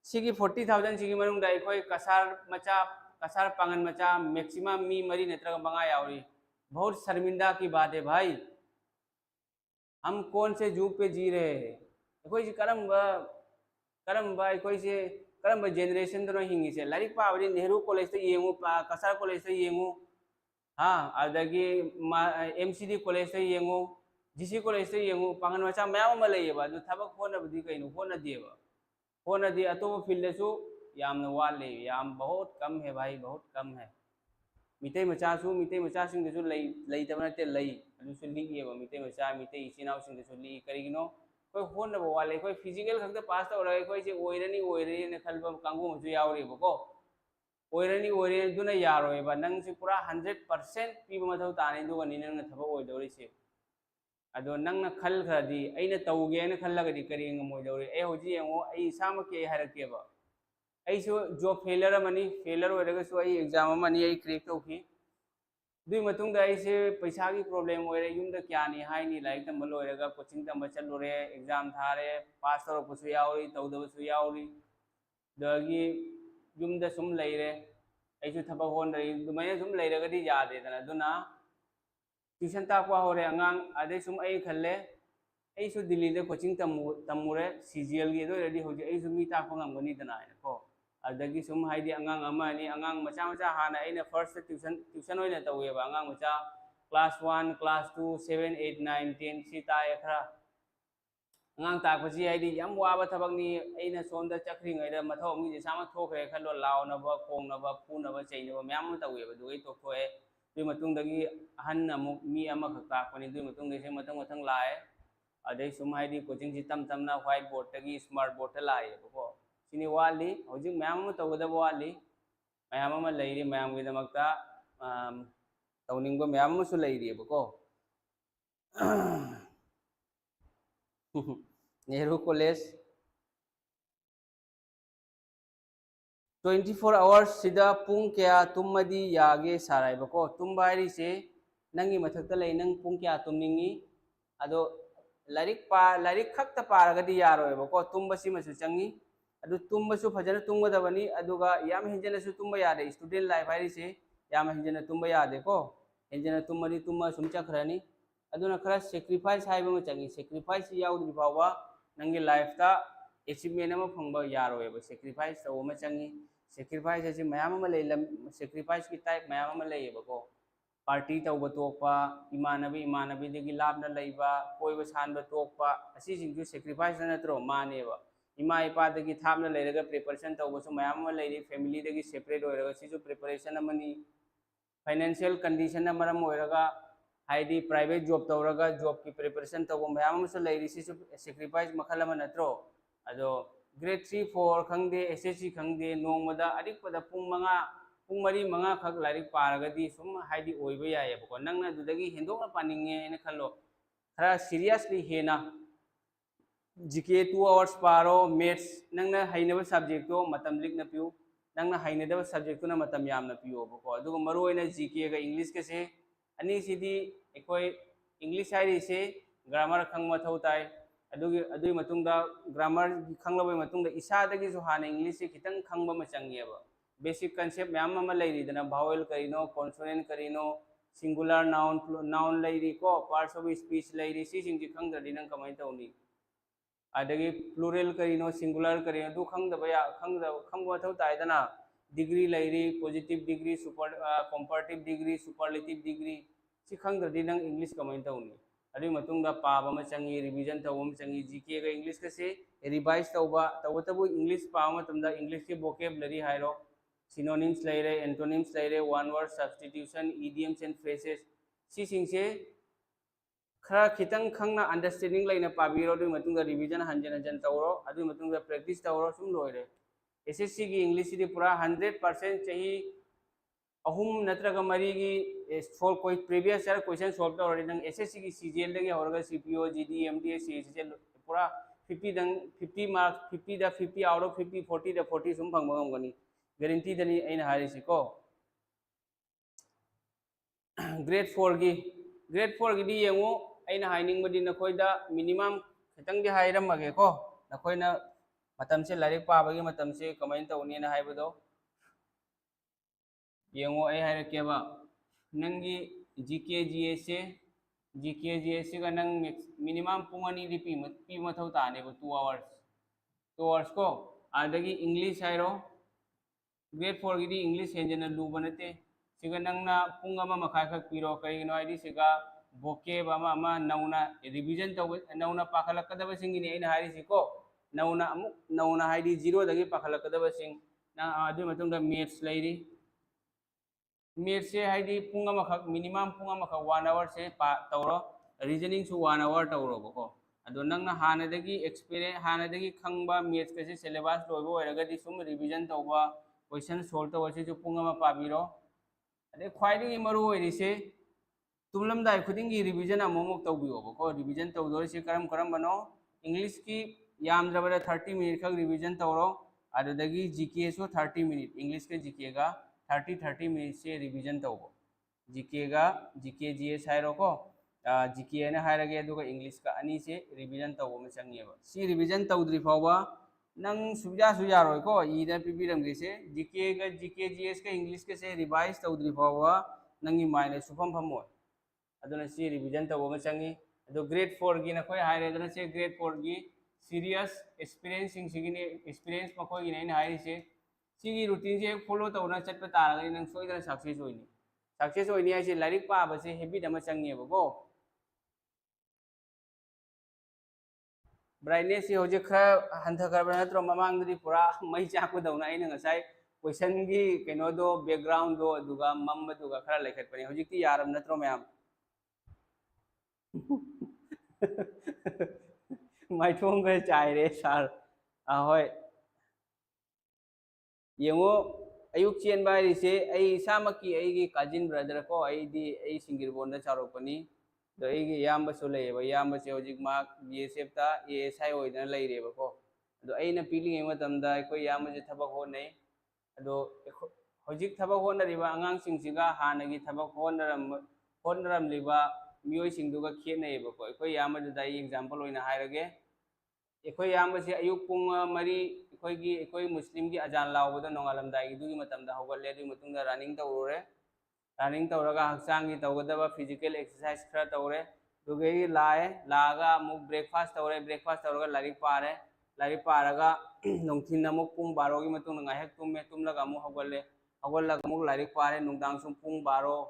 सिगी 40,000 सिगी मनुंगदा अखोय कसार पांगन मचा मैक्सिमम मी मरी नत्रगा मंगा यावरी बहुत शर्मिंदा की बात है भाई हम कौन से जुग पे जी रहे हैं अखोय करम अखोय से करम जेनरेशन दनो हिंगी से लारिक पावरी नेहरू कॉलेज ते येंगो कसार कॉलेज ते येंगो हाँ अदगी एमसीडी कॉलेज ते येंगो जीसी कॉलेज ते येंगो पांगन मचा मयाम अमा लेयेबा अदु थबक होनबदी कइनो होनदेबा होनदी अतोप फील्डसु यामना वाले याम बहुत कम है भाई बहुत कम है मिते मचासु मिते मचासिंगसु लेइतब नते लई अदुसु लिगेबा मिते मचा मिते इचिनाव सिंगसु लि करिगिनो कोई होनबा वाले कोई फिजिकल खक्ता पास तौरगे कोई से ओइरनी ओइरे ने खलबा कांगु मसु यावरेबको ओइरनी ओइरे दुना यारोयबा नंग से पूरा 100% पीबा मथौ ताने दुगा नि नंग थबा ओइदौरिसे अदो नंग खल खरदी अइना तौगे ने खल्लगदी करि ngमोइदौरि ए होजि यंगो अइ इसामके हायरकेबा अइसु जॉब फेलियर मनी फेलियर ओइरगसु अइ एग्जाम मनी अइ क्रैक तौखि दुई मतुंगदा अइसे पैसा की problem ओइरे युमदा Kayani हाइनी like तंबा लोइरगा coaching तंबा चलुरे exam थारे पास तौरपसु यावरी तौदबसु यावरी दगी युमदा सुम लेइरे अइसु थबक होनदई दुमैना सुम लेइरगदी यादेदना दुना ट्यूशन ताकवा होरे अंगांग अदे सुम अइ खल्ले अइसु दिल्ली दे कोचिंग तमुरे सीजीएल गी दोइरदी होजि अइसु मी ताकवा ngamgani दना को अदगी सुम हाइदि अंगांग अमानी अंगांग मचा मचा हाना अइना फर्स्ट ट्यूशन ओइना तौवेबा अंगांग मचा क्लास 1 क्लास 2 7 8 9 10 सी ताय खरा अंगांग ताकपसि हाइदि याम वाबा थबकनी अइना सोंदा चक्रिङैदा मथौ मी जे सामा थोखरे खल्लो लावनबा खोंगनबा फुनबा चैनबा म्याम तौवेबा दुगै तोखोए दुई मतुंगदगी अहन अमुक मी अमखक ताकपनि दुई मतुंगदगी मथंग मथंग लाए अदई सुम हाइदि कोचिंग सि तम तमना व्हाइट बोर्ड तगी स्मार्ट बोर्ड त लाएबको सिनि वाली हौजिक म्याम अमा तौगदब वाली म्याम अमा लैरि म्याम गी दमकता तौनिंगबा म्याम अमासु लैरिबको नेहरू कॉलेज 24 hours सिदा पुंग क्या तुमदी यागे साराइबको तुमबा हाइरिसे नंगी मथक्ता लೈ नंग पुंग क्या तुमनिंगी अदो लारिक खक्ता पारगदी यारोयबको तुमबसि मसु चंगी अदु तुमबसु फजन तुंगदबनी अदुगा याम हिंजनसु तुंबा यादे स्टूडेंट लाइफ हाइरिसे याम हिंजन तुंबा यादेको हिंजन तुमदी तुंबा सुम चखरनी अदुना खरा सैक्रिफाइस हाइबा म चंगी सैक्रिफाइस याउद्रि फावा नंगी लाइफ ता अचीवमेंट अमा फंगबा यारोयबा सैक्रिफाइस तौ म चंगी सैक्रिफाइस असे मयाम अमा लै सैक्रिफाइस की टाइप मयाम अमा लैयेबको पार्टी तौबा तोकपा इमानबी देगी लाभना लैबा कोइबा सानबा तोकपा असी सिंगु सैक्रिफाइस नत्रो मानेबा इमा इपा देगी थापना लैरगा प्रिपरेशन तौबसु मयाम अमा लैरि फैमिली देगी सेपरेट होइरगा सिजु प्रिपरेशन अमनी फाइनेंशियल कंडीशन मरम होइरगा हाइदि प्राइवेट जॉब तौरगा जॉब की प्रिपरेशन तौबा मयाम अमसु लैरि सिजु सैक्रिफाइस मखल अमा नत्रो अदो ग्रेड 3 4 खंगदे एसएससी खंगदे नोंमदा अदिकपदा पुंग 5 पुंग मरी मंगा खक लाइक पारगदी सुम हाइदी ओइबो यायेबको नंगना दुदगी हेंदोना पानिंगे एने खल्लो खरा सीरियसली हेना जीके 2 hours पारो मैथ्स नंगना हाइनबो सब्जेक्ट तो मतम लिखना पियो नंगना हाइनदबो सब्जेक्ट तो मतम यामना पियोबको अदुगो मरो ओइना जीके गा इंग्लिश के से अनि सिदी एकोय इंग्लिश हाइरी से ग्रामर खंग मथौ ताई अदुगी मतुंगदा ग्रामर खंगलबय मतुंगदा इसादगी जो हाना इंग्लिश से खितंग खंगबा म चंगियबा बेसिक कंसेप्ट मैम अमा लैरिदना भावेल करिनो कॉन्सोनेंट करिनो सिंगुलर नाउन लैरी को पार्ट्स ऑफ स्पीच लैरी सी सिंग खंगददी नंग कमाय तौनी अदगी प्लूरल करिनो सिंगुलर करिनो दु खंगदबा या खंगबा मथौ ताइदना डिग्री लैरी positive degree super comparative degree superlative degree सी खंगददी नंग इंग्लिश कमाय तौनी अदुई मतुंगदा पाबा म चंगी रिवीजन तौबा म चंगी जीके गा इंग्लिश का से रिवाइज तौबा तौबतबु इंग्लिश पाबा मतुंदा इंग्लिश के वोकैबुलरी हाइरो सिनोनिम्स लेरे एंटोनिम्स लेरे one word substitution idioms and phrases सी सिंगसे खरा खितंग खंगना अंडरस्टैंडिंग लाइना पाबिरो दुई मतुंगा रिवीजन हंजन हंजन तौरो अदुई मतुंगा प्रैक्टिस तौरो सुम लोइरे एसएससी की इंग्लिश सिदी पूरा 100% चाहिए अहुम नत्रगा मरी की सोल्व कोई प्रीवियस ईयर क्वेश्चन सोल्व तौरे नंग एसएससी की सीजीएल दगे होरगा सीपीओ जीडी एमटीएस सीजीएल पूरा 50 दंग 50 मार्क्स 50 दा 50 आउट ऑफ 50 40 दा 40 सुम फंगबा गमगनी गारंटी दनी अइना हारिसि को ग्रेड 4 की दी येंगो अइना हाइनिंग बदी नखोइदा मिनिमम खितंग दि हाइरमगे को नखोइना मतम से लाइक पाबगी मतम से कमेंट तौनी ना हाइबदो येंगो आई हाइरकेबा नंगी जीके जीएस का नंग मिनिमम पुंगनी दी पी मथौ ताने 2 hours को आदगी इंग्लिश हाइरो ग्रेड 4 की दी इंग्लिश हेंजन लूबा नते सिगा नंगना पुंग अमा मखाय खक पिरो करिनो आइदी सिगा वोकेब अमा नौना रिवीजन तौ नौना पाखलकदब सिंगिनी आइना हारिसिको नौना हाइदी 0 दगी पाखलकदब सिंग ना अदु मतुंगा मैथ्स लैरी मैथ्स से हाइदी पुंग अमा खक मिनिमम पुंग अमा खक 1 hour से तौरो रीजनिंग सु 1 hour तौरो बको अदो नंगना हानदगी एक्सपीरियंस हानदगी खंगबा मैथ्स के सिलेबस लोइबो ओरगदी सुम रिवीजन तौबा क्वेश्चन सोल्व तौबसे जो पुंग अमा पाबिरो अदे ख्वाइदगी मरु ओइरिसे तुमलमदाय खुदिंगी रिवीजन अमोमोक तौबियोबको रिवीजन तौदोरिसे करम बनो इंग्लिश की यामद्रबदा 30 मिनट खक रिवीजन तौरो अदुदगी जीके सो 30 मिनट इंग्लिश के जीके गा 30 मिनट से रिवीजन तौबो जीके जीएस हाइरो को जीके ने हाइरगे अदुगा इंग्लिश का अनि से रिवीजन तौबो म चंगियबा सी रिवीजन तौद्रि फावबा नंग सुजा रोय को इदा पिबिरमगे से जीके जीएस का इंग्लिश के से रिवाइज तौद्रि फावबा नंगी माइने सुफम फमो अदुना सी रिवीजन तौबो म चंगी अदो ग्रेड 4 की नखोय हाइरेदना से ग्रेड 4 की सीरियस एक्सपीरियंस सिंग सिगिने एक्सपीरियंस मखोय की नैन हाइरि से सिगी रूटीन से फॉलो तौना चटप तारगनि नंग सोइदना सक्सेस होइनी हाइसे लाइरिक पाबसे हैबिट अमा चंगेबको ब्राइटनेस से होजे खरा हंथखरबा नत्रो ममांगदि पूरा मई चाकदौना आइना ngasai क्वेश्चन की कनो दो बैकग्राउंड दो दुगा मम्ब दुगा खरा लेखतपनि होजिकति यारम नत्रो मैम माइथोंग गे चाइरे सार ahoy येंगो अयुक चेन बारिसे आई सामकी आईगी काजिन ब्रदर को आईदी आई सिंगिरबोन दा चारोपनी दो आईगी याम बसो लेबा याम बसे होजिक मा बीएसएफ ता एएसआई होइदना लैरेबा को दो आईना पीलिंग मतमदा कोई याम जे थबक हो नै दो होजिक थबक होनरिबा अंगांग सिंगसिगा हानगी थबक होनरम लिबा मियोय सिंगदुगा खेनैबा को कोई याम दा एग्जांपल होइना हाइरगे एकोई याम से अयुक पुंग मरी एकोई मुस्लिम की अजान लाउबदा नोंगालमदाई दुगी मतमदा होगले दुगी मतुंगा रनिंग तौरे रनिंग तौरगा हक्सांग की तौगदबा फिजिकल एक्सरसाइज खरा तौरे दुगे लाए लागा मुक ब्रेकफास्ट तौरगा लाइक पारगा नोंथिन अमुक पुंग 12 की मतुंग ngaihak तुमलगा अमुक होगलगा अमुक लाइक पारे नुंगदांग सुम पुंग 12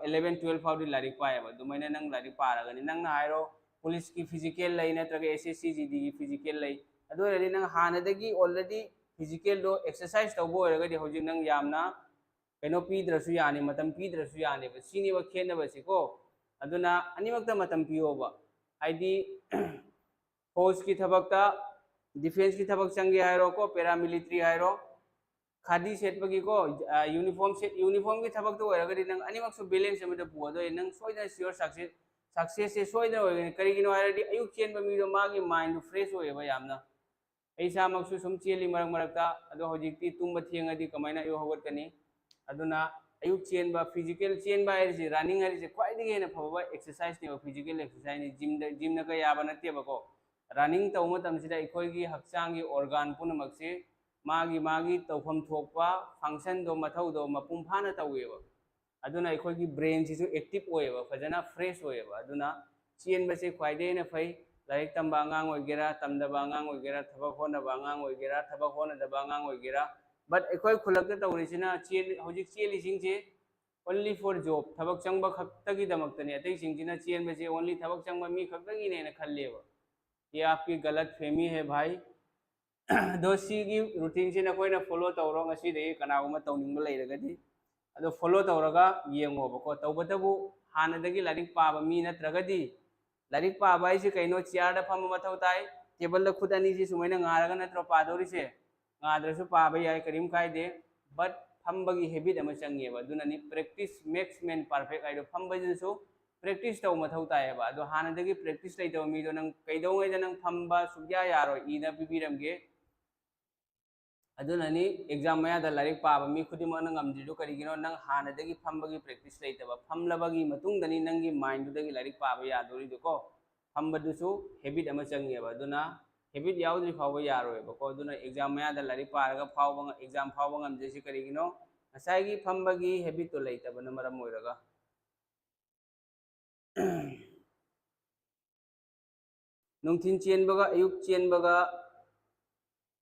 11 12 फाउदी लाइक पाएबा दुमैना नंग लाइक पारगनि नंग हाइरो पुलिस की फिजिकल लाई नत्रगे एसएससी जीडी की फिजिकल लाई अदोरदि नंग हानदगी ऑलरेडी फिजिकल दो एक्सरसाइज तौबो ओरगदि होजि नंग यामना कनो पीद्रसु यानि मतम पीद्रसु यानि बसिनि व खेनबसिको अदुना अनिमक्ता मतम पियोबा आईडी फौज की थबकता डिफेंस की थबक चंगे हाइरो को पैरामिलिट्री हाइरो खादी सेटबगी को यूनिफॉर्म की थबक तो होरगदी नंग अनिमक सु बैलेंस अमदा पुअदो नंग सोइदा सियोर सक्सेस से सोइदा होगनी करिगिनो हारदी अयुक चेनबा मीदो मागी माइंड फ्रेश होएबा यामना ऐसामक्सु सुम चेली मरक मरकता अदो हजिक्ति तुंबा थेंगदी कमाइना अयो हवतकनी अदुना अयुक चेनबा फिजिकल चेनबा हाइसे रनिंग हाइसे ख्वाइदगी हेना फबा एक्सरसाइज ने फिजिकल एक्सरसाइज ने जिम न का याबा नतेबको रनिंग तौ मतमसिदा अखोइगी हक्चांगी ऑर्गन पुनमक्से मागी तौफम थोकपा फंक्शन दो मथौ दो मपुम फाना तौवेबा अदुना अखोइगी ब्रेन सिसु एक्टिव होएबा फजना फ्रेश होएबा अदुना चेनबसे ख्वाइदेना फै लाइक तंबा आंगांग ओइगेरा तमदबा आंगांग ओइगेरा थबक होनबा आंगांग ओइगेरा थबक होनदबा आंगांग ओइगेरा बट अखोइ खुलकता तौरिसिना चेन हजिक चेलिसिंगसे ओनली फॉर जॉब थबक चंगबा खक्तगी दमक्तने अतै सिंगसिना चेनबसे ओनली थबक चंगबा मी खक्तगी नेना खल्लेबा ये आपकी गलत फहमी है भाई दोसी की रूटीन से नकोइना फॉलो तौरो ngasi दे कनागुमा तौनिंग लेरगदी अदो फॉलो तौरगा येंगोबको तौबतबु हानदगी लारिक पाबा मी नत्रगदी लारिक पाबा इसे कइनो चेयर द फम मथौ ताई टेबल द खुद अनि से सुमैना ngaरगा नत्रो पादोरिसे ngaद्रसु पाबा याय करिम कायदे बट फमबगी हैबिट अमा चंगेबा दुनानि प्रैक्टिस मेक्स मैन परफेक्ट आइदो फमबजिसु प्रैक्टिस तौ मथौ तायबा अदो हानदगी प्रैक्टिस लेतो मीदो नंग कइदौङैदा नंग फमबा सुग्या यारो इना पिबिरमगे अदुनानि एग्जाम मया द लारिक पाबा मी खुदिमो नंग amjidu करिगिनो नंग हानदगी फमबगी प्रैक्टिस लेतबा फमलबगी मतुंगदनि नंगी माइंड दुदगी लारिक पाबा यादोरि दुको फमबदुसु हैबिट अमा चंगेबा अदुना हैबिट याउद्रि फावबा यारोयबको अदुना एग्जाम मया द लारिक पारगा फावबा एग्जाम फावबा ngamjesi करिगिनो ngsaigi फमबगी हैबिट तो लेतबना मरम ओइरगा नुंथिन चेनबगा अयुक चेनबगा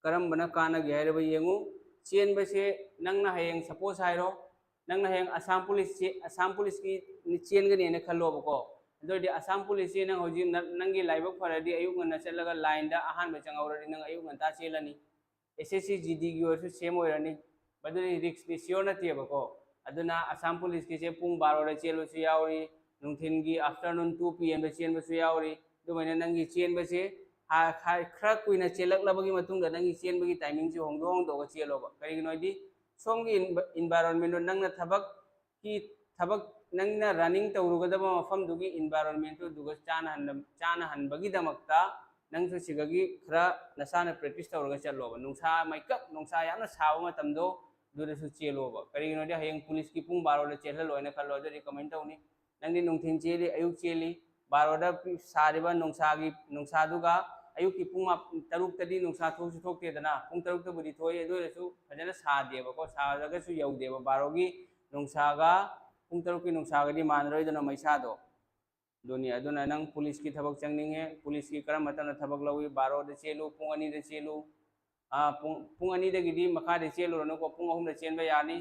करम्बना कानगे हाइरबा येंगु चेनबसे नंगना हयेंग सपोज हाइरो नंगना हयेंग असम पुलिस की चेनगने ने खल्लोबको अदोदि असम पुलिस से नंग होजि नंगी लाइबक फरदि अयुक न चलगा लाइन दा अहान बे चंगौरदि नंग अयुक नता चेलनी एसएससी जीडी की ओरसु सेम ओइरनी बदुनि रिक्स नि सियोर नतेबको अदुना असम पुलिस की से पुंग 12 दा चेलबसु यावरी नुंथिनगी आफ्टरनून 2 PM दा चेनबसु यावरी दुमैना नंगी चेनबसे खरा कुइना चेलकलबगी मतुंगदा नंगी चेनबगी टाइमिंग से होंदो होंदो चेलोबा करिगिनोदि सोमगी इन्वायरनमेंट नंगना थबक नंगना रनिंग तौरुगदबा मफम दुगी इन्वायरनमेंट दुग चाना हनबगी दमक्ता नंगसु सिगगी खरा नसाना प्रैक्टिस तौरगा चलोबा नुंसा माइकप नुंसा याना साव मतमदो दुरसु चेलोबा करिगिनोदि हयेंग पुलिस की पुंग 12 दा चेललोइना खल्लो दि कमेंट तौनी नंगदि नुंथिन चेली अयुक चेली 12 दा सारिबा नुंसादुगा अयुक की पुंग 3 तदी नुंसा थोकसु थोकतेदना पुंग 3 तबुदि थोय दुरसु फजना सादेबको सादगसु यौदेबा 12 की नुंसागा पुंग 3 की नुंसागदि मानरोइदना मैसादो दुनिया अदुना नंग पुलिस की थबक चंगनिंगे पुलिस की करम मतन थबक लवी 12 दा चेलु पुंग 2 दा चेलु पुंग 2 दगिदि मखा दा चेलु रनको पुंग 3 दा चेनबा यानी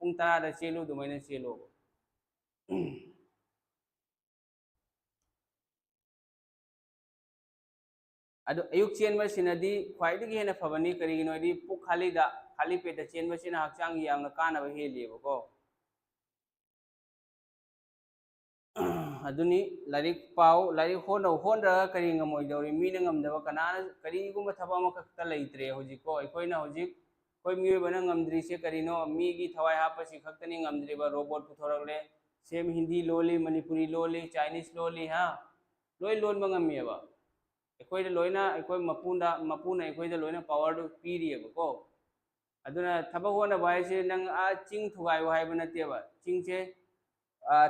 पुंग 10 दा चेलु दुमैना चेलो अदो अयुक चेनबा सिनदी ख्वाइदगी हेना फबनी करिगिनोदि पुक खाली पेट चेनबा सिना हक्चांग यामना कानबा हेलिबको अदुनी लारिक पाव लारिक होनरा करी ngमोइदौरी मीना ngमदबा कनाना करीगुम थबा मखक्ता लेइत्रे होजिको अखोइना होजिक कोइ मियोबना ngमद्रिसे करिनो मीगी थवाय हापसि खक्तनी ngमद्रिबा रोबोट पुथोरगले सेम हिंदी लोली मणिपुरी लोली चाइनीज लोली हा लोय लोन ngमियबा अखोइदा लोइना अखोइ मपुना अखोइदा लोइना पावर दो पीरियबको अदुना थबक होना बाइसे नंग आ चिंग थुगायो हाइबा नतेबा चिंगसे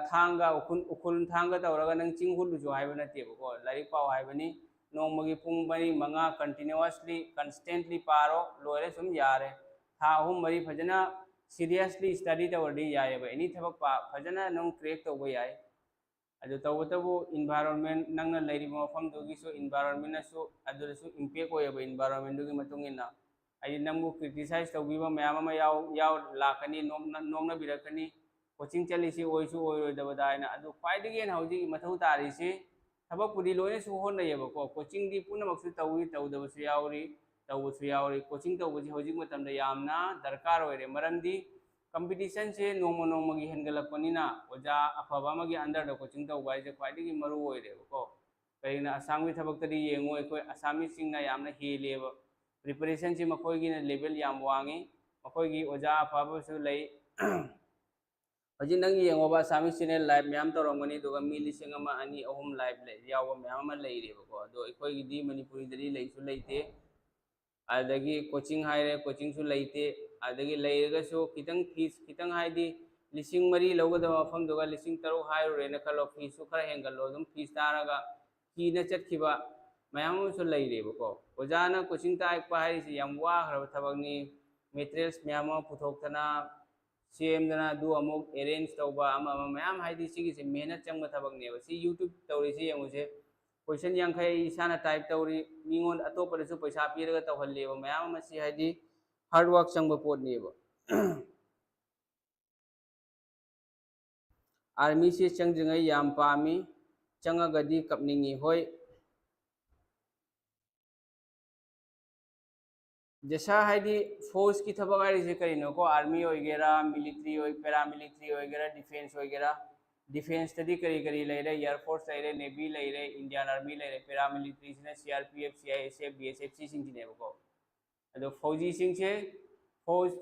थांगा उखुल थांगा तौरगा नंग चिंग हुलुजो हाइबा नतेबको लाइक पाव हाइबनी नोंमगी पुंग 4-5 कंटिन्यूअसली कंस्टेंटली पारो लोरे सुम यारे था 3-4 फजना सीरियसली स्टडी तौरदी यायबा एनी थबक फजना नोंग क्रेक तौबा याय अदु तौबतबु इन्वायरनमेंट नंगना लेरिबा मफम दुगिसु इन्वायरनमेंट सु अदुरसु इंपैक्ट होयबा इन्वायरनमेंट दुगी मतुंगिना आई नंगु क्रिटिसाइज तौबीबा मयामा याव लाकनी नोमना बिरकनी कोचिंग चलीसी ओइसु ओइरोदबदायना अदु ख्वाइदगी हौजी मथौ तारिसी थबक पुदी लोने सु होनयबको कोचिंग दी पुनमक्सु तौवी तौदबसु यावरी तौबसु यावरी कोचिंग तौबसी हौजी मतमदा यामना दरकार होइरे मरमदी कंपटीशन से नोमगी हेनगलपनिना ओजा अफबा मगी अंडर द कोचिंग तौबा इसे ख्वाइदगी मरु होइरेबको करिना असामी थबक्तदी येंगो अखोय असामी सिंगना यामना हेलेब प्रिपरेशन से मखोयगी लेवल याम वांगी ꯑꯩꯈꯣꯏꯒꯤ ꯑꯣꯖꯥ ꯑꯐꯕꯁꯨ ꯂꯩ ꯍꯧꯖꯤꯛ ꯅꯪ ꯌꯦꯡꯉꯣꯕ ꯑꯁꯥꯃꯤꯁ ꯆꯦꯅꯦꯜ ꯂꯥꯏꯚ ꯃꯌꯥꯝ ꯇꯧꯔꯝꯒꯅꯤ ꯑꯗꯨꯒ ꯃꯤ 1,000 2 3 ꯂꯥꯏꯚ ꯌꯥꯎꯕ ꯃꯌꯥꯝ ꯑꯃ ꯂꯩꯔꯦꯕꯀꯣ ꯑꯗꯣ ꯑꯩꯈꯣꯏꯒꯤꯗꯤ ꯃꯅꯤꯄꯨꯔꯤꯗꯗꯤ ꯂꯩꯁꯨ ꯂꯩꯇꯦ adagi coaching haire coaching su leite adagi leiga su kitang fees kitang haidi lising mari logada mafam doga lising taru hairu rena khalo fees su khara hengal dum fees taraga ki na chat khiba mayam su leire bako ojana coaching ta ek pa hairi si yam wa khara thabagni materials mayam puthokana same dana du amok arrange tauba ama mayam haidi sigi se mehnat changba thabagni ba si youtube tawri si yamuse question yang khai isana type tawri mingon atopa su paisa piraga tawhalle ba mayam ma si haidi hard work changba pot ne ba army se changjingai yam pami changagadi kapningi hoi जैसा है the force की थबक आई से करी no को army वगैरह military और paramilitary वगैरह defence वगैरह डिफेंस तदी करी करी ले रहे एयरफोर्स ले रहे नेवी ले रहे इंडियन आर्मी ले रहे पैरामिलिट्री से सीआरपीएफ सीआईएसएफ बीएसएफ सी सिंह ने को अदो फौजी सिंह से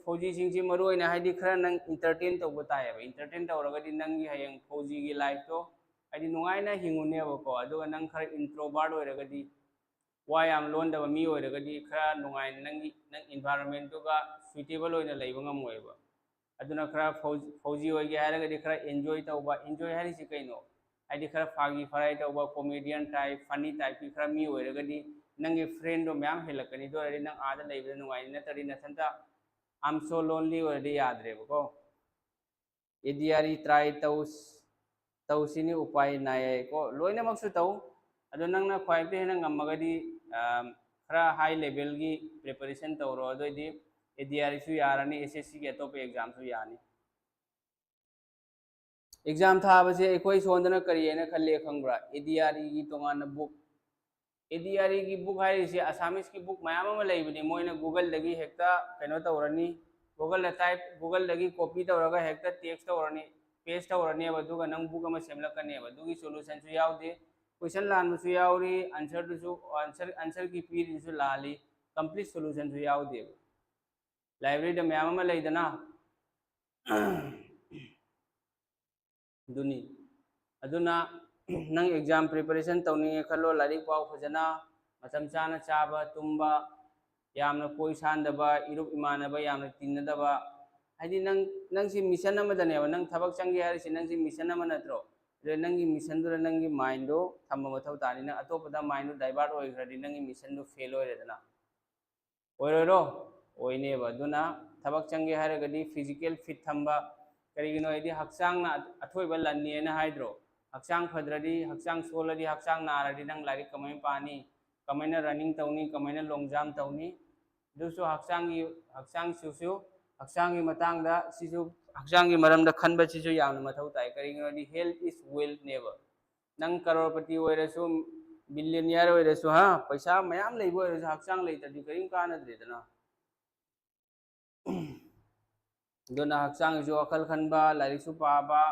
फौजी सिंह से मरो इन है दी खरा नंग इंटरटेन तो बताया है इंटरटेन तो रगदी नंग हयंग फौजी की लाइफ तो है नुंगाई ना हिंगुने को अदो नंग खरा इंट्रोवर्ट होरगदी वायाम लोन दबा मी होरगदी खरा नुंगाई नंगी नंग एनवायरनमेंट तो का सुइटेबल होइना लेबा ngam aduna khara fauji hoige haragadi khara enjoy tauba enjoy hari si kaino aidi khara fagi farai tauba comedian type funny type ki khara mi hoiragadi nangi friend do myam helakani do ari nang ada leibda nungai na tari na thanta I'm so lonely already yadre ko ediari try tausini upai nai ko loina maksu tau ado nang na khwai te na ngamagadi khara high level gi preparation tawro do di ADR su यारानी SSC के तो पे exam सु यानी exam था बसे कोई सोंदना करिए ना खल्ले खंगब्रा ADR की तोंगान बुक ADR की बुक है से असामिस की बुक मयाम में लेबनी मोइना गूगल लगी हेक्ता कनो तवरनी गूगल टाइप गूगल लगी कॉपी तवरगा हेक्ता टेक्स्ट तवरनी पेस्ट तवरनी बदुगा नंग बुक में सेमलकने बदुगी सॉल्यूशन सु यावदे क्वेश्चन लान सु यावरी आंसर की पीर सु लाली कंप्लीट सॉल्यूशन सु यावदे लाइब्रेरी मैम में लेदना दुनी अदुना नंग एग्जाम प्रिपरेशन तौनी खलो लारिक पाव फजना मतम चाना चाबा तुम्बा यामना कोई सानदबा इरुप इमानबा यामना तिन्नदबा हाइदि नंग सी मिशन अमदने नंग थबक चंगे हारि सी नंग सी मिशन अम नत्रो रे नंगी मिशन दु नंगी माइंड दो थम्म मथौ तानि न अतोपदा माइंड दो डाइवर्ट होइग्रदि नंगी मिशन दो फेल होइरेदना ओइरोरो ओइनेबा दुना थबक चंगे हारगदी फिजिकल फिट थंबा करिगिनो इदि हक्सांग ना अथोइबा लन्नीना हाइद्रो हक्सांग फद्रदी हक्सांग सोलदी हक्सांग नारदी नंग लारि कमै पानी कमैना रनिंग तौनी कमैना लॉन्ग जंप तौनी दुसु हक्सांग सुसु हक्सांगी मतंगदा सिसु हक्सांगी मरमदा खनबा सिसु यामना मथौ ताई करिगिनो दि हेल्थ इज वेल्थ नेवर नंग करोड़पति ओइरसु बिलियनियर ओइरसु हा पैसा मयाम लेबो ओइरसु हक्सांग लेतदी करिम कानद्रेदना दोना हक्सांग जो अकल खनबा लारिसु पाबा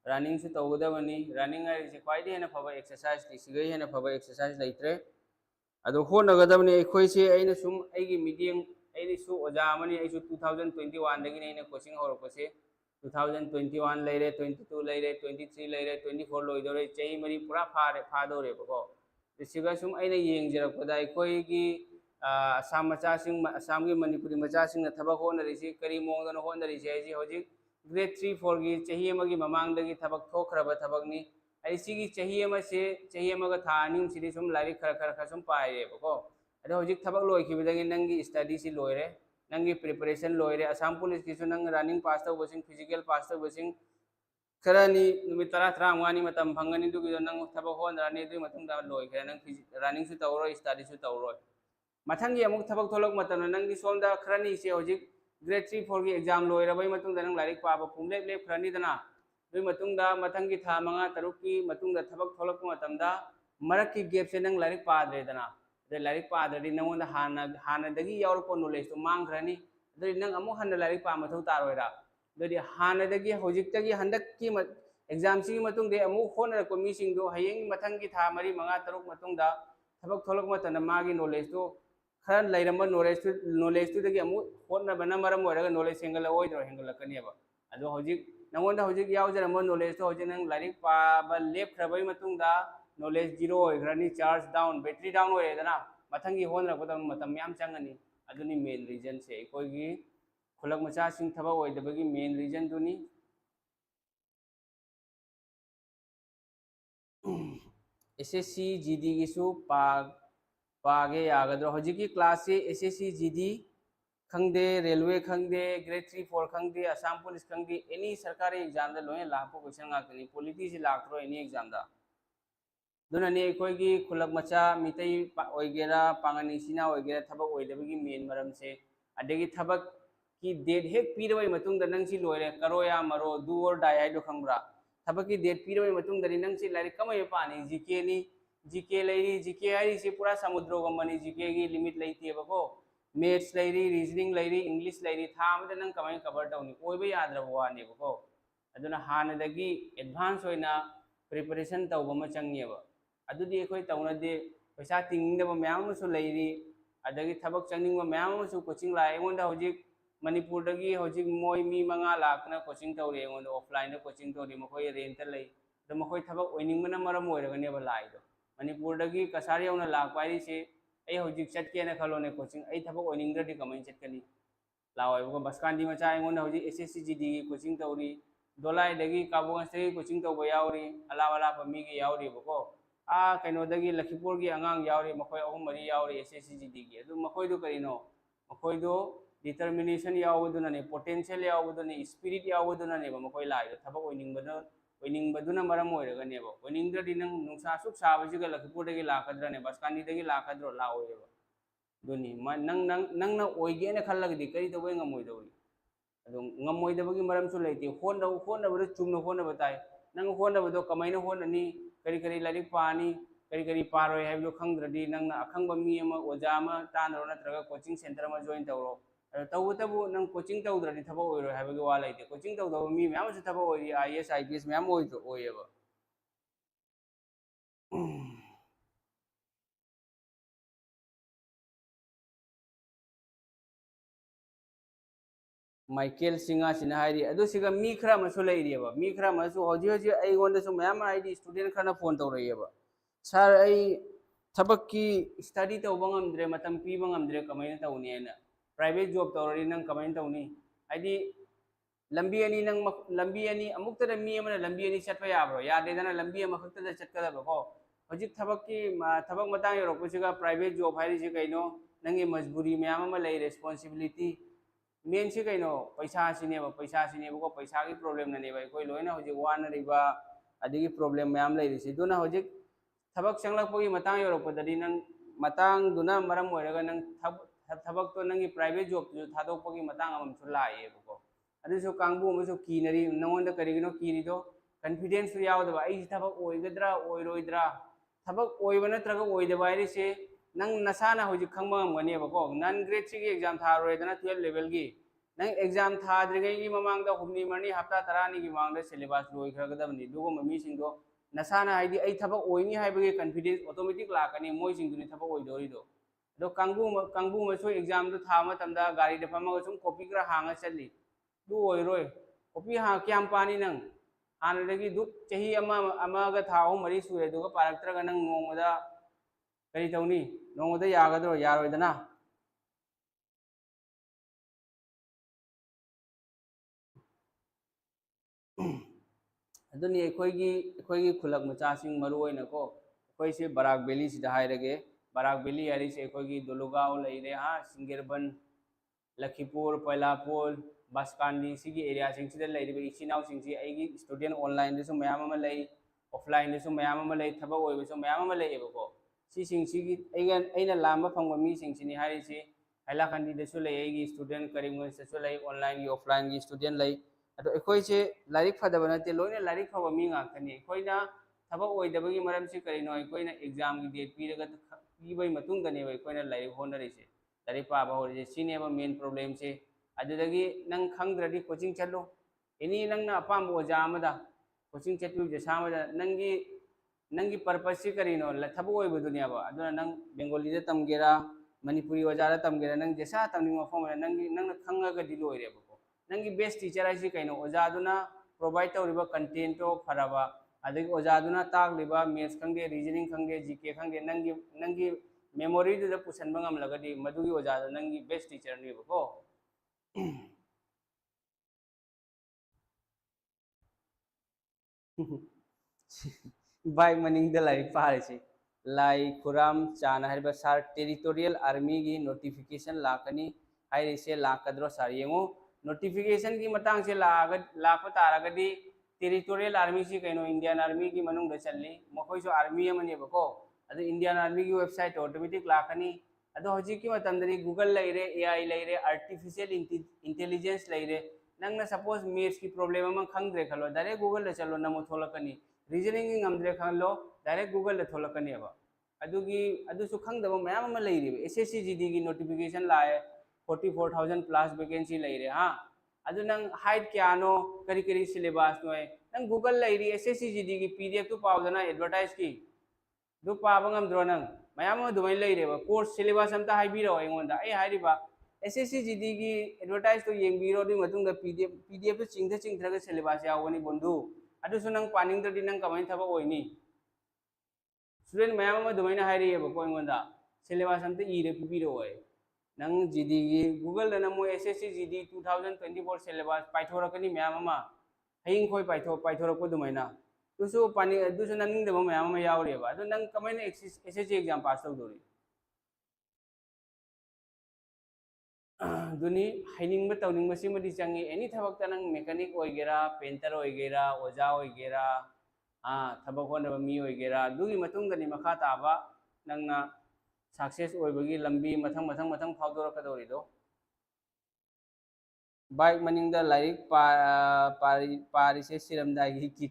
रनिंग से तौगदबनी रनिंग है क्वाइदे हेना फबा एक्सरसाइज तिसिगै हेना फबा एक्सरसाइज लेत्रे अदो होनगदबनी एखोइ से अइना सुम अइगी मीडियम अइदि सु ओजा अमनी अइसु 2021 दगिने अइना कोचिंग होरपसे 2021 लेरे 22 लेरे 23 लेरे 24 लोइदोरे चही मरी पूरा फादोरे बको तिसिगा सुम अइना येंगजरपदा एखोइगी आसाम मचासिंग आसाम की मणिपुरी मचासिंग थबक होनरिसी करी मोंगदन होनरिसी आइसी होजिक ग्रेड 3 4 की चही अमगी ममांगदगी थबक थोखरबा थबकनी आइसीगी चही अमा से चही अमगा था अनिम सिदि सुम लाइक खर सुम पाइरेबको अदो होजिक थबक लोइखिबदगी नंगी स्टडी सि लोइरे नंगी प्रिपरेशन लोइरे आसाम पुलिस की नंग रनिंग पास तौबसिंग फिजिकल पास तौबसिंग खरानी नुमित 10-15 मतम फंगनी दुगी नंग थबक होनरानी दुई मतुंग दा लोइखरे नंग रनिंग सु तौरो स्टडी सु तौरो मथंगी अमुक थबक थोलक मतम नंगी सोमदा खरानी से होजिक ग्रेड 3 4 की एग्जाम लोइरबई मतुंग नंग लाइक पाबा पुंगलेप लेप खरानी दना दुई मतुंग दा मथंगी था 5 की मतुंग दा थबक थोलक मतमदा मरक की गैप से नंग लाइक पादरे दना दे लाइक पादरी नंगोंदा हानदगी यावरपो नॉलेज तो मांगखरानी दे नंग अमुक हन लाइक पा मथौ तारोइरा दे हानदगी होजिकतगी हंदक की एग्जाम सी मतुंग दे अमुक होनरको मीसिंग दो हयेंग मथंगी था 3 5 6 मतुंग दा थबक थोलक मतन मागी नॉलेज तो खर लेरम नॉलेज तुदगी अमु होटनबना मरम ओरगा नॉलेज हेंगलकनेबा अदो हौजिक नंगोंदा हौजिक यावजरम नॉलेज तो हौजिक नंग लाइक पाबा लेफ्रबई मतुंगदा नॉलेज जीरो होइग्रानी चार्ज डाउन बैटरी डाउन होएदना मथंगी होनरबदा मतम याम चंगनी अदुनी मेन रीजन से अखोगी खुलक मचा सिंग थबा ओइदबगी मेन रीजन दुनी एसएससी जीडी गिसु पागे यागद्रो हजिकी क्लास से एसएससी जीडी खंगदे रेलवे खंगदे ग्रेड 3 4 खंगदे असम पुलिस खंगदे एनी सरकारी एग्जाम दा लोय लापो क्वेश्चन गाकनी पॉलिटी से लाक्रो एनी एग्जाम दा दुनने अखोगी खुलक मचा मितई ओइगेरा पांगनी सिना ओइगेरा थबक ओइदबगी मेन मरम से अदगी थबक की डेट हेक पीरबई मतुंग दा नंगसी लोयरे करो या मरो डू और डाई हाइदो खंगब्रा थबक की डेट पीरबई मतुंग दरी नंगसी लाइक कमय पानी जीके नि जीके लेरी जीके हाई से पूरा समुद्रो गमनी जीके की लिमिट लेतीबको मैथ्स लेरी रीजनिंग लेरी इंग्लिश लेरी थामद नंग कमय कवर तौनी ओइबे याद्रब वानेबको अदुना हानदगी एडवांस होइना प्रिपरेशन तौबम चंगेबा अदुदी अखोय तौनदे पैसा तिंगदब मयामसु लेरी अदगी थबक चंगनिंग मयामसु कोचिंग ला एगोंदा हौजिक मणिपुर दगी हौजिक मोय मी मंगा Lakhna coaching तौरे एगोंदा offline coaching तौरे मखोय rent लई द मखोय थबक ओइनिंगमना मरम ओइरगनेबा लाइदो मणिपुर दगी कसारी औना लाख पाइरिसे ए हौजिक चटकेना खलोने कोचिंग ए थबक ओइनिंगद्रदि कमय चटकनी लाओयबको बसकांदी मचा एगोंदा हौजिक एसएससी जीडी कोचिंग तौरी दोलाई दगी काबोगंसदगी कोचिंग तौबा यावरी अलावला पमीगी यावरीबको आ कइनोदगी लखीपुर की अंगांग यावरी मखोय अहुम मरी यावरी एसएससी जीडी की अदु मखोयदो करिनो मखोयदो डिटरमिनेशन यावदुनने पोटेंशियल यावदुनने स्पिरिट यावदुनने मखोय लाइदो थबक ओइनिंगबदुना मरम ओइरगनेबो ओइनिंगद्रदि नंग नुंसा सुक साबजिगा लखीपुरदगी लाखद्रने बसकांदीदगी लाखद्रो लाओयेबो दुनी नंग नंग नंगना ओइगेना खल्लगदि करि तबोय ngमोइदौरी अदो ngमोइदबगी मरमसु लेते होनबदो चुमनो होनबो ताई नंग होनबदो कमाइना होननी करी करी लाइक पानी करी पारोय हाइबदो खंगद्रदि नंगना अखंग मी अमा ओजा अमा तानरो नत्रगा कोचिंग सेंटर अमा जॉइन तौरो तबु नंग कोचिंग तौद्रदि थबक ओइरो हाइबगी वा लेते कोचिंग तौदब मी मयामसु थबक ओइरी आईएएस आईपीएस मयाम ओइयेबा माइकेल सिंगा सिना हाइरी अदु सिगा मी खरा मसु लेरियेबा मी खरा मसु हौजी हौजी अइगोंदसु मयाम हाइडी स्टूडेंट खना फोन तौरयेबा सर अई थबक की स्टडी तौबा ngamdre matam piba ngamdre kamaina tawni ana private job तौररी नंग कमाइन तौनी हाइदी लंबी अनि नंग लंबी अनि अमुक्तदा मी अमना लंबी अनि चटपा याब्रो यादेदना लंबी अमखक्तदा चटकदबको हजिक थबक मतांग योरकपसिगा प्राइवेट जॉब हाइरिसे कइनो नंगी मजबूरी मयाम अमा लई रिस्पांसिबिलिटी मेन से कइनो पैसा सिनेबको पैसा की प्रॉब्लम ननेबा कोई लोइना हजिक वानरिबा अदिगी प्रॉब्लम मयाम लईरिसे दुना हजिक थबक चंगलकपगी मतांग योरकपददि नंग मतांग दुना मरम ओइरगा नंग थबक तो नंगी प्राइवेट जॉब जो थादोकपगी मतांग अमसु लाइएबको अदुसु कांगबु अमसु कीनरी नंगोंदा करिगिनो कीरिदो कॉन्फिडेंस यावदबा आई थबक ओइगद्रा ओइरोइद्रा थबक ओइबा नत्रगा ओइदबा हाइरिसे नंग नसाना हजिक खंबा ngमगनेबको नन ग्रेड सी की एग्जाम थारोइदना 12 लेवल की नंग एग्जाम थाद्रिगैगी ममांगदा हुमनी मरनी हप्ता तरानी की मांगदा सिलेबस लोइखरगदबनी दुगो ममीसिंगदो नसाना हाइदी आई थबक ओइनी हाइबगे कॉन्फिडेंस ऑटोमेटिक लाकनी मोइसिंगदुनी थबक ओइदोरिदो दो कांगबु मसु एग्जाम दो था मतमदा गाड़ी द फमगा सुम कॉपी करा हांगा चली दु ओइरोय कॉपी हा क्याम पानी नंग हानदगी दु चही अमागा था अहु मरी सुरे दुगा पारक्तरगा नंग नोंगदा करी तौनी नोंगदा यागद्रो यारोइदना अदुनी अखोगी खुलक मचासिंग मरुओइनको अखोइसे बराक वैली सिदा हाइरगे बराक वैली हाइरिसे अखोगी दोलुगांव लेरे हा सिंगेरबन लखीपुर पैलापुर बसकांदी सिगी एरिया सिंगसिदा लेरिबे इचिनाव सिंगसी आइगी स्टूडेंट ऑनलाइन दसु मयाम अमा लई ऑफलाइन दसु मयाम अमा लई थबक ओइबसु मयाम अमा लईबको सी सिंगसिगी अइना लांबा फंगबा मी सिंगसिनी हाइरिसे हैलाखंडी दसु लई आइगी स्टूडेंट करीमगंज दसु लई ऑनलाइन की ऑफलाइन की स्टूडेंट लई अदो अखोइसे लाइक फदबा नते लोइना लाइक फबा मी ngaktani अखोइना थबक ओइदबगी मरम से करिनो अखोइना एग्जाम की डेट पीरगा पीबई मतुंग दने अखोइना लाइक होनरिसे लाइक पाबा होरिसे सिनेबा मेन प्रॉब्लम से अदुदगी नंग खंगद्रदि कोचिंग चलो एनी नंगना अपाम ओजा अमदा कोचिंग चतु जसामदा नंगी पर्पस से करिनो थबक ओइबदुनियाबा अदुना नंग बेंगोली दा तमगेरा मनपुरी ओजा तमगे नंग जैसा तमनी मफम नंग खंगगदी लोइरेबको नंगी बेस्ट टीचर है कहीं ओजादुना प्रोवाइड तौरीब कंटेंट तो फरबा अदगी ओजादुना ताकलिबा मैथ्स खंगे रीजनिंग खंगे जीके खंगे नंगी नंगी मेमोरी दुदा पुसनबा ngamlagadi मदुगी ओजादा नंगी बेस्ट टीचर नेबको बाइक मनिंग द लाइक पारिसे लाई खुराम चाना हरिबा सार टेरिटोरियल आर्मी की नोटिफिकेशन लाकनी हाइरिसे लाकद्रो सार येंगो नोटिफिकेशन की मतंग से लाप तारगदी टेरिटोरियल आर्मी से कहीं इंडियन आर्मी की मनुंग चलनी मखोई आर्मी अमनेबको अदु इंडियन आर्मी की वेबसाइट ऑटोमेटिक लाकनी अदु हजिकी मतंदरी गूगल लेरे एआई लेरे आर्टिफिशियल इंटेलिजेंस लेरे नंगना सपोज मैथ्स की प्रॉब्लम अमा खंगद्रे खलो डायरेक्ट गूगल ले चलो नमो थोलकनी रीजनिंग ngamdre खलो डायरेक्ट गूगल ले थोलकनी अब अदुगी अदुसु खंगदब मयाम अमा लेरिबे एसएससी की नोटिफिकेशन लाए 44,000 प्लस वैकेंसी लेरे हाँ अदु नंग हाइट क्यानो करी करी सिलेबस नो नंग गूगल लेरी एसएससी की पीडीएफ तो पावदना एडवर्टाइज की दु पाबा ngamdro nang mayam adumai leireba course syllabus amta haibiro aingonda ai hairiba SSC GD की advertise तो yengbiro di matung da PDF to chingthraga syllabus yawani bondu adu sunang paning da dinang kamai thaba oini student mayam adumai na haireba ko aingonda syllabus amta ire pibiro oi nang GD की Google da namo SSC GD 2024 syllabus paithorakani mayam ama haing khoi paithora ko dumai na तुसु पानी तुसु नंग दबो मयाम मा यावरेबा अदु नंग कमाइना SSC exam पास तौदोरी दुनी हाइनिंग तौनिंग मसी चंगी एनी थबक नंग मैकेनिक होइगेरा पेंटर होइगेरा ओजा होइगेरा थबक होनब मी होइगेरा दुगी मतुंग दनी मखा ताबा नंगना सक्सेस होइबगी लंबी मथंग मथंग मथंग फावदोरकदोरिदो बाइक मनिंग द लाइक पारिसे सिरमदाई की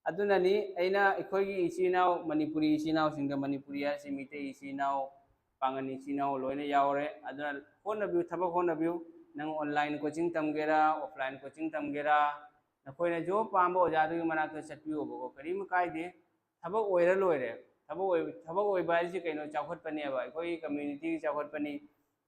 अदुननी अइना अखोगी इचिनाव मणिपुरी इचिनाव सिंग मणिपुरी है मिते इचिनाव पांगनी इचिनाव लोइने यावरे अदुना होनबिउ थबक होनबिउ नंग ऑनलाइन कोचिंग तमगेरा ऑफलाइन कोचिंग तमगेरा नखोइने जो पांबो ओजादुगी मनाक चटपिओबको करीम कायदे थबक ओइरा लोइरे थबक ओइबा हाइसे कइनो चाखोटपनेबा अखोगी कम्युनिटी की चाखोटपनी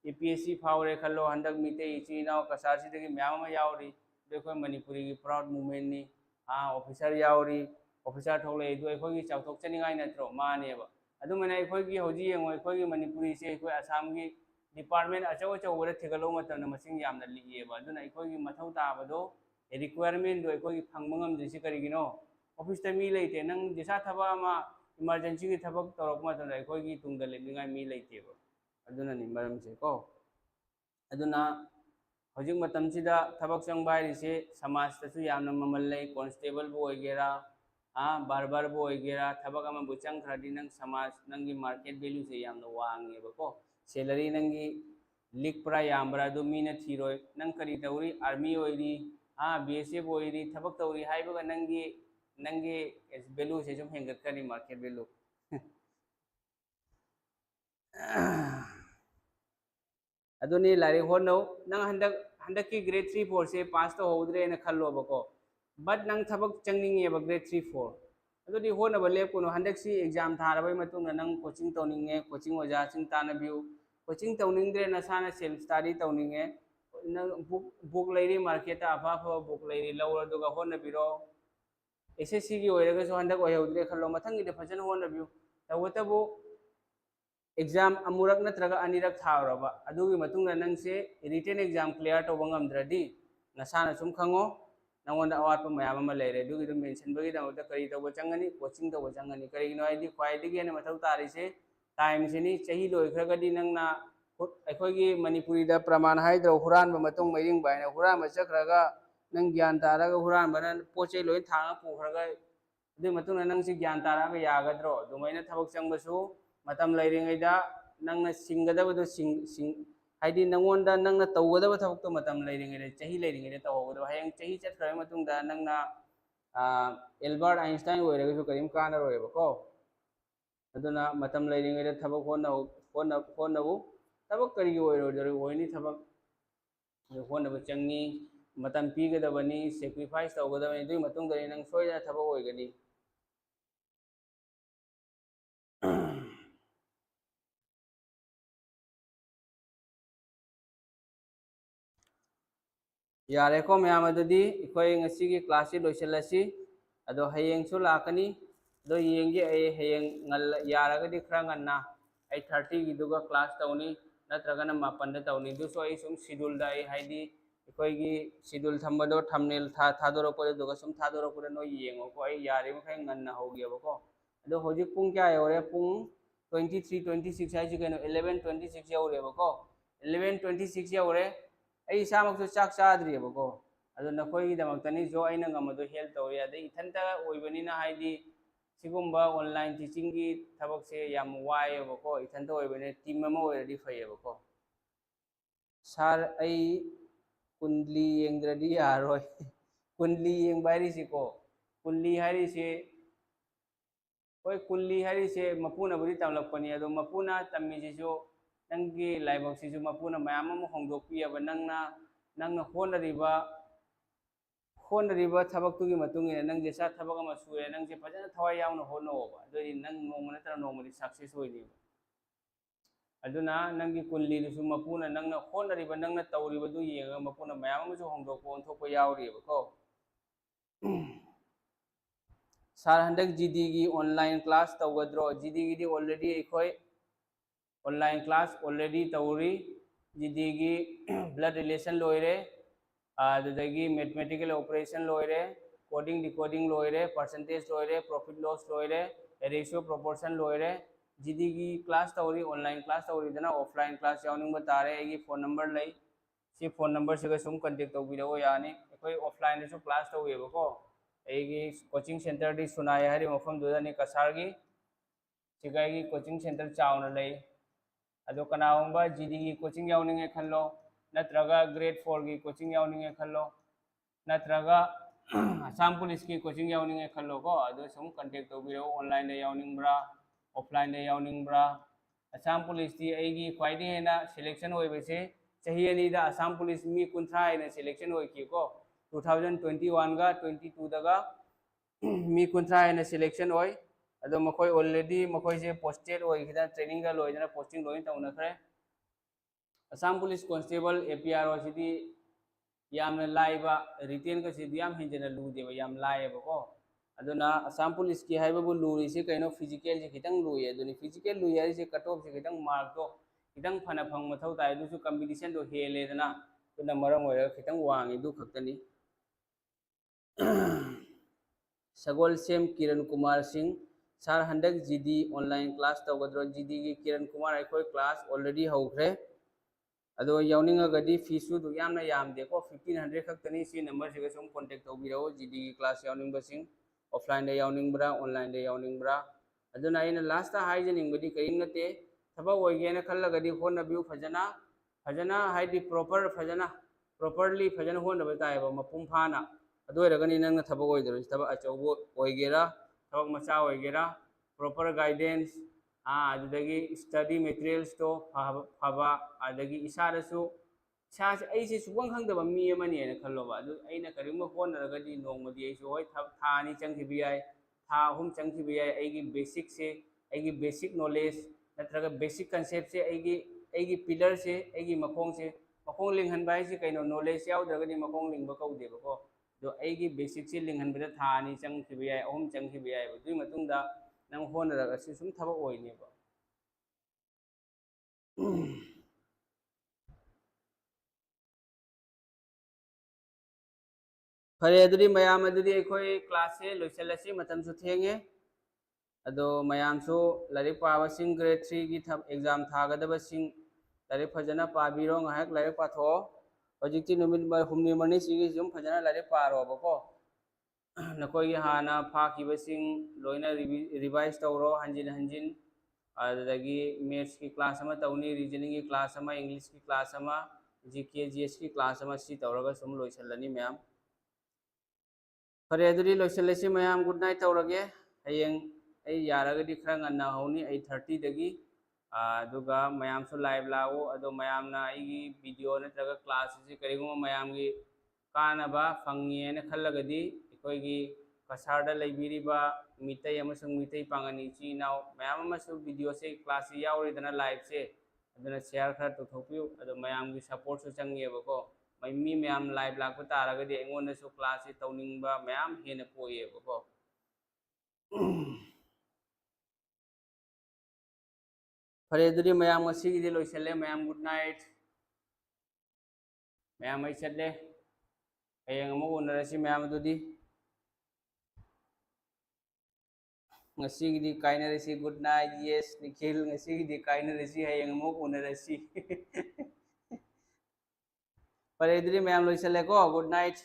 APSC फावरे खलो हंदक मिते इचिनाव कसारसिदगी म्याम मा यावरी देखो मणिपुरी की प्राउड मूवमेंट नि ऑफिसर यावरी ऑफिसर थोले दो अखोगी चाउथोक चनिगाय नत्रो मानेबा अदुमने अखोगी होजी यंगो अखोगी मणिपुरी से अखोई असम की डिपार्टमेंट अचौ अचौबरे थिगलो मतन मसिंग यामना लिएबा अदुना अखोगी मथौ ताबदो रिक्वायरमेंट दो अखोगी फंगबा ngamdrisi करिगिनो ऑफिस ता मी लेते नंग जेसा थबा मा इमरजेंसी की थबक तौरक मतन अखोगी तुंगदा लेनिगाय मी लेतेबा अदुना नि मरम से को अदुना हजिक मतमसिदा थबक चंगबा हाइरिसे समाज तसु यामना ममल लई कांस्टेबल बो होइगेरा बारबर बो होइगेरा थबक अमा बुचंग खरदी नंग समाज नंगी मार्केट वैल्यू से यामना वांगेबको सैलरी नंगी लिक प्रा यामब्रा दो मीना थीरोय नंग करी तौरी आर्मी होइरी BSF होइरी थबक तौरी हाइबगा नंगी नंगी वैल्यू से जुम हेंगत करी मार्केट वैल्यू अदुनी लाइक होनो नंग हंदक की ग्रेड 3 4 से पास तो होद्रे न खल्लोबको बट नंग थबक चंगनिंगेबा ग्रेड 3 4 अदुदी होनबा लेपुनो हंदक सी एग्जाम थारबय मतुंग नंग कोचिंग तौनिंगे कोचिंग ओजा सिंग तानबिउ कोचिंग तौनिंगद्रे नसाना सेल्फ स्टडी तौनिंगे नंग बुक लेरी मार्केट अफा बुक लेरी लौर दुगा होनबिरो SSC की ओइरगा सो हंदक ओयौद्रे खल्लो मथंगी दे फजन होनबिउ तवतबो एग्जाम अमुरक नत्रगा अनिरक थावरबा अदुगी मतुंग नंग से रिटन एग्जाम क्लियर तौबा ngamdradi नसाना सुम खंगो नंगोंदा अवाटपा मयाम अमा लेरे दुगी दम मेंशन बगी दमता करी तौबा चंगनी कोचिंग तौबा चंगनी करिगिनो आइदि ख्वाइदगी ने मथौ तारिसे टाइम सिनी चही लोइखरगदी नंगना अखोगी मणिपुरी दा प्रमाण हाइद्रो हुरानबा मतुंग मैरिंग बायना हुरानबा चखरगा नंग ज्ञान तारगा हुरानबा पोचे लोइ थांगा पुखरगा अदु मतुंग नंग से ज्ञान तारगा यागद्रो दुमैना थबक चंगबसु मतम लेरिंगैदा नंगना सिंगदबदो सिंग हाइदि नंगोंदा नंगना तौगदब थबकतो मतम लेरिंगैदा चही लेरिंगैदा तौगदब हायंग चही चटखरय मतुंगदा नंगना एल्बर्ट आइंस्टाइन ओइरगसु करिम कानरोयबको अदुना मतम लेरिंगैदा थबक होनबु थबक करी ओइरोदर ओइनी थबक होनब चंगी मतम पीगदबनी सैक्रिफाइस तौगदबनी दुई मतुंगदनी नंग सोयदा थबक ओइगनी यारेको मैम अदुदी इखोय ngasi क्लास से लोइसलसी अदो हयेंगसु लाकनी अदो येंगे हयेंग ngल यारगदी खरा ngन्ना 8:30 गिदुगा क्लास तौनी नत्रगना मापन तौनी दुसो आई सुम शेड्यूल दाई हाइदी इखोयगी शेड्यूल थंबदो थंबनेल थादोरको दुगा सुम थादोरको नो येंगो को आई यारे मखै ngन्ना होगियबको अदो होजिक पुंग क्या यौरे पुंग 23:26 हाइसि कनो 11:26 यौरेबको 11:26 यौरे आई इसामकसु चाक चाद्रियबको अदो नखोयगिदमक्तनी जो आइना ngमदो हेल्प तौरी अदे इथंता ओइबनिना हाइदी सिगुम्बा ऑनलाइन टीचिंग की थबक से याम वायेबको इथंता ओइबने टीम अमा ओइरदी फैयेबको सर आई कुंडली येंद्रदी यारोय कुंडली येंबा हारिसिको कुंडली हारिसे होय कुंडली हारिसे मपुनाबुदी तमलकपनी अदो मपुना तम्मिसिसु नंगी लाइबक्सिसु मपुना मयाम अमा होंदोकपियबा नंगना होनरिबा थबक्तुगी मतुंगिना नंगे सा थबक अमा सुरे नंगे फजना थवाय यावना होनोबा अदोदि नंग नोंग नत्र नोंगदि सक्सेस होइनिबा अदुना नंगी कुंडलीदुसु मपुना नंगना होनरिबा नंगना तौरिबदु येंगा मपुना मयाम अमासु होंदोकपो ओंथोकपा यावरिबको सर हंदक जीडी की ऑनलाइन क्लास तौगद्रो जीडी की ऑलरेडी अखोय ऑनलाइन क्लास ऑलरेडी तौरी जीडी की ब्लड रिलेशन लोइरे मैथमेटिकल ऑपरेशन लोइरे कोडिंग डिकोडिंग लोइरे परसेंटेज लोइरे प्रॉफिट लॉस लोइरे रेशियो प्रोपोर्शन लोइरे जीडी की क्लास तौरी ऑनलाइन क्लास तौरी दना ऑफलाइन क्लास यावनिंग तारे एगी फोन नंबर लई सी फोन नंबर से सुम कांटेक्ट तौबिरो यानी अखोय ऑफलाइन दसु क्लास तौवेबको एगी कोचिंग सेंटर दी सुनाय हरि मफम दुदानी कसारगी सिगाई कोचिंग सेंटर चावना लई अदो कनागुंबा जीडी की कोचिंग यावनिंगे खल्लो नत्रगा ग्रेड 4 की कोचिंग यावनिंगे खल्लो नत्रगा असम पुलिस की कोचिंग यावनिंगे खल्लो को अदो सुम कांटेक्ट तौबिरो ऑनलाइन दे यावनिंगब्रा ऑफलाइन दे यावनिंगब्रा असम पुलिस दी एगी क्वाइडी हेना सिलेक्शन होइबेसे चाही अनीदा असम पुलिस मी 50 हेना सिलेक्शन होइकिको 2021 गा 22 दगा मी 50 हेना सिलेक्शन होय अदो मखोय ऑलरेडी मखोय से पोस्टेड होय खिदा ट्रेनिंग का लोइदना पोस्टिंग लोइन तौनखरे असम पुलिस कांस्टेबल एपीआर ओसिदी यामना लाइबा रिटेन का सिदी याम हिंजना लुदेबा याम लाइबको अदुना असम पुलिस की हाइबबु लुरी से कइनो फिजिकल से खितंग लुये अदुनी फिजिकल लुये हारि से कट ऑफ से खितंग मार्क तो खितंग फना फंग मथौ ताय दुसु कंपटीशन दो हेलेदना तुना मरम होय खितंग वांगी दु खक्तनी सगोल सेम किरण कुमार सिंह सर हंडक जीडी ऑनलाइन क्लास तौगद्रो जीडी की किरण कुमार अखोय क्लास ऑलरेडी होख्रे अदो यावनिंगगदी फीसु दु यामना यामदेको 1500 खक्तनी सी नंबर से सुम कांटेक्ट तौबिरो जीडी की क्लास यावनिंगबसिंग ऑफलाइन दे यावनिंगब्रा ऑनलाइन दे यावनिंगब्रा अदुना आइना लास्ट हाइजनिंगबदी करिंग नते थबा ओइगेना खल्लगदी होनबिउ फजना हाइदि प्रॉपर्ली फजना होनबा तायबा मपुम फाना अदोरगनी नंग थबक ओइदरो थबक अचौबो ओइगेरा थबक मचा ओइगेरा प्रॉपर गाइडेंस अदुदगी स्टडी मटेरियल्स तो फबा अदगी इसारसु इसासे ऐसे सुबंग खंगदबा मी अमनी ने खल्लोबा अदु अइना करिंगबा होनरगदी नोंगमदी ऐसु होय थानी चंगखिबि याय था अहुम चंगखिबि याय ऐगी बेसिक नॉलेज नत्रगा बेसिक कंसेप्ट से ऐगी पिलर से ऐगी मखोंग लिंगहनबा हाइसे कइनो नॉलेज यावद्रगदी मखोंग लिंगबा कौदेबको दो ऐगी बेसिक से लिंगहनबदा थानी चंगखिबि याय अहुम चंगखिबि याय दुई मतुंगदा नंग होनरगा सुम थबक ओइनेबा फरे अदुदी मयाम अदुदी अखोय क्लास से लोइसलसी मतमसु थेंगे अदो मयामसु लाइरिक पाबसिंग ग्रेड 3 की एग्जाम थागदबसिंग लाइरिक फजना पाबिरो ngahak लाइरिक पाथो हजिकति नुमित हुमनि मरनी सिगी जुम फजना लाइरिक पारोबको नकोई हाना फाखिबसिंग लोइना रिवाइज तौरो हंजिन अदगी मैथ्स की क्लास अमा तौनी रीजनिंग की क्लास अमा इंग्लिश की क्लास अमा जीके जीएस की क्लास अमा सी तौरगा सुम लोइसलनी मैम फरे अदुदी लोइसलसी मैम गुड नाइट तौरगे हयेंग आई यारगदी खरा ngन्ना हौनी 8:30 दगी अदुगा मैमसु लाइव लाओ अदो मैमना आईगी वीडियो नत्रगा क्लास से करिगुम मैमगी कानबा फंगेन खल्लगदी अखोयगी कसारदा लैबिरिबा मितै अमसुंग मितै पांगनी चीनाव मैम अमसु वीडियो से क्लास यावरिदना लाइव से अदुना शेयर खरा तोथोपिउ अदो मैमगी सपोर्ट सु चंगेबको मी मैम लाइव लाप तारगदी अꯩꯉꯣꯟꯗꯁꯨ क्लास से तौनिंगबा मैम हेन पोएबको फरे अदुदी मैम ngasiगीदी लोइसल्ले मैम गुड नाइट मैम अई चले हयेंग अमुक उनरसी मैम अदुदी ngasiगीदी काइनरसी गुड नाइट यस निखिल ngasiगीदी काइनरसी हयेंग अमुक उनरसी फरे अदुदी मैम लोइसल्ले को गुड नाइट